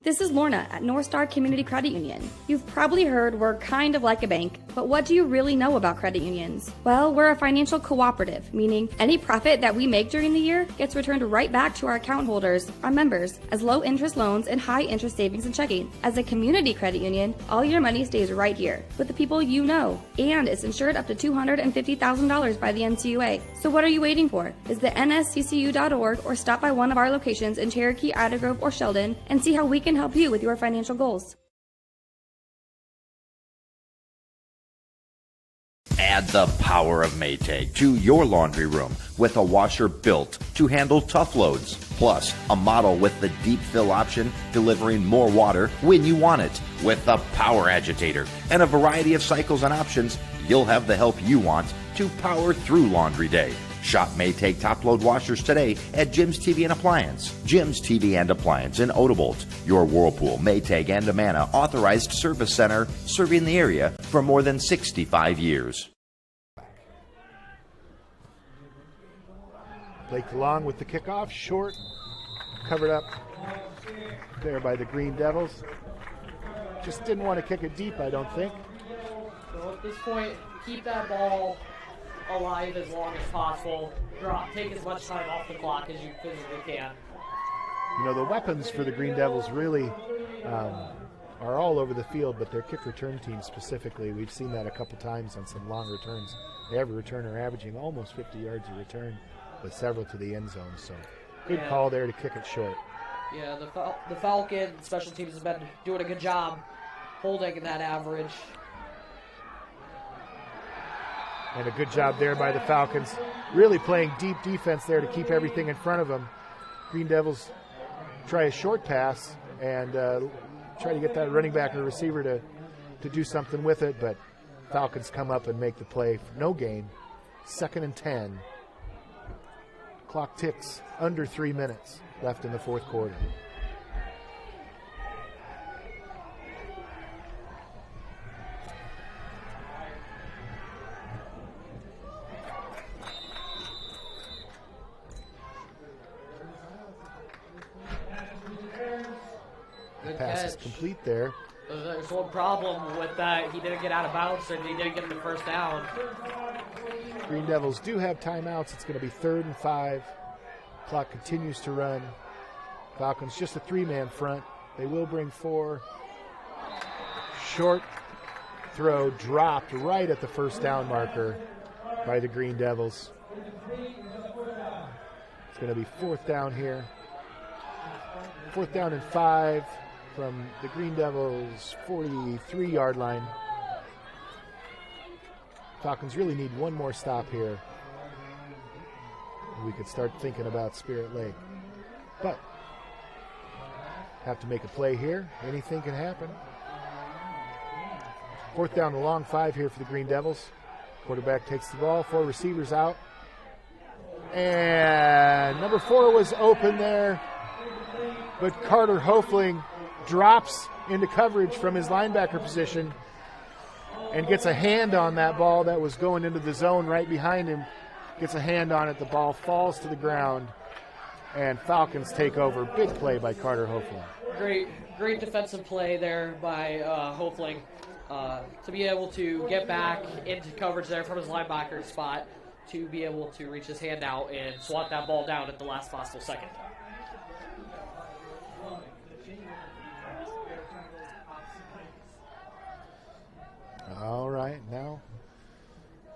This is Lorna at North Star Community Credit Union. You've probably heard we're kind of like a bank, but what do you really know about credit unions? Well, we're a financial cooperative, meaning any profit that we make during the year gets returned right back to our account holders, our members, as low interest loans and high interest savings and checking. As a community credit union, all your money stays right here with the people you know, and it's insured up to $250,000 by the NCUA. So what are you waiting for? Visit nsccu.org or stop by one of our locations in Cherokee, Ida Grove, or Sheldon and see how we can help you with your financial goals. Add the power of Maytag to your laundry room with a washer built to handle tough loads. Plus, a model with the deep fill option, delivering more water when you want it. With the power agitator and a variety of cycles and options, you'll have the help you want to power through laundry day. Shop Maytag top-load washers today at Jim's TV and Appliance. Jim's TV and Appliance in Odebolt, your Whirlpool, Maytag, and Amana authorized service center, serving the area for more than 65 years. Blake Long with the kickoff, short, covered up there by the Green Devils. Just didn't want to kick it deep, I don't think. So at this point, keep that ball alive as long as possible. Take as much time off the clock as you physically can. You know, the weapons for the Green Devils really are all over the field, but their kick return team specifically, we've seen that a couple times on some long returns. They have a returner averaging almost 50 yards a return, with several to the end zone. So good call there to kick it short. Yeah, the Falcon special teams has been doing a good job holding that average. And a good job there by the Falcons. Really playing deep defense there to keep everything in front of them. Green Devils try a short pass and try to get that running back or receiver to do something with it, but Falcons come up and make the play for no gain. 2nd and 10. Clock ticks under 3 minutes left in the fourth quarter. Good Pass catch. is complete there. There's one problem with that. He didn't get out of bounds, and he didn't get him the first down. Green Devils do have timeouts. It's going to be 3rd and 5. Clock continues to run. Falcons just a 3-man front. They will bring 4. Short throw dropped right at the first down marker by the Green Devils. It's going to be 4th down here. 4th down and 5 from the Green Devils' 43-yard line. Falcons really need one more stop here. We could start thinking about Spirit Lake. But have to make a play here. Anything can happen. 4th down and long 5 here for the Green Devils. Quarterback takes the ball, 4 receivers out. And number 4 was open there, but Carter Hofling drops into coverage from his linebacker position and gets a hand on that ball that was going into the zone right behind him. Gets a hand on it. The ball falls to the ground, and Falcons take over. Big play by Carter Hofling. Great defensive play there by Hofling to be able to get back into coverage there from his linebacker spot to be able to reach his hand out and swat that ball down at the last possible second. All right, now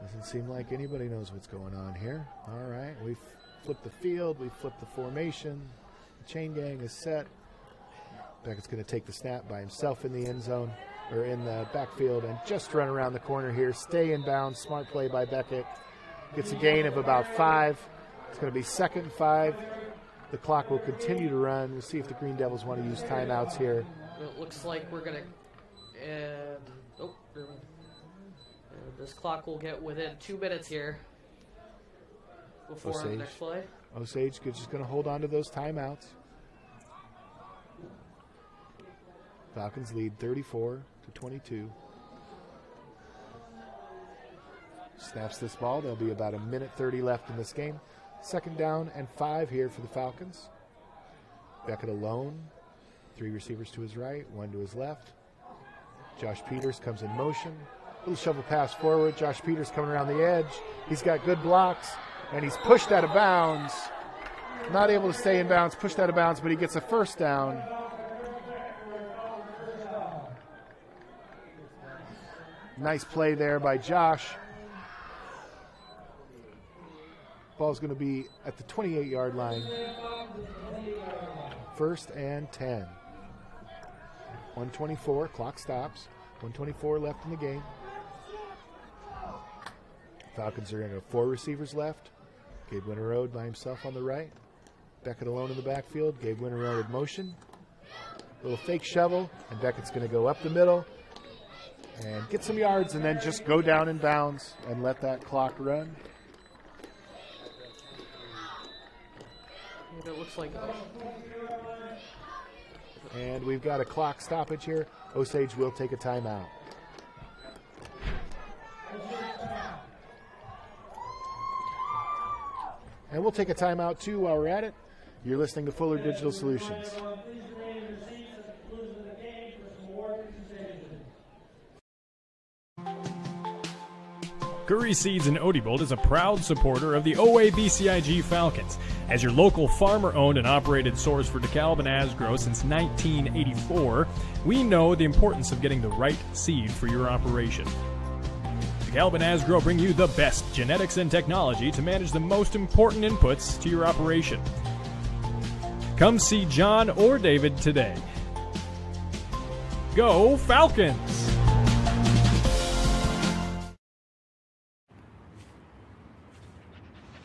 doesn't seem like anybody knows what's going on here. All right, we've flipped the field, we've flipped the formation. The chain gang is set. Beckett's going to take the snap by himself in the end zone, or in the backfield, and just run around the corner here. Stay in bounds. Smart play by Beckett. Gets a gain of about 5. It's going to be 2nd and 5. The clock will continue to run. We'll see if the Green Devils want to use timeouts here. It looks like we're going to... this clock will get within 2 minutes here before the next play. Osage just going to hold on to those timeouts. Falcons lead 34-22. Snaps this ball. There'll be about 1:30 left in this game. 2nd down and 5 here for the Falcons. Beckett alone. Three receivers to his right, one to his left. Josh Peters comes in motion. Little shovel pass forward. Josh Peters coming around the edge. He's got good blocks, and he's pushed out of bounds. Not able to stay in bounds, pushed out of bounds, but he gets a first down. Nice play there by Josh. Ball's going to be at the 28-yard line. 1st and 10. 124, clock stops. 124 left in the game. Falcons are going to have 4 receivers left. Gabe Winterode by himself on the right. Beckett alone in the backfield. Gabe Winterode in motion. Little fake shovel, and Beckett's going to go up the middle and get some yards and then just go down in bounds and let that clock run. It looks like. And we've got a clock stoppage here. Osage will take a timeout. And we'll take a timeout too while we're at it. You're listening to Fuller Digital Solutions. Curry Seeds in Odebolt is a proud supporter of the OABCIG Falcons. As your local farmer-owned and operated source for DeKalb and Asgrow since 1984, we know the importance of getting the right seed for your operation. DeKalb and Asgrow bring you the best genetics and technology to manage the most important inputs to your operation. Come see John or David today. Go Falcons!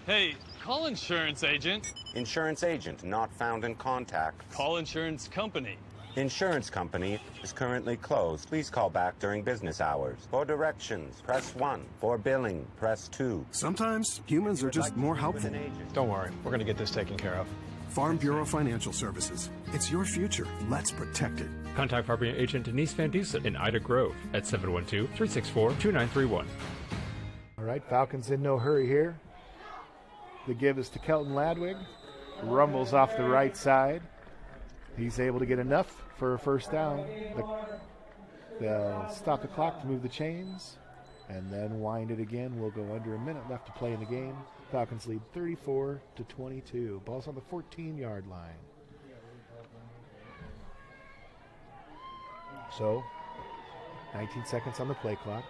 Hey, call insurance agent. Insurance agent not found in contact. Call insurance company. Insurance company is currently closed. Please call back during business hours. For directions, press 1. For billing, press 2. Sometimes humans are just more helpful. Don't worry, we're going to get this taken care of. Farm Bureau Financial Services. It's your future. Let's protect it. Contact property agent Denise Van Dusen in Ida Grove at 712-364-2931. All right, Falcons in no hurry here. The give is to Kelton Ladwig. Rumbles off the right side. He's able to get enough for a first down. They'll stop the clock to move the chains and then wind it again. We'll go under a minute left to play in the game. Falcons lead 34-22. Ball's on the 14-yard line. So, 19 seconds on the play clock.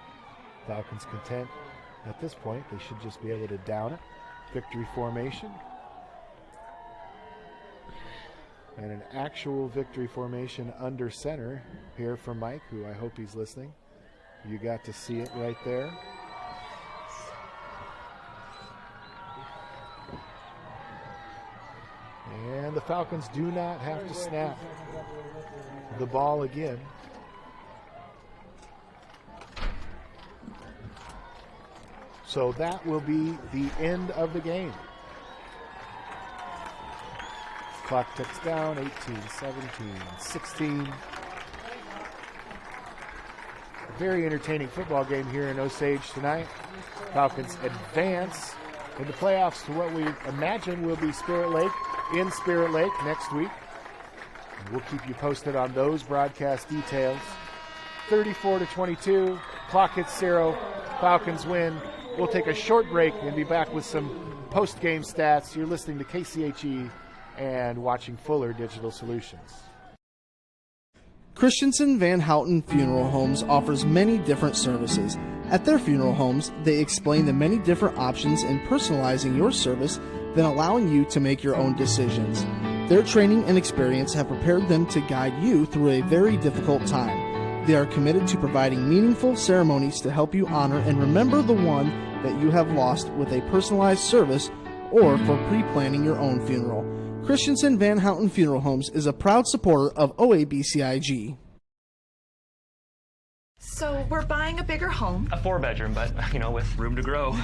Falcons content at this point. They should just be able to down it. Victory formation. And an actual victory formation under center here from Mike, who I hope he's listening. You got to see it right there. And the Falcons do not have to snap the ball again. So that will be the end of the game. Clock ticks down, 18, 17, 16. A very entertaining football game here in Osage tonight. Falcons advance in the playoffs to what we imagine will be Spirit Lake in Spirit Lake next week. And we'll keep you posted on those broadcast details. 34-22, clock hits 0, Falcons win. We'll take a short break and be back with some post-game stats. You're listening to KCHE and watching Fuller Digital Solutions. Christensen Van Houten Funeral Homes offers many different services. At their funeral homes, they explain the many different options in personalizing your service, then allowing you to make your own decisions. Their training and experience have prepared them to guide you through a very difficult time. They are committed to providing meaningful ceremonies to help you honor and remember the one that you have lost with a personalized service or for pre-planning your own funeral. Christensen Van Houten Funeral Homes is a proud supporter of OABCIG. So we're buying a bigger home. A 4-bedroom, but, with room to grow.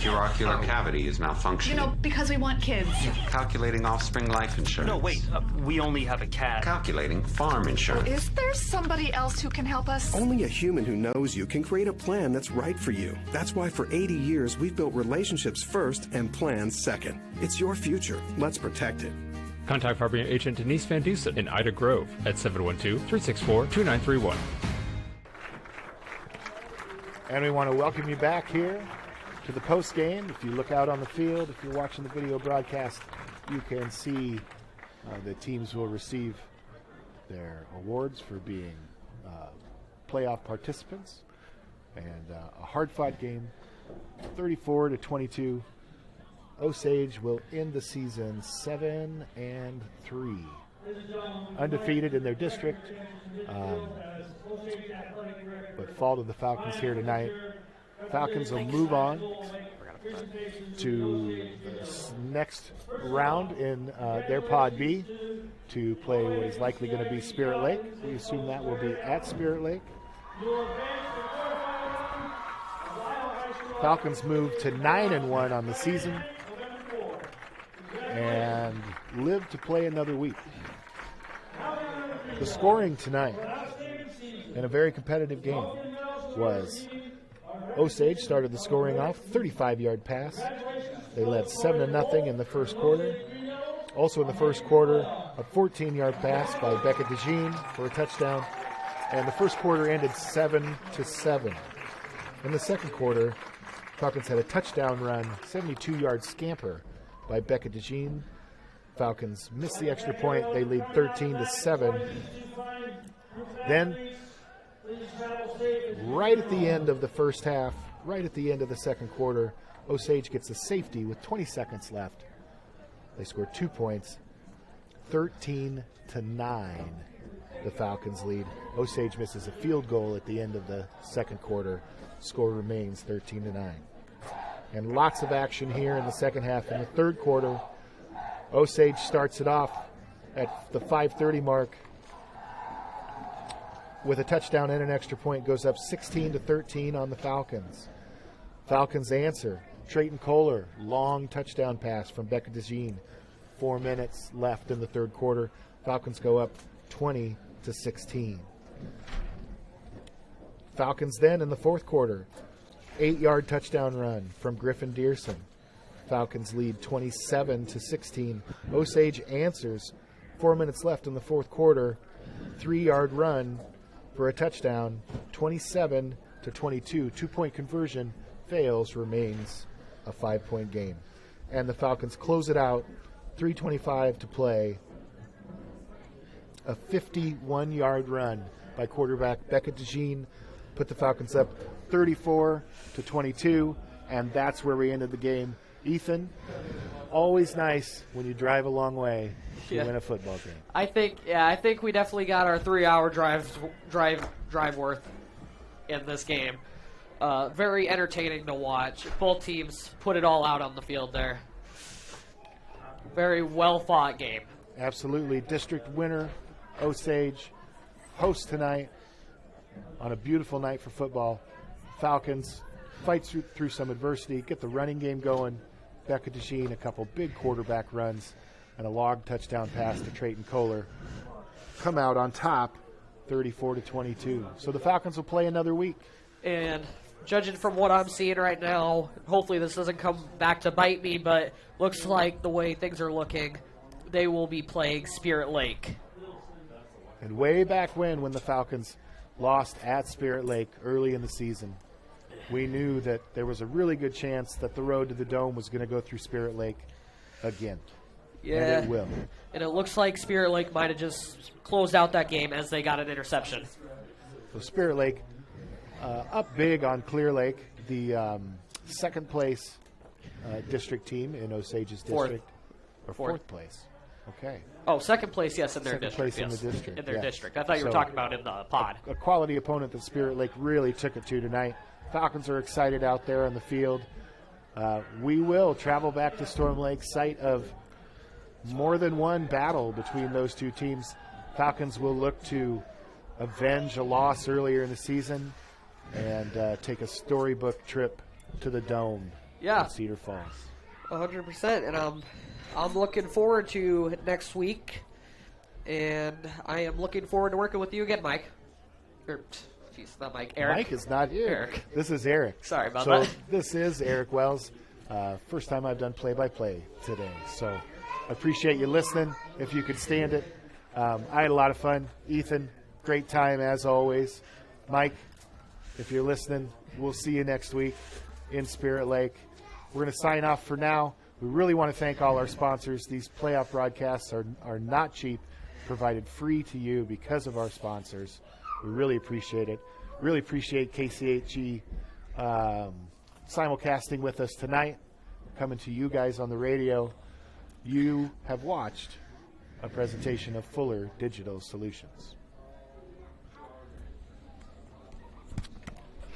Your ocular cavity is malfunctioning. Because we want kids. Calculating offspring life insurance. No, wait, we only have a cat. Calculating farm insurance. Is there somebody else who can help us? Only a human who knows you can create a plan that's right for you. That's why for 80 years we've built relationships first and plans second. It's your future. Let's protect it. Contact Barbara agent Denise Van Dusen in Ida Grove at 712-364-2931. And we want to welcome you back here to the post game. If you look out on the field, if you're watching the video broadcast, you can see the teams will receive their awards for being playoff participants. And a hard-fought game, 34-22. Osage will end the season 7-3, undefeated in their district. But fall to the Falcons here tonight. Falcons will move on to the next round in their Pod B to play what is likely going to be Spirit Lake. We assume that will be at Spirit Lake. Falcons move to 9-1 on the season and live to play another week. The scoring tonight in a very competitive game was Osage started the scoring off, 35-yard pass. They led 7-0 in the first quarter. Also in the first quarter, a 14-yard pass by Becca DeJean for a touchdown. And the first quarter ended 7-7. In the second quarter, Falcons had a touchdown run, 72-yard scamper by Becca DeJean. Falcons missed the extra point. They lead 13-7. Then, right at the end of the first half, right at the end of the second quarter, Osage gets a safety with 20 seconds left. They score 2 points, 13-9. The Falcons lead. Osage misses a field goal at the end of the second quarter. Score remains 13-9. And lots of action here in the second half. In the third quarter, Osage starts it off at the 5:30 mark with a touchdown and an extra point, goes up 16-13 on the Falcons. Falcons answer. Trayton Kohler, long touchdown pass from Becca DeJean. 4 minutes left in the third quarter. Falcons go up 20-16. Falcons then in the fourth quarter, 8-yard touchdown run from Griffin Dearson. Falcons lead 27-16. Osage answers. 4 minutes left in the fourth quarter. 3-yard run for a touchdown. 27-22. 2-point conversion fails. Remains a 5-point game. And the Falcons close it out. 3:25 to play. A 51-yard run by quarterback Becca DeJean put the Falcons up 34-22, and that's where we ended the game. Ethan, always nice when you drive a long way to win a football game. I think we definitely got our 3-hour drive worth in this game. Very entertaining to watch. Both teams put it all out on the field there. Very well fought game. Absolutely. District winner, Osage, host tonight on a beautiful night for football. Falcons fight through some adversity, get the running game going. Becca DeJean, a couple big quarterback runs, and a long touchdown pass to Trayton Kohler. Come out on top, 34-22. So the Falcons will play another week. And judging from what I'm seeing right now, hopefully this doesn't come back to bite me, but looks like the way things are looking, they will be playing Spirit Lake. And way back when the Falcons lost at Spirit Lake early in the season, we knew that there was a really good chance that the road to the Dome was going to go through Spirit Lake again. Yeah. And it will. And it looks like Spirit Lake might have just closed out that game as they got an interception. So Spirit Lake up big on Clear Lake, the second place district team in Osage's district. Or fourth place. Okay. Oh, second place, yes, in their second district. Place in the district. In their yes. district. I thought you were talking about in the pod. A quality opponent that Spirit Lake really took it to tonight. Falcons are excited out there on the field. We will travel back to Storm Lake, site of more than one battle between those two teams. Falcons will look to avenge a loss earlier in the season and take a storybook trip to the Dome in Cedar Falls. 100%. And I'm looking forward to next week. And I am looking forward to working with you again, Mike. Jeez, not Mike. Eric. Mike is not here. Eric. This is Eric. Sorry about that. So this is Eric Wells. First time I've done play-by-play today. So appreciate you listening if you could stand it. I had a lot of fun. Ethan, great time as always. Mike, if you're listening, we'll see you next week in Spirit Lake. We're going to sign off for now. We really want to thank all our sponsors. These playoff broadcasts are not cheap, provided free to you because of our sponsors. We really appreciate it. Really appreciate KCHE simulcasting with us tonight, coming to you guys on the radio. You have watched a presentation of Fuller Digital Solutions.